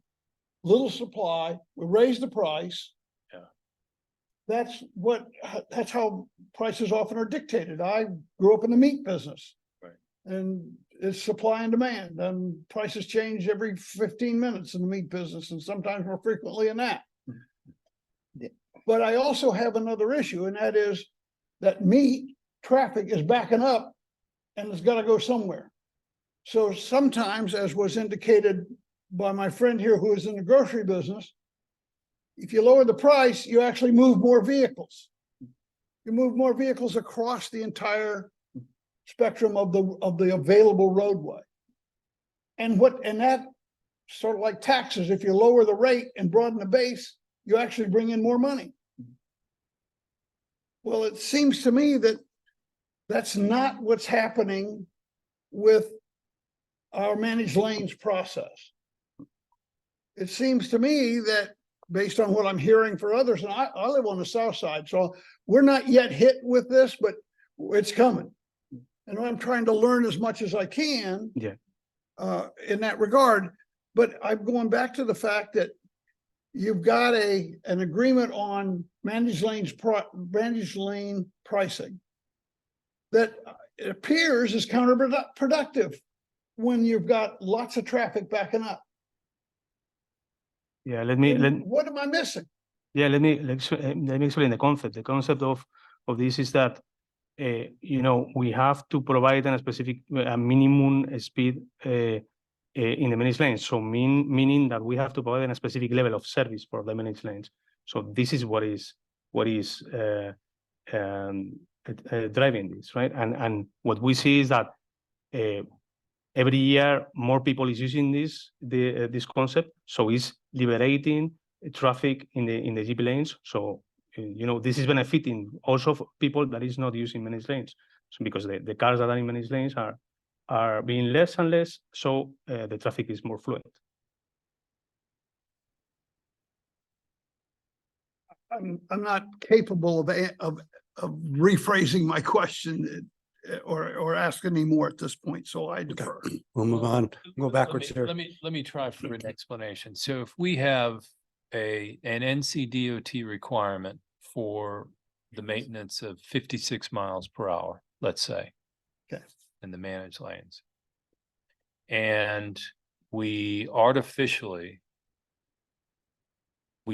Speaker 5: little supply, we raise the price.
Speaker 11: Yeah.
Speaker 5: That's how prices often are dictated. I grew up in the meat business.
Speaker 11: Right.
Speaker 5: And it's supply and demand, and prices change every 15 minutes in the meat business, and sometimes more frequently than that. But I also have another issue, and that is that meat traffic is backing up and it's got to go somewhere. So sometimes, as was indicated by my friend here who is in the grocery business, if you lower the price, you actually move more vehicles. You move more vehicles across the entire spectrum of the available roadway. And that sort of like taxes, if you lower the rate and broaden the base, you actually bring in more money. Well, it seems to me that that's not what's happening with our managed lanes process. It seems to me that based on what I'm hearing for others, and I live on the south side, so we're not yet hit with this, but it's coming. And I'm trying to learn as much as I can in that regard. But I'm going back to the fact that you've got an agreement on managed lane pricing that it appears is counterproductive when you've got lots of traffic backing up.
Speaker 10: Yeah,
Speaker 5: What am I missing?
Speaker 10: Yeah, let me explain the concept. The concept of this is that we have to provide a specific minimum speed in the managed lanes. So meaning that we have to provide a specific level of service for the managed lanes. So this is what is driving this, right? And what we see is that every year more people is using this concept, so it's liberating traffic in the GP lanes. So this is benefiting also for people that is not using managed lanes. So because the cars that are in managed lanes are being less and less, so the traffic is more fluid.
Speaker 5: I'm not capable of rephrasing my question or ask any more at this point, so I defer.
Speaker 1: We'll move on. Go backwards here.
Speaker 11: Let me try for an explanation. So if we have an NCDOT requirement for the maintenance of 56 miles per hour, let's say,
Speaker 5: okay,
Speaker 11: in the managed lanes, and we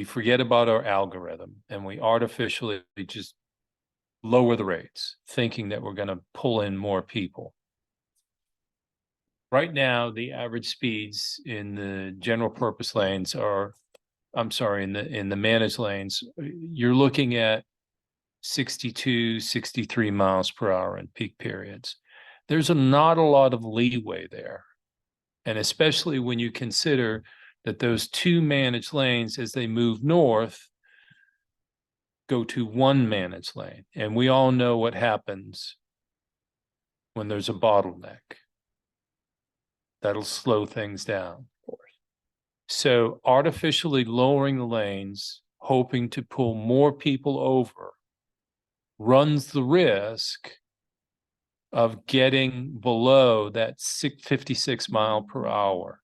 Speaker 11: forget about our algorithm and we artificially just lower the rates, thinking that we're going to pull in more people. Right now, the average speeds in the general purpose lanes in the managed lanes, you're looking at 62, 63 miles per hour in peak periods. There's not a lot of leeway there. And especially when you consider that those two managed lanes, as they move north, go to one managed lane. And we all know what happens when there's a bottleneck. That'll slow things down. So artificially lowering the lanes, hoping to pull more people over, runs the risk of getting below that 56 mile per hour.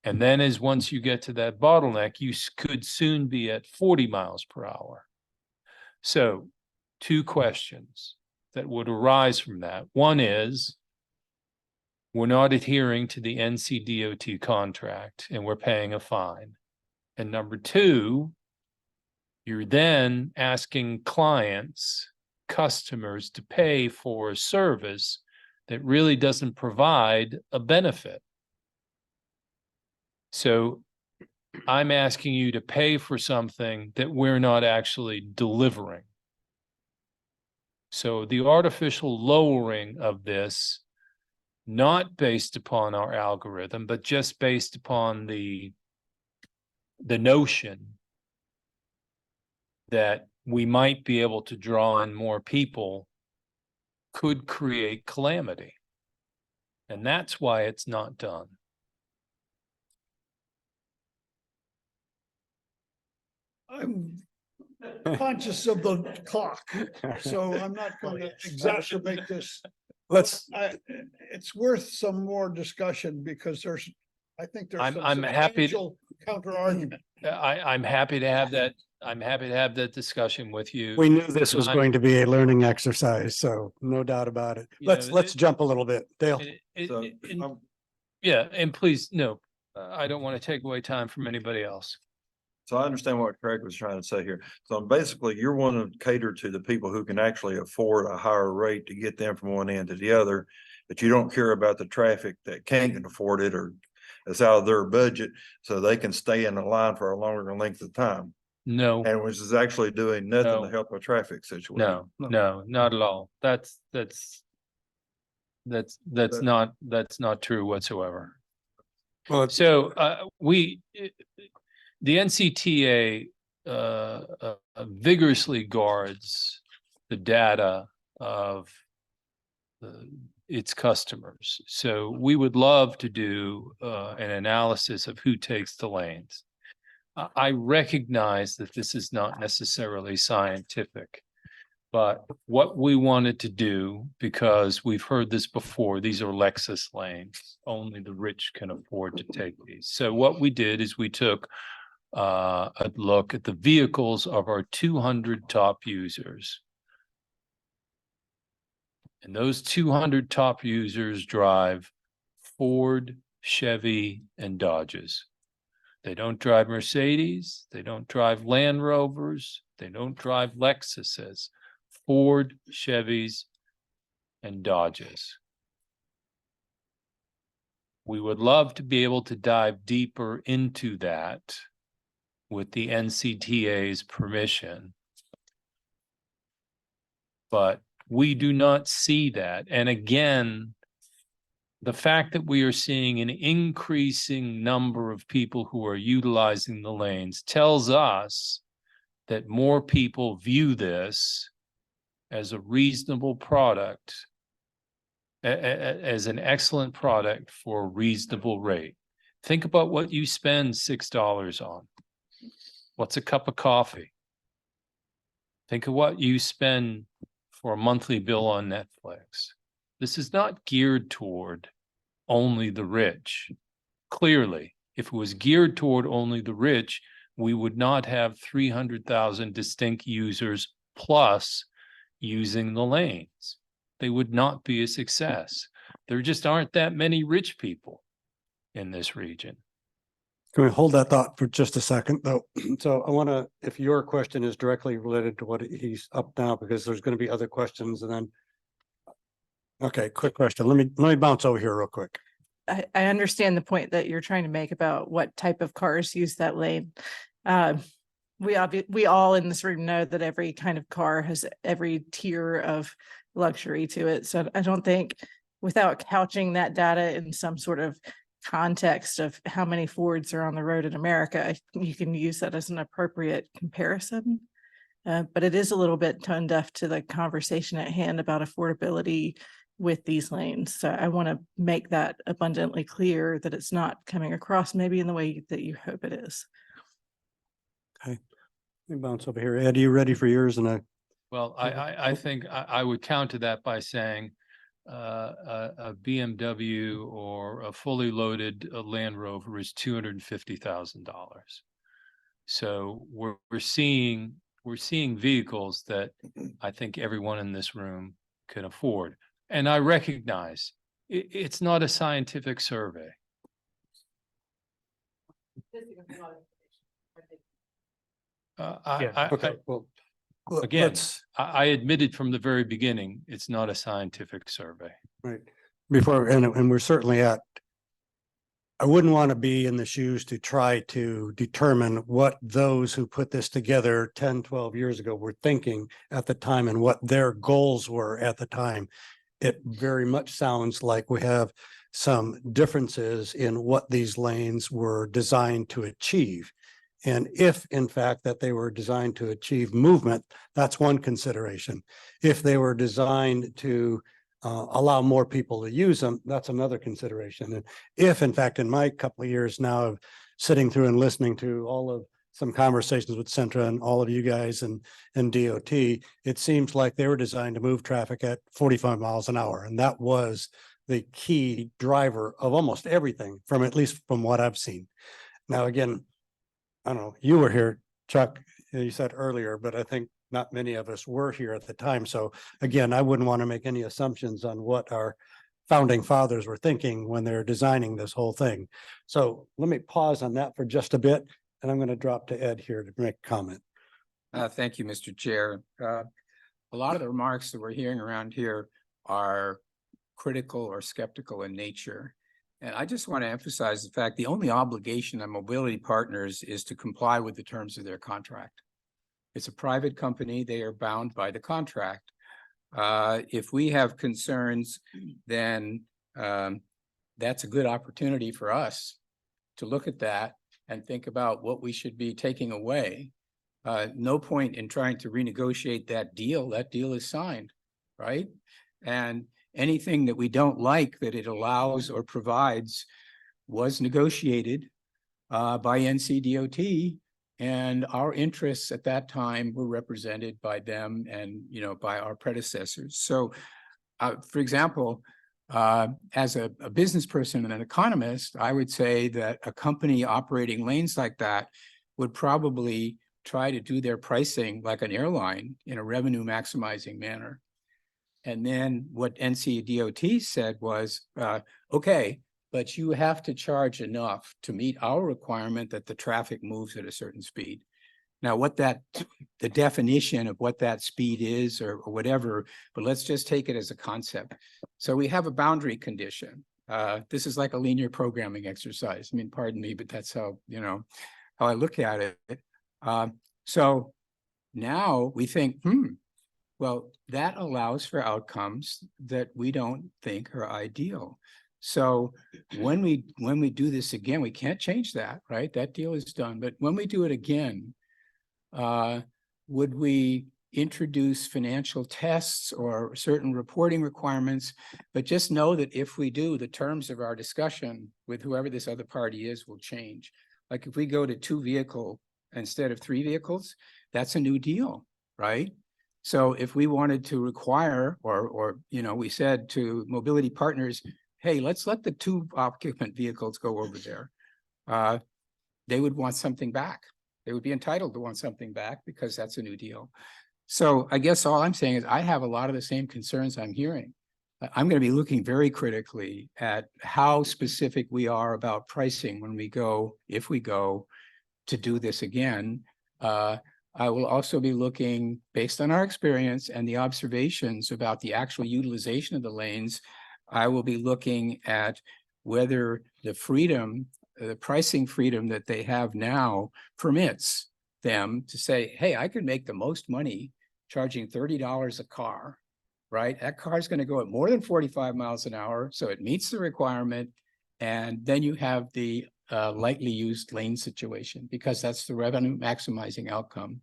Speaker 11: And then once you get to that bottleneck, you could soon be at 40 miles per hour. So 2 questions that would arise from that. One is, we're not adhering to the NCDOT contract and we're paying a fine. And number 2, you're then asking customers to pay for a service that really doesn't provide a benefit. So I'm asking you to pay for something that we're not actually delivering. So the artificial lowering of this, not based upon our algorithm, but just based upon the notion that we might be able to draw in more people could create calamity. And that's why it's not done.
Speaker 5: I'm conscious of the clock, so I'm not going to exacerbate this. It's worth some more discussion because I think there's some
Speaker 11: I'm happy to-
Speaker 5: substantial counter argument.
Speaker 11: I'm happy to have that. I'm happy to have that discussion with you.
Speaker 1: We knew this was
Speaker 11: Not-
Speaker 1: going to be a learning exercise, so no doubt about it.
Speaker 11: You know,
Speaker 1: Let's jump a little bit. Dale.
Speaker 11: Yeah, and please, no, I don't want to take away time from anybody else.
Speaker 22: So I understand what Craig was trying to say here. So basically, you're wanting to cater to the people who can actually afford a higher rate to get them from one end to the other, but you don't care about the traffic that can't afford it or it's out of their budget, so they can stay in the line for a longer length of time.
Speaker 11: No.
Speaker 22: And which is actually doing nothing
Speaker 11: No.
Speaker 22: to help a traffic situation.
Speaker 11: No, not at all. That's not true whatsoever.
Speaker 1: Well,
Speaker 11: So the NCTA vigorously guards the data of its customers. So we would love to do an analysis of who takes the lanes. I recognize that this is not necessarily scientific, but what we wanted to do, because we've heard this before, these are Lexus lanes. Only the rich can afford to take these. So what we did is we took a look at the vehicles of our 200 top users. And those 200 top users drive Ford, Chevy, and Dodges. They don't drive Mercedes. They don't drive Land Rovers. They don't drive Lexuses. Ford, Chevys, and Dodges. We would love to be able to dive deeper into that with the NCTA's permission. But we do not see that. And again, the fact that we are seeing an increasing number of people who are utilizing the lanes tells us that more people view this as a reasonable product, as an excellent product for a reasonable rate. Think about what you spend $6 on. What's a cup of coffee? Think of what you spend for a monthly bill on Netflix. This is not geared toward only the rich. Clearly, if it was geared toward only the rich, we would not have 300,000 distinct users plus using the lanes. They would not be a success. There just aren't that many rich people in this region.
Speaker 1: Can we hold that thought for just a second, though? So I want to, if your question is directly related to what he's up now, because there's going to be other questions and then. Okay, quick question. Let me bounce over here real quick.
Speaker 15: I understand the point that you're trying to make about what type of cars use that lane. We all in this room know that every kind of car has every tier of luxury to it. So I don't think, without couching that data in some sort of context of how many Fords are on the road in America, you can use that as an appropriate comparison. But it is a little bit tone deaf to the conversation at hand about affordability with these lanes. So I want to make that abundantly clear that it's not coming across maybe in the way that you hope it is.
Speaker 1: Okay. Let me bounce over here. Ed, are you ready for yours? And
Speaker 11: Well, I think I would counter that by saying a BMW or a fully loaded Land Rover is $250,000. So we're seeing vehicles that I think everyone in this room can afford. And I recognize it's not a scientific survey. Again, I admitted from the very beginning, it's not a scientific survey.
Speaker 1: right before, and we're certainly at. I wouldn't want to be in the shoes to try to determine what those who put this together 10, 12 years ago were thinking at the time and what their goals were at the time. It very much sounds like we have some differences in what these lanes were designed to achieve. And if in fact that they were designed to achieve movement, that's one consideration. If they were designed to allow more people to use them, that's another consideration. And if in fact, in my couple of years now of sitting through and listening to all of some conversations with Centra and all of you guys and DOT, it seems like they were designed to move traffic at 45 miles an hour. And that was the key driver of almost everything from, at least from what I've seen. Now, again, I don't know, you were here, Chuck, you said earlier, but I think not many of us were here at the time. So again, I wouldn't want to make any assumptions on what our founding fathers were thinking when they're designing this whole thing. So let me pause on that for just a bit, and I'm going to drop to Ed here to make a comment.
Speaker 17: Thank you, Mr. Chair. A lot of the remarks that we're hearing around here are critical or skeptical in nature. And I just want to emphasize the fact the only obligation on mobility partners is to comply with the terms of their contract. It's a private company. They are bound by the contract. If we have concerns, then that's a good opportunity for us to look at that and think about what we should be taking away. No point in trying to renegotiate that deal. That deal is signed, right? And anything that we don't like that it allows or provides was negotiated by NCDOT, and our interests at that time were represented by them and, you know, by our predecessors. So, for example, as a business person and an economist, I would say that a company operating lanes like that would probably try to do their pricing like an airline in a revenue maximizing manner. And then what NCDOT said was, okay, but you have to charge enough to meet our requirement that the traffic moves at a certain speed. Now, what that, the definition of what that speed is or whatever, but let's just take it as a concept. So we have a boundary condition. This is like a linear programming exercise. I mean, pardon me, but that's how, you know, how I look at it. So now we think, well, that allows for outcomes that we don't think are ideal. So when we do this again, we can't change that, right? That deal is done. But when we do it again, would we introduce financial tests or certain reporting requirements? But just know that if we do, the terms of our discussion with whoever this other party is will change. Like if we go to 2 vehicle instead of 3 vehicles, that's a new deal, right? So if we wanted to require, or you know, we said to mobility partners, hey, let's let the 2 occupant vehicles go over there, they would want something back. They would be entitled to want something back because that's a new deal. So I guess all I'm saying is I have a lot of the same concerns I'm hearing. I'm going to be looking very critically at how specific we are about pricing when we go, if we go to do this again. I will also be looking, based on our experience and the observations about the actual utilization of the lanes, I will be looking at whether the freedom, the pricing freedom that they have now permits them to say, hey, I could make the most money charging $30 a car, right? That car is going to go at more than 45 miles an hour, so it meets the requirement. And then you have the lightly used lane situation because that's the revenue maximizing outcome.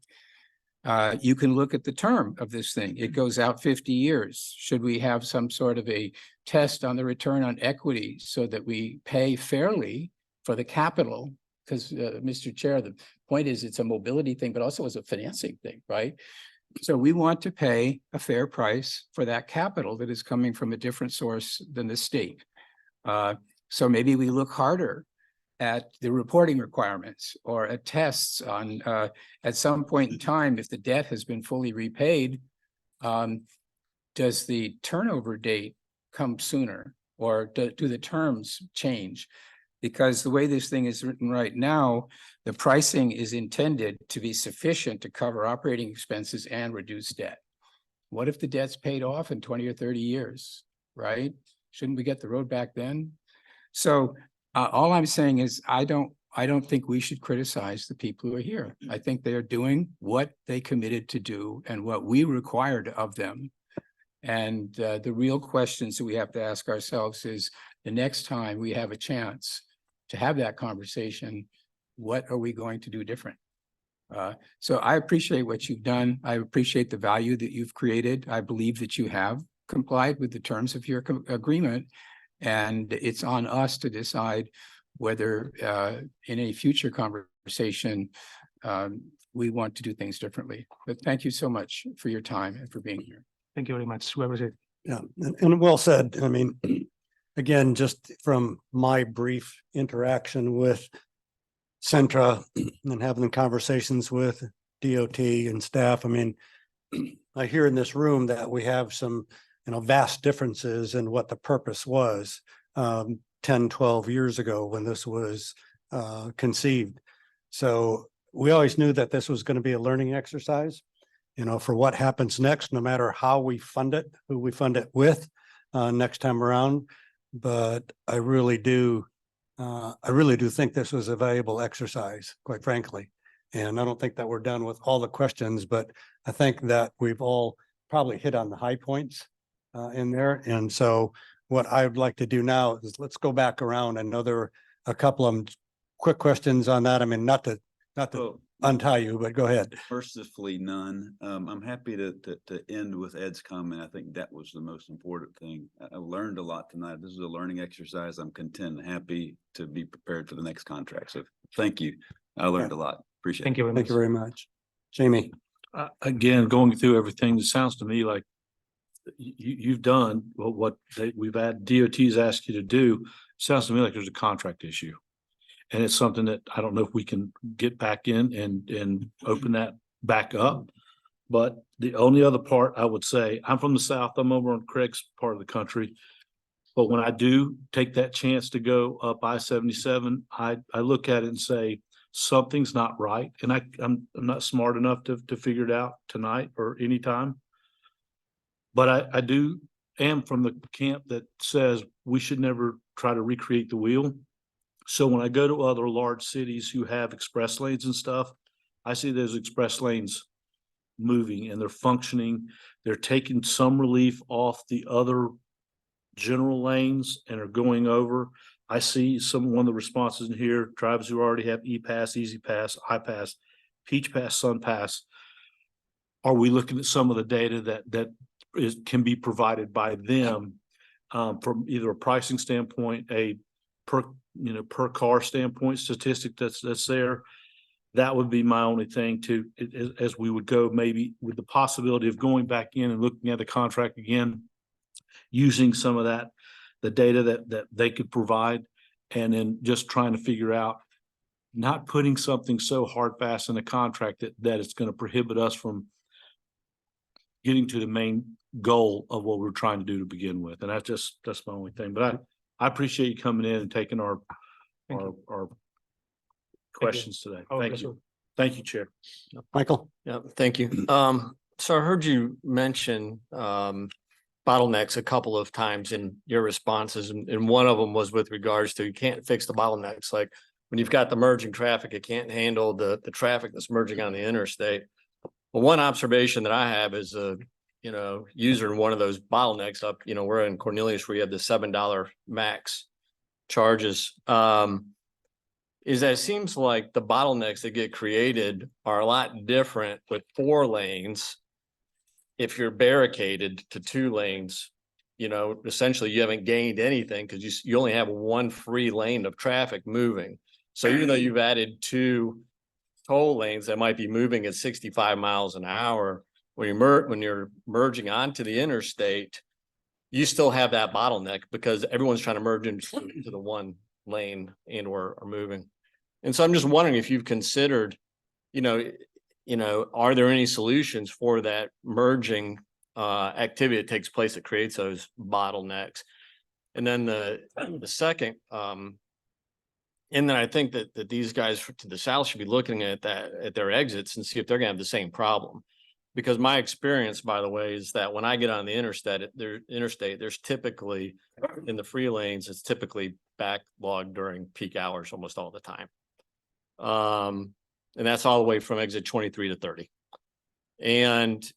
Speaker 17: You can look at the term of this thing. It goes out 50 years. Should we have some sort of a test on the return on equity so that we pay fairly for the capital? Because Mr. Chair, the point is it's a mobility thing, but also it's a financing thing, right? So we want to pay a fair price for that capital that is coming from a different source than the state. So maybe we look harder at the reporting requirements or at tests on at some point in time, if the debt has been fully repaid, does the turnover date come sooner or do the terms change? Because the way this thing is written right now, the pricing is intended to be sufficient to cover operating expenses and reduce debt. What if the debt's paid off in 20 or 30 years, right? Shouldn't we get the road back then? So all I'm saying is I don't think we should criticize the people who are here. I think they are doing what they committed to do and what we required of them. And the real questions that we have to ask ourselves is the next time we have a chance to have that conversation, what are we going to do different? So I appreciate what you've done. I appreciate the value that you've created. I believe that you have complied with the terms of your agreement. And it's on us to decide whether in a future conversation, we want to do things differently. But thank you so much for your time and for being here.
Speaker 10: Thank you very much. Whoever said.
Speaker 1: Yeah, and well said. I mean, again, just from my brief interaction with Centra and having conversations with DOT and staff, I mean, I hear in this room that we have some, vast differences in what the purpose was 10, 12 years ago when this was conceived. So we always knew that this was going to be a learning exercise, for what happens next, no matter how we fund it, who we fund it with next time around. But I really do think this was a valuable exercise, quite frankly. And I don't think that we're done with all the questions, but I think that we've all probably hit on the high points in there. And so what I would like to do now is let's go back around. I know there are a couple of quick questions on that. I mean, not to untie you, but go ahead.
Speaker 6: Mercifully none. I'm happy to end with Ed's comment. I think that was the most important thing. I learned a lot tonight. This is a learning exercise. I'm content and happy to be prepared for the next contract. So thank you. I learned a lot. Appreciate it.
Speaker 10: Thank you very much.
Speaker 1: Thank you very much. Jamie.
Speaker 13: Again, going through everything, it sounds to me like you've done what we've had DOT's asked you to do. Sounds to me like there's a contract issue. And it's something that I don't know if we can get back in and open that back up. But the only other part I would say, I'm from the South, I'm over on Craig's part of the country. But when I do take that chance to go up I-77, I look at it and say, something's not right. And I'm not smart enough to figure it out tonight or anytime. But I am from the camp that says we should never try to recreate the wheel. So when I go to other large cities who have express lanes and stuff, I see those express lanes moving and they're functioning. They're taking some relief off the other general lanes and are going over. I see one of the responses in here, tribes who already have E-Pass, Easy Pass, I-Pass, Peach Pass, Sun Pass. Are we looking at some of the data that can be provided by them from either a pricing standpoint, a per car standpoint statistic that's there? That would be my only thing as we would go, maybe with the possibility of going back in and looking at the contract again, using some of that, the data that they could provide, and then just trying to figure out, not putting something so hard fast in the contract that it's going to prohibit us from getting to the main goal of what we're trying to do to begin with. And that's my only thing. But I appreciate you coming in and taking our questions today. Thank you. Thank you, Chair.
Speaker 1: Michael.
Speaker 2: Yeah, thank you. So I heard you mention bottlenecks a couple of times in your responses, and one of them was with regards to you can't fix the bottlenecks. Like when you've got the merging traffic, it can't handle the traffic that's merging on the interstate. Well, one observation that I have is a user in one of those bottlenecks up, we're in Cornelius where you have the $7 max charges. Is that it seems like the bottlenecks that get created are a lot different with 4 lanes. If you're barricaded to 2 lanes, essentially you haven't gained anything because you only have one free lane of traffic moving. So even though you've added 2 toll lanes that might be moving at 65 miles an hour, when you're merging onto the interstate, you still have that bottleneck because everyone's trying to merge into the one lane and or are moving. And so I'm just wondering if you've considered, are there any solutions for that merging activity that takes place that creates those bottlenecks? And then the second, and then I think that these guys to the south should be looking at their exits and see if they're gonna have the same problem. Because my experience, by the way, is that when I get on the interstate, there's typically in the free lanes, it's typically backlogged during peak hours almost all the time. And that's all the way from exit 23 to 30. And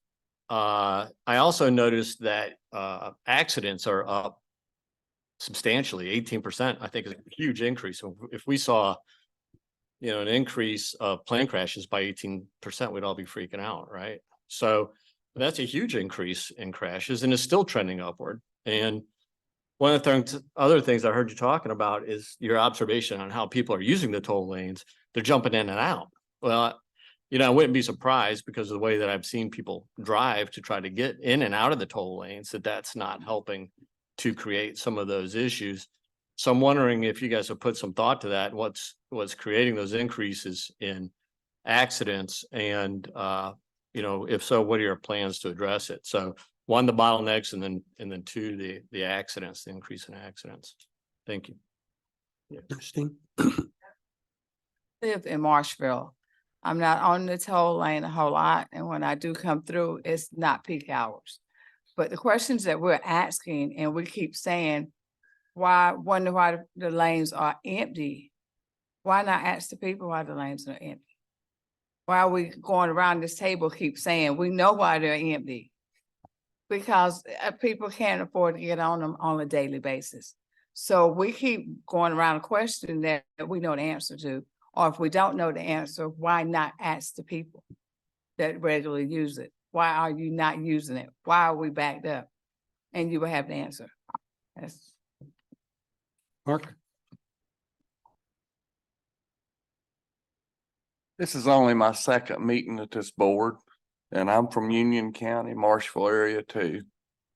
Speaker 2: I also noticed that accidents are up substantially, 18%, I think is a huge increase. So if we saw an increase of plane crashes by 18%, we'd all be freaking out, right? So that's a huge increase in crashes and it's still trending upward. And one of the other things I heard you talking about is your observation on how people are using the toll lanes. They're jumping in and out. Well, I wouldn't be surprised because of the way that I've seen people drive to try to get in and out of the toll lanes, that's not helping to create some of those issues. So I'm wondering if you guys have put some thought to that, what's creating those increases in accidents, and if so, what are your plans to address it? So one, the bottlenecks, and then two, the accidents, the increase in accidents. Thank you.
Speaker 1: Yeah. Christine?
Speaker 4: Live in Marshville. I'm not on the toll lane a whole lot, and when I do come through, it's not peak hours. But the questions that we're asking, and we keep saying, wonder why the lanes are empty. Why not ask the people why the lanes are empty? Why are we going around this table keep saying we know why they're empty? Because people can't afford to get on them on a daily basis. So we keep going around a question that we know the answer to, or if we don't know the answer, why not ask the people that regularly use it? Why are you not using it? Why are we backed up? And you will have the answer. That's
Speaker 1: Mark?
Speaker 7: This is only my second meeting at this board, and I'm from Union County, Marshville area too.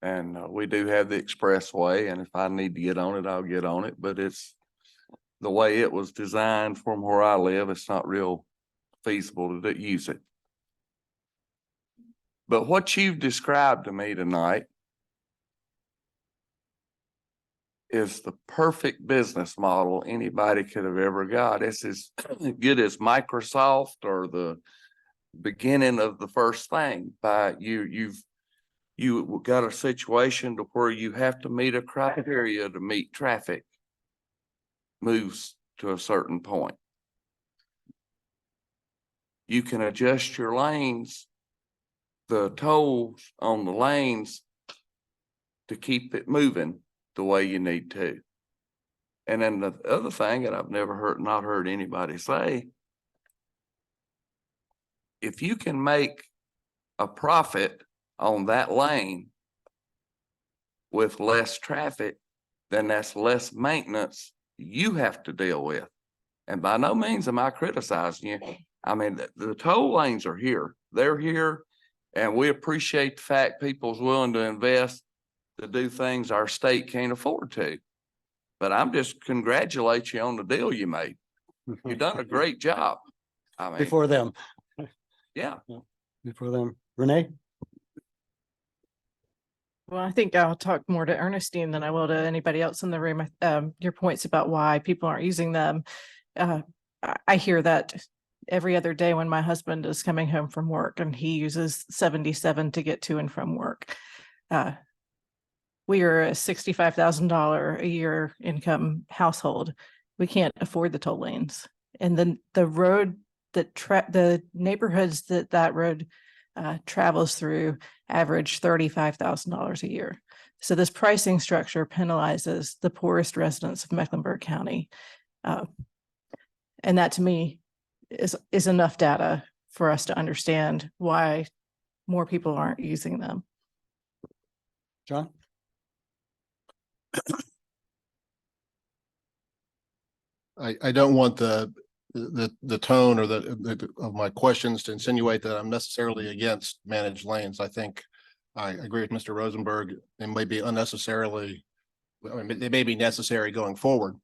Speaker 7: And we do have the expressway, and if I need to get on it, I'll get on it, but it's the way it was designed from where I live, it's not real feasible to use it. But what you've described to me tonight is the perfect business model anybody could have ever got. It's as good as Microsoft or the beginning of the first thing. By you've got a situation to where you have to meet a criteria to meet traffic moves to a certain point. You can adjust your lanes, the tolls on the lanes, to keep it moving the way you need to. And then the other thing that I've not heard anybody say, if you can make a profit on that lane with less traffic, then that's less maintenance you have to deal with. And by no means am I criticizing you. I mean, the toll lanes are here. They're here, and we appreciate the fact people's willing to invest to do things our state can't afford to. But I'm just congratulate you on the deal you made. You've done a great job. I mean,
Speaker 1: Before them.
Speaker 7: Yeah.
Speaker 1: Before them. Renee?
Speaker 15: Well, I think I'll talk more to Ernestine than I will to anybody else in the room. Your points about why people aren't using them. I hear that every other day when my husband is coming home from work and he uses 77 to get to and from work. We are a $65,000 a year income household. We can't afford the toll lanes. And then the road that the neighborhoods that road travels through average $35,000 a year. So this pricing structure penalizes the poorest residents of Mecklenburg County. And that to me is enough data for us to understand why more people aren't using them.
Speaker 1: John?
Speaker 8: I don't want the tone or of my questions to insinuate that I'm necessarily against managed lanes. I think I agree with Mr. Rosenberg. They may be unnecessarily, I mean, they may be necessary going forward.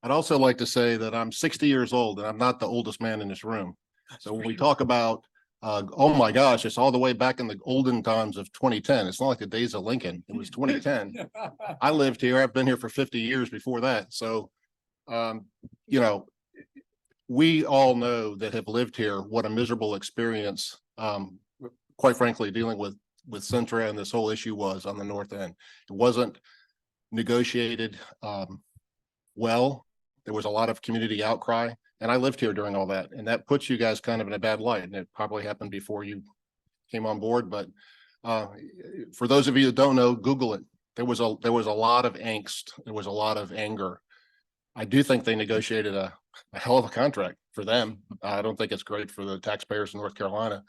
Speaker 8: I'd also like to say that I'm 60 years old and I'm not the oldest man in this room. So when we talk about, oh my gosh, it's all the way back in the olden times of 2010. It's not like the days of Lincoln. It was 2010. I lived here. I've been here for 50 years before that. So, you know, we all know that have lived here what a miserable experience, quite frankly, dealing with Centra and this whole issue was on the north end. It wasn't negotiated well. There was a lot of community outcry, and I lived here during all that, and that puts you guys kind of in a bad light. And it probably happened before you came on board, but for those of you that don't know, Google it. There was a lot of angst. There was a lot of anger. I do think they negotiated a a hell of a contract for them. I don't think it's great for the taxpayers in North Carolina.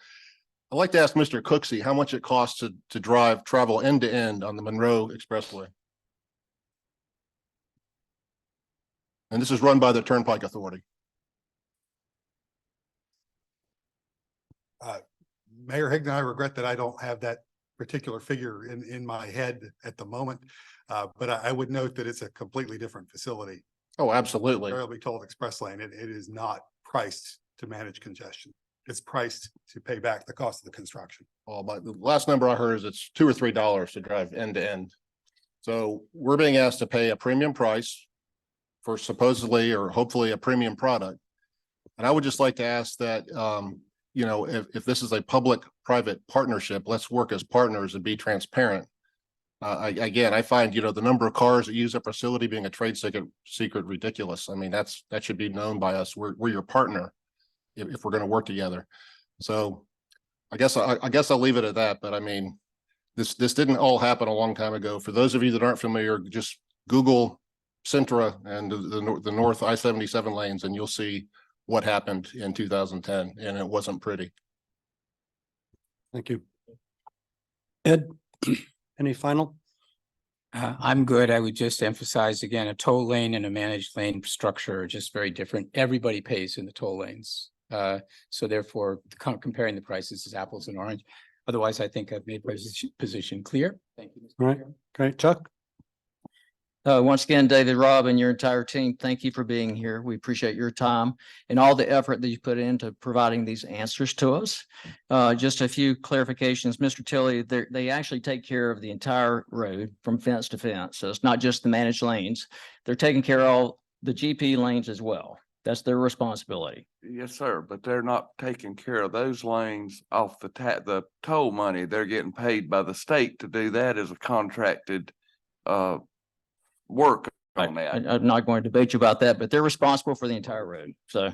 Speaker 8: I'd like to ask Mr. Cooksey how much it costs to travel end to end on the Monroe Expressway. And this is run by the Turnpike Authority.
Speaker 9: Mayor Higdon, I regret that I don't have that particular figure in my head at the moment. But I would note that it's a completely different facility.
Speaker 8: Oh, absolutely.
Speaker 9: Rarely told express lane. It is not priced to manage congestion. It's priced to pay back the cost of the construction.
Speaker 8: Well, but the last number I heard is it's $2 or $3 to drive end to end. So we're being asked to pay a premium price for supposedly or hopefully a premium product. And I would just like to ask that, you know, if this is a public-private partnership, let's work as partners and be transparent. Again, I find, you know, the number of cars that use a facility being a trade secret ridiculous. I mean, that should be known by us. We're your partner if we're going to work together. So I guess I'll leave it at that. But I mean, this didn't all happen a long time ago. For those of you that aren't familiar, just Google Centra and the North I-77 lanes, and you'll see what happened in 2010, and it wasn't pretty.
Speaker 1: Thank you. Ed, any final?
Speaker 17: I'm good. I would just emphasize again, a toll lane and a managed lane structure are just very different. Everybody pays in the toll lanes. So therefore, comparing the prices is apples and orange. Otherwise, I think I've made my position clear. Thank you.
Speaker 1: All right, great. Chuck?
Speaker 18: Once again, David, Rob, and your entire team, thank you for being here. We appreciate your time and all the effort that you put into providing these answers to us. Just a few clarifications. Mr. Tilley, they actually take care of the entire road from fence to fence. So it's not just the managed lanes. They're taking care of all the GP lanes as well. That's their responsibility.
Speaker 7: Yes, sir, but they're not taking care of those lanes off the toll money. They're getting paid by the state to do that as a contracted work on that.
Speaker 18: I'm not going to debate you about that, but they're responsible for the entire road. So,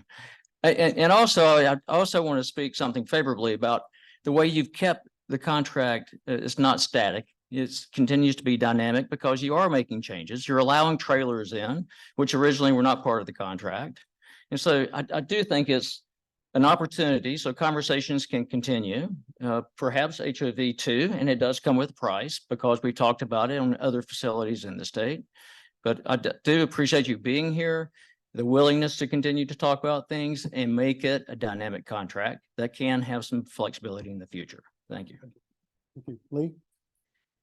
Speaker 18: and also, I also want to speak something favorably about the way you've kept the contract. It's not static. It continues to be dynamic because you are making changes. You're allowing trailers in, which originally were not part of the contract. And so I do think it's an opportunity so conversations can continue, perhaps HOV too, and it does come with a price because we talked about it on other facilities in the state. But I do appreciate you being here, the willingness to continue to talk about things and make it a dynamic contract that can have some flexibility in the future. Thank you.
Speaker 1: Thank you. Lee?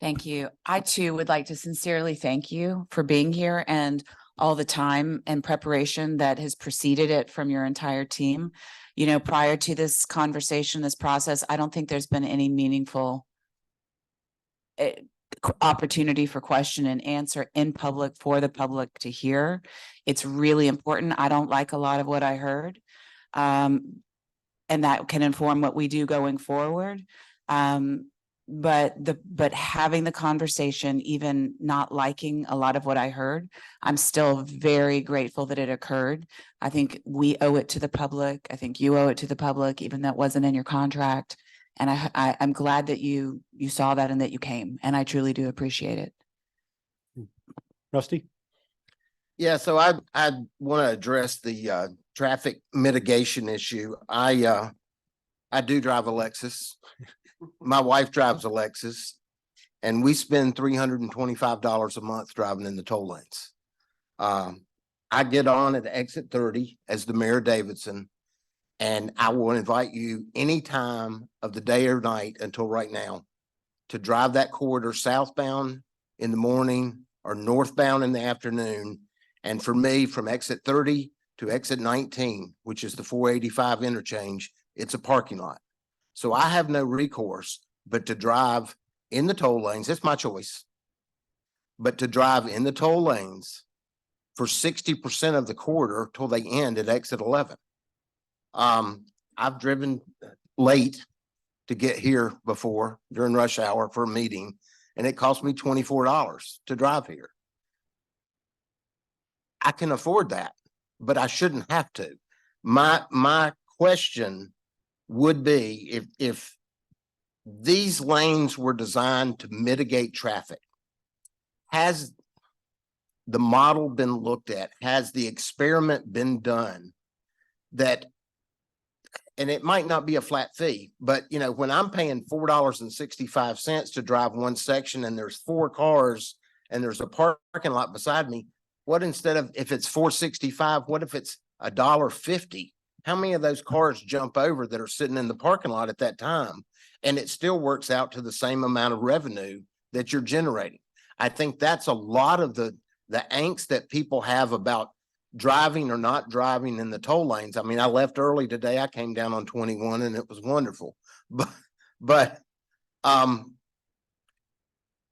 Speaker 19: Thank you. I too would like to sincerely thank you for being here and all the time and preparation that has preceded it from your entire team. You know, prior to this conversation, this process, I don't think there's been any meaningful opportunity for question and answer in public for the public to hear. It's really important. I don't like a lot of what I heard. And that can inform what we do going forward. But having the conversation, even not liking a lot of what I heard, I'm still very grateful that it occurred. I think we owe it to the public. I think you owe it to the public, even though it wasn't in your contract. And I'm glad that you saw that and that you came, and I truly do appreciate it.
Speaker 1: Rusty?
Speaker 20: Yeah, so I want to address the traffic mitigation issue. I do drive a Lexus. My wife drives a Lexus, and we spend $325 a month driving in the toll lanes. I get on at exit 30 as the Mayor Davidson, and I will invite you any time of the day or night until right now to drive that corridor southbound in the morning or northbound in the afternoon. And for me, from exit 30 to exit 19, which is the 485 interchange, it's a parking lot. So I have no recourse but to drive in the toll lanes. It's my choice. But to drive in the toll lanes for 60% of the corridor till they end at exit 11. I've driven late to get here before during rush hour for a meeting, and it cost me $24 to drive here. I can afford that, but I shouldn't have to. My question would be if these lanes were designed to mitigate traffic, has the model been looked at? Has the experiment been done that, and it might not be a flat fee, but you know, when I'm paying $4.65 to drive one section and there's 4 cars and there's a parking lot beside me, what instead of, if it's $4.65, what if it's $1.50? How many of those cars jump over that are sitting in the parking lot at that time? And it still works out to the same amount of revenue that you're generating. I think that's a lot of the angst that people have about driving or not driving in the toll lanes. I mean, I left early today. I came down on 21 and it was wonderful. But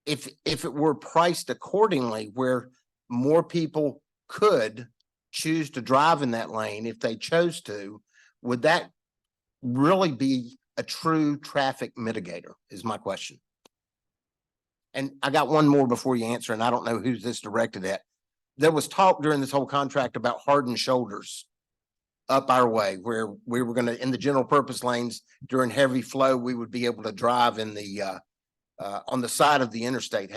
Speaker 20: if it were priced accordingly, where more people could choose to drive in that lane if they chose to, would that really be a true traffic mitigator is my question. And I got one more before you answer, and I don't know who's this directed at. There was talk during this whole contract about hardened shoulders up our way, where we were going to, in the general purpose lanes during heavy flow, we would be able to drive in the on the side of the interstate.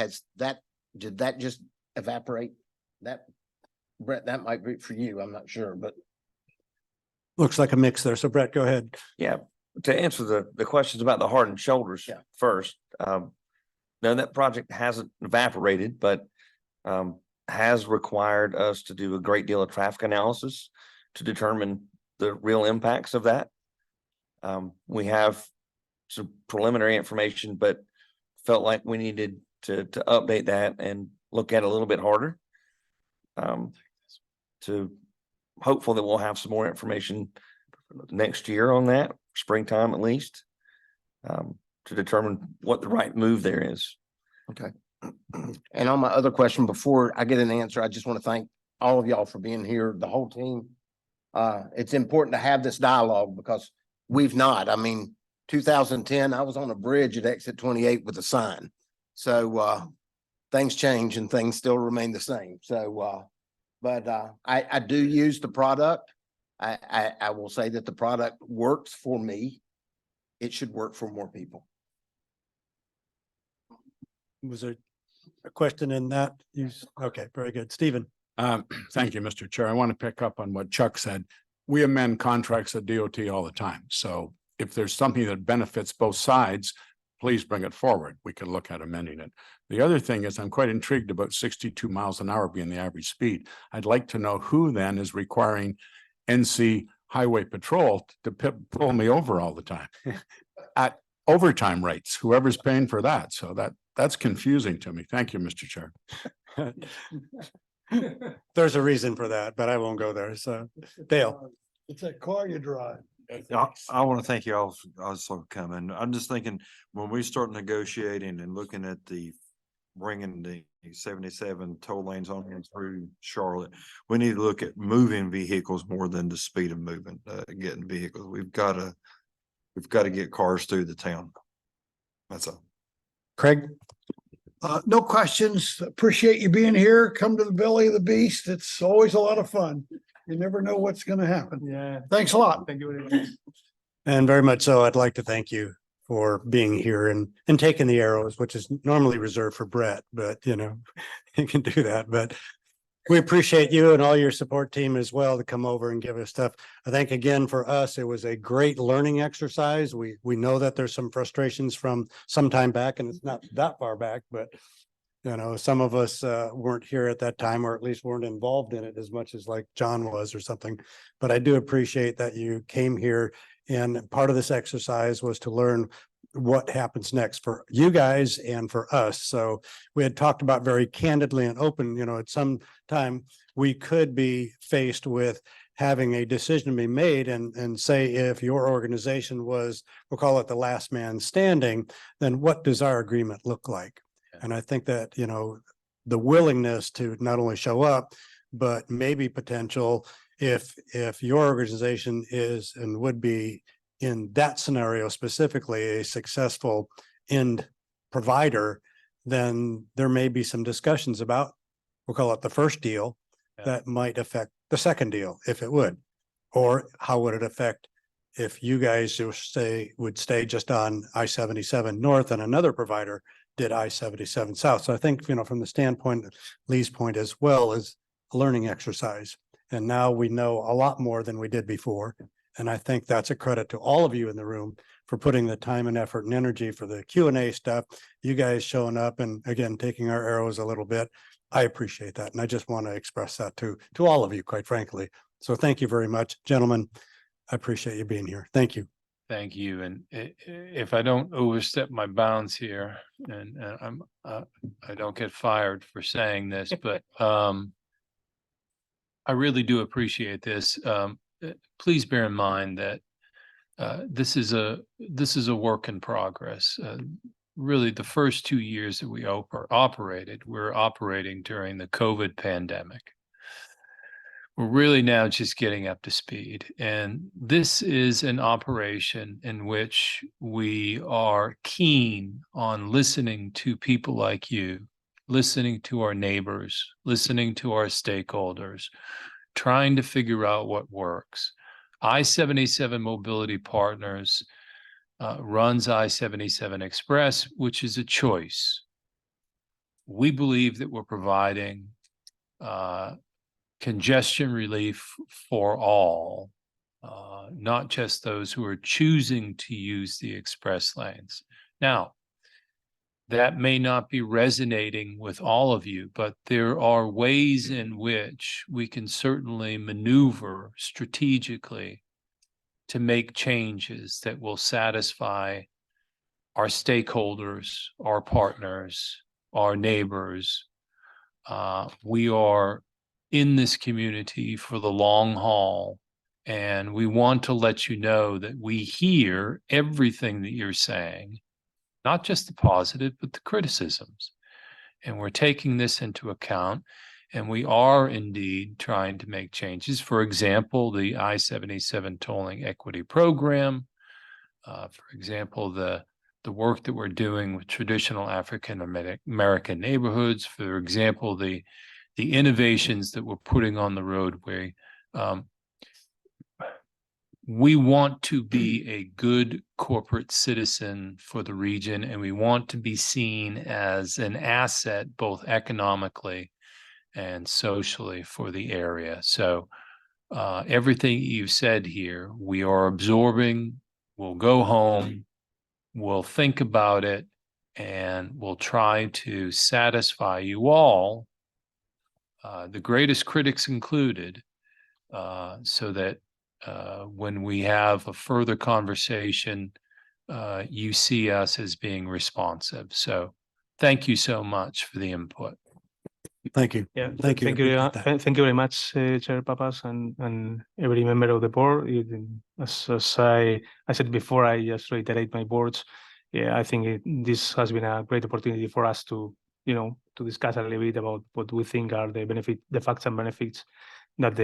Speaker 20: Did that just evaporate? That, Brett, that might be for you. I'm not sure, but
Speaker 1: Looks like a mix there. So Brett, go ahead.
Speaker 12: Yeah, to answer the questions about the hardened shoulders first. No, that project hasn't evaporated, but has required us to do a great deal of traffic analysis to determine the real impacts of that. We have some preliminary information, but felt like we needed to update that and look at it a little bit harder. To hopeful that we'll have some more information next year on that, springtime at least, to determine what the right move there is.
Speaker 20: okay. And on my other question, before I get an answer, I just want to thank all of y'all for being here, the whole team. It's important to have this dialogue because we've not. I mean, 2010, I was on a bridge at exit 28 with a sign. So things change and things still remain the same. So but I do use the product. I will say that the product works for me. It should work for more people.
Speaker 1: Was there a question in that? Okay, very good. Stephen.
Speaker 21: Thank you, Mr. Chair. I want to pick up on what Chuck said. We amend contracts at DOT all the time. So if there's something that benefits both sides, please bring it forward. We can look at amending it. The other thing is I'm quite intrigued about 62 miles an hour being the average speed. I'd like to know who then is requiring NC Highway Patrol to pull me over all the time at overtime rates, whoever's paying for that. So that's confusing to me. Thank you, Mr. Chair.
Speaker 1: There's a reason for that, but I won't go there. So Dale.
Speaker 5: It's that car you drive.
Speaker 22: I want to thank you all also coming. I'm just thinking when we start negotiating and looking at bringing the 77 toll lanes on and through Charlotte, we need to look at moving vehicles more than the speed of moving, getting vehicles. We've got to get cars through the town. That's all.
Speaker 1: Craig.
Speaker 5: No questions. Appreciate you being here. Come to the belly of the beast. It's always a lot of fun. You never know what's going to happen.
Speaker 10: Yeah.
Speaker 5: Thanks a lot.
Speaker 10: Thank you very much.
Speaker 1: And very much so. I'd like to thank you for being here and taking the arrows, which is normally reserved for Brett, but you know, you can do that. But we appreciate you and all your support team as well to come over and give us stuff. I think again, for us, it was a great learning exercise. We know that there's some frustrations from some time back, and it's not that far back, but you know, some of us weren't here at that time, or at least weren't involved in it as much as like John was or something. But I do appreciate that you came here, and part of this exercise was to learn what happens next for you guys and for us. So we had talked about very candidly and open, you know, at some time we could be faced with having a decision be made and say, if your organization was, we'll call it the last man standing, then what does our agreement look like? And I think that, you know, the willingness to not only show up, but maybe potential if your organization is and would be in that scenario specifically a successful end provider, then there may be some discussions about, we'll call it the first deal, that might affect the second deal, if it would. Or how would it affect if you guys would stay just on I-77 North and another provider did I-77 South. So I think, from the standpoint, Lee's point, as well as a learning exercise. And now we know a lot more than we did before. And I think that's a credit to all of you in the room for putting the time and effort and energy for the Q&A stuff. You guys showing up and again, taking our arrows a little bit. I appreciate that. And I just want to express that to all of you, quite frankly. So thank you very much, gentlemen. I appreciate you being here. Thank you.
Speaker 11: Thank you. And if I don't overstep my bounds here, and I don't get fired for saying this, but I really do appreciate this. Please bear in mind that this is a work in progress. Really, the first 2 years that we operated, we're operating during the COVID pandemic. We're really now just getting up to speed. And this is an operation in which we are keen on listening to people like you, listening to our neighbors, listening to our stakeholders, trying to figure out what works. I-77 Mobility Partners runs I-77 Express, which is a choice. We believe that we're providing congestion relief for all, not just those who are choosing to use the express lanes. Now, that may not be resonating with all of you, but there are ways in which we can certainly maneuver strategically to make changes that will satisfy our stakeholders, our partners, our neighbors. We are in this community for the long haul, and we want to let you know that we hear everything that you're saying, not just the positive, but the criticisms. And we're taking this into account, and we are indeed trying to make changes. For example, the I-77 tolling equity program, for example, the work that we're doing with traditional African American neighborhoods, for example, the innovations that we're putting on the roadway. We want to be a good corporate citizen for the region, and we want to be seen as an asset, both economically and socially, for the area. So everything you've said here, we are absorbing. We'll go home, we'll think about it, and we'll try to satisfy you all, the greatest critics included, so that when we have a further conversation, you see us as being responsive. So thank you so much for the input.
Speaker 1: Thank you.
Speaker 10: Yeah,
Speaker 1: Thank you.
Speaker 10: thank you very much, Chair Papas, and every member of the board. As I said before, I just reiterate my words. Yeah, I think this has been a great opportunity for us to, to discuss a little bit about what we think are the facts and benefits that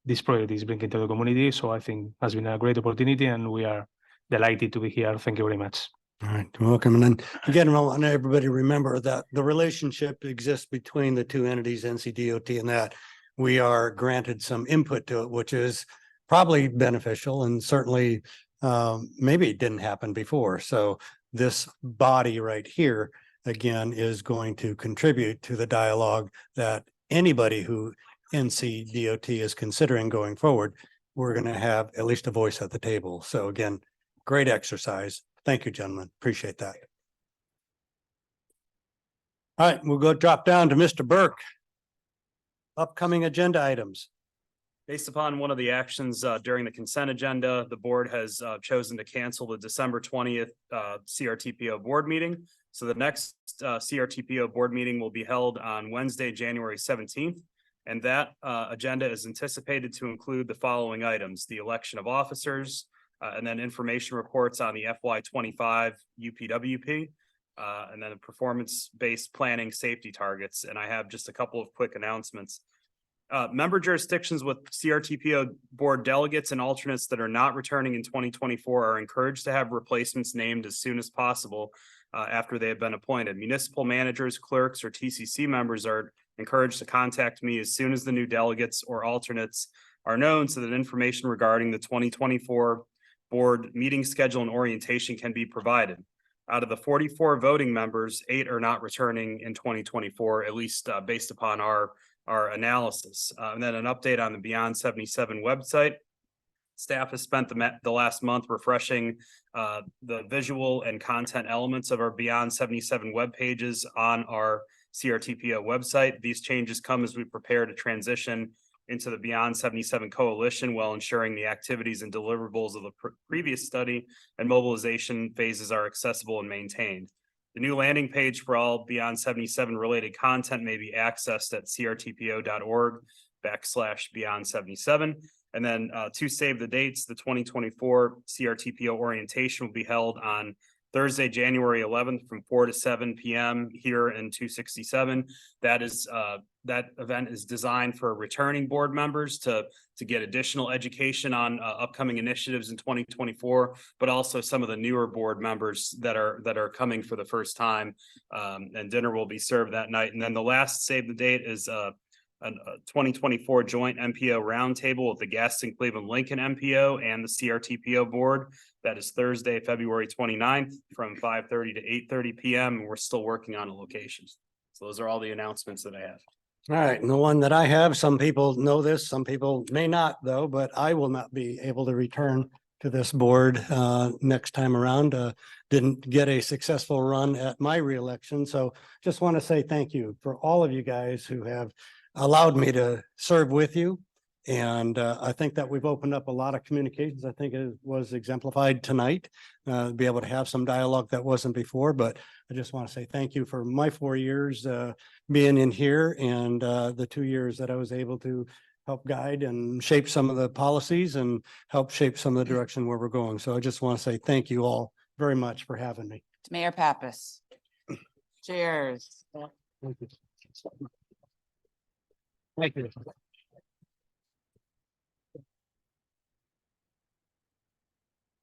Speaker 10: this project is bringing to the community. So I think it has been a great opportunity, and we are delighted to be here. Thank you very much.
Speaker 1: All right, welcome. And then again, I want everybody to remember that the relationship exists between the two entities, NCDOT, and that we are granted some input to it, which is probably beneficial, and certainly maybe it didn't happen before. So this body right here, again, is going to contribute to the dialogue that anybody who NCDOT is considering going forward, we're going to have at least a voice at the table. So again, great exercise. Thank you, gentlemen. Appreciate that. All right, we'll go drop down to Mr. Burke. Upcoming agenda items.
Speaker 14: Based upon one of the actions during the consent agenda, the board has chosen to cancel the December 20th CRTPO board meeting. So the next CRTPO board meeting will be held on Wednesday, January 17th. And that agenda is anticipated to include the following items: the election of officers, and then information reports on the FY25 UPWP, and then the performance-based planning safety targets. And I have just a couple of quick announcements. Member jurisdictions with CRTPO board delegates and alternates that are not returning in 2024 are encouraged to have replacements named as soon as possible after they have been appointed. Municipal managers, clerks, or TCC members are encouraged to contact me as soon as the new delegates or alternates are known, so that information regarding the 2024 board meeting schedule and orientation can be provided. Out of the 44 voting members, 8 are not returning in 2024, at least based upon our analysis. And then an update on the Beyond 77 website. Staff has spent the last month refreshing the visual and content elements of our Beyond 77 web pages on our CRTPO website. These changes come as we prepare to transition into the Beyond 77 coalition while ensuring the activities and deliverables of the previous study and mobilization phases are accessible and maintained. The new landing page for all Beyond 77 related content may be accessed at crtpo.org/Beyond 77. And then to save the dates, the 2024 CRTPO orientation will be held on Thursday, January 11th from 4 to 7 p.m. here in 267. That event is designed for returning board members to get additional education on upcoming initiatives in 2024, but also some of the newer board members that are coming for the first time. And dinner will be served that night. And then the last save the date is a 2024 joint MPO roundtable with the Gaston Cleveland Lincoln MPO and the CRTPO board. That is Thursday, February 29th from 5:30 to 8:30 p.m. And we're still working on a location. So those are all the announcements that I have.
Speaker 1: All right, and the one that I have, some people know this, some people may not though, but I will not be able to return to this board next time around. Didn't get a successful run at my reelection. So just want to say thank you for all of you guys who have allowed me to serve with you. And I think that we've opened up a lot of communications. I think it was exemplified tonight, be able to have some dialogue that wasn't before, but I just want to say thank you for my 4 years being in here and the 2 years that I was able to help guide and shape some of the policies and help shape some of the direction where we're going. So I just want to say thank you all very much for having me.
Speaker 19: Mayor Pappas. Cheers.
Speaker 1: Thank you. Thank you.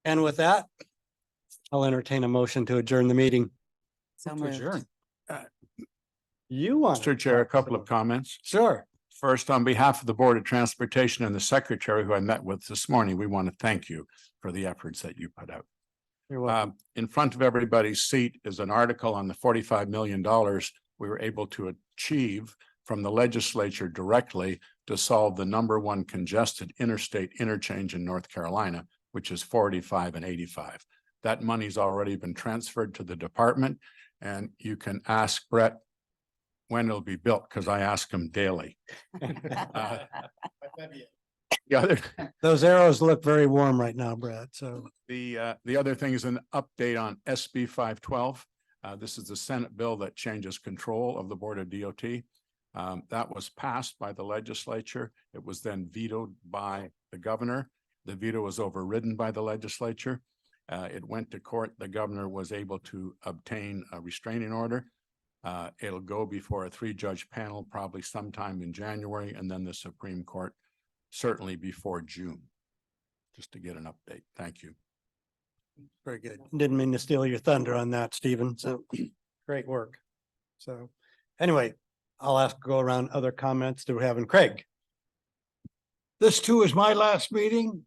Speaker 1: And with that, I'll entertain a motion to adjourn the meeting.
Speaker 19: So moved.
Speaker 1: You want?
Speaker 21: Mr. Chair, a couple of comments.
Speaker 1: Sure.
Speaker 21: First, on behalf of the Board of Transportation and the Secretary who I met with this morning, we want to thank you for the efforts that you put out.
Speaker 1: You're welcome.
Speaker 21: In front of everybody's seat is an article on the $45 million we were able to achieve from the legislature directly to solve the #1 congested interstate interchange in North Carolina, which is 45 and 85. That money's already been transferred to the department, and you can ask Brett when it'll be built, because I ask him daily.
Speaker 1: Those arrows look very warm right now, Brad. So
Speaker 21: The other thing is an update on SB 512. This is the Senate bill that changes control of the Board of DOT. That was passed by the legislature. It was then vetoed by the governor. The veto was overridden by the legislature. It went to court. The governor was able to obtain a restraining order. It'll go before a 3-judge panel, probably sometime in January, and then the Supreme Court, certainly before June. Just to get an update. Thank you.
Speaker 1: very good. Didn't mean to steal your thunder on that, Stephen. So great work. So anyway, I'll go around other comments to having Craig.
Speaker 5: This too is my last meeting.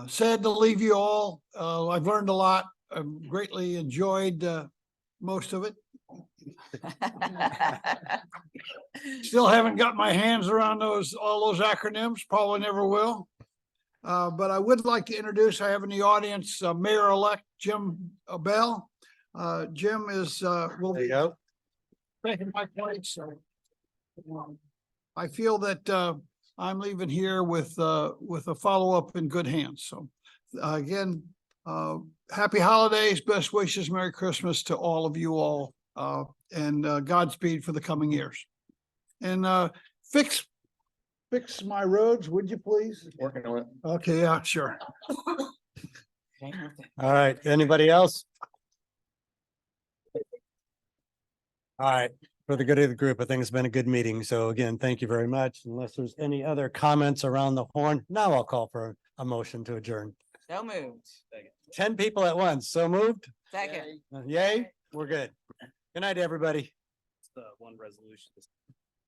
Speaker 5: Sad to leave you all. I've learned a lot. I've greatly enjoyed most of it. Still haven't got my hands around all those acronyms, probably never will. But I would like to introduce, I have in the audience, Mayor-elect Jim Bell. Jim is, will be taking my place. So I feel that I'm leaving here with a follow-up in good hands. So again, happy holidays, best wishes, Merry Christmas to all of you all, and Godspeed for the coming years. And fix my roads, would you please?
Speaker 12: Working on it.
Speaker 5: Okay, yeah, sure.
Speaker 1: All right. Anybody else? All right. For the good of the group, I think it's been a good meeting. So again, thank you very much. Unless there's any other comments around the horn, now I'll call for a motion to adjourn.
Speaker 19: So moved.
Speaker 1: 10 people at once. So moved.
Speaker 19: Second.
Speaker 1: Yay. We're good. Good night, everybody.
Speaker 14: The one resolution.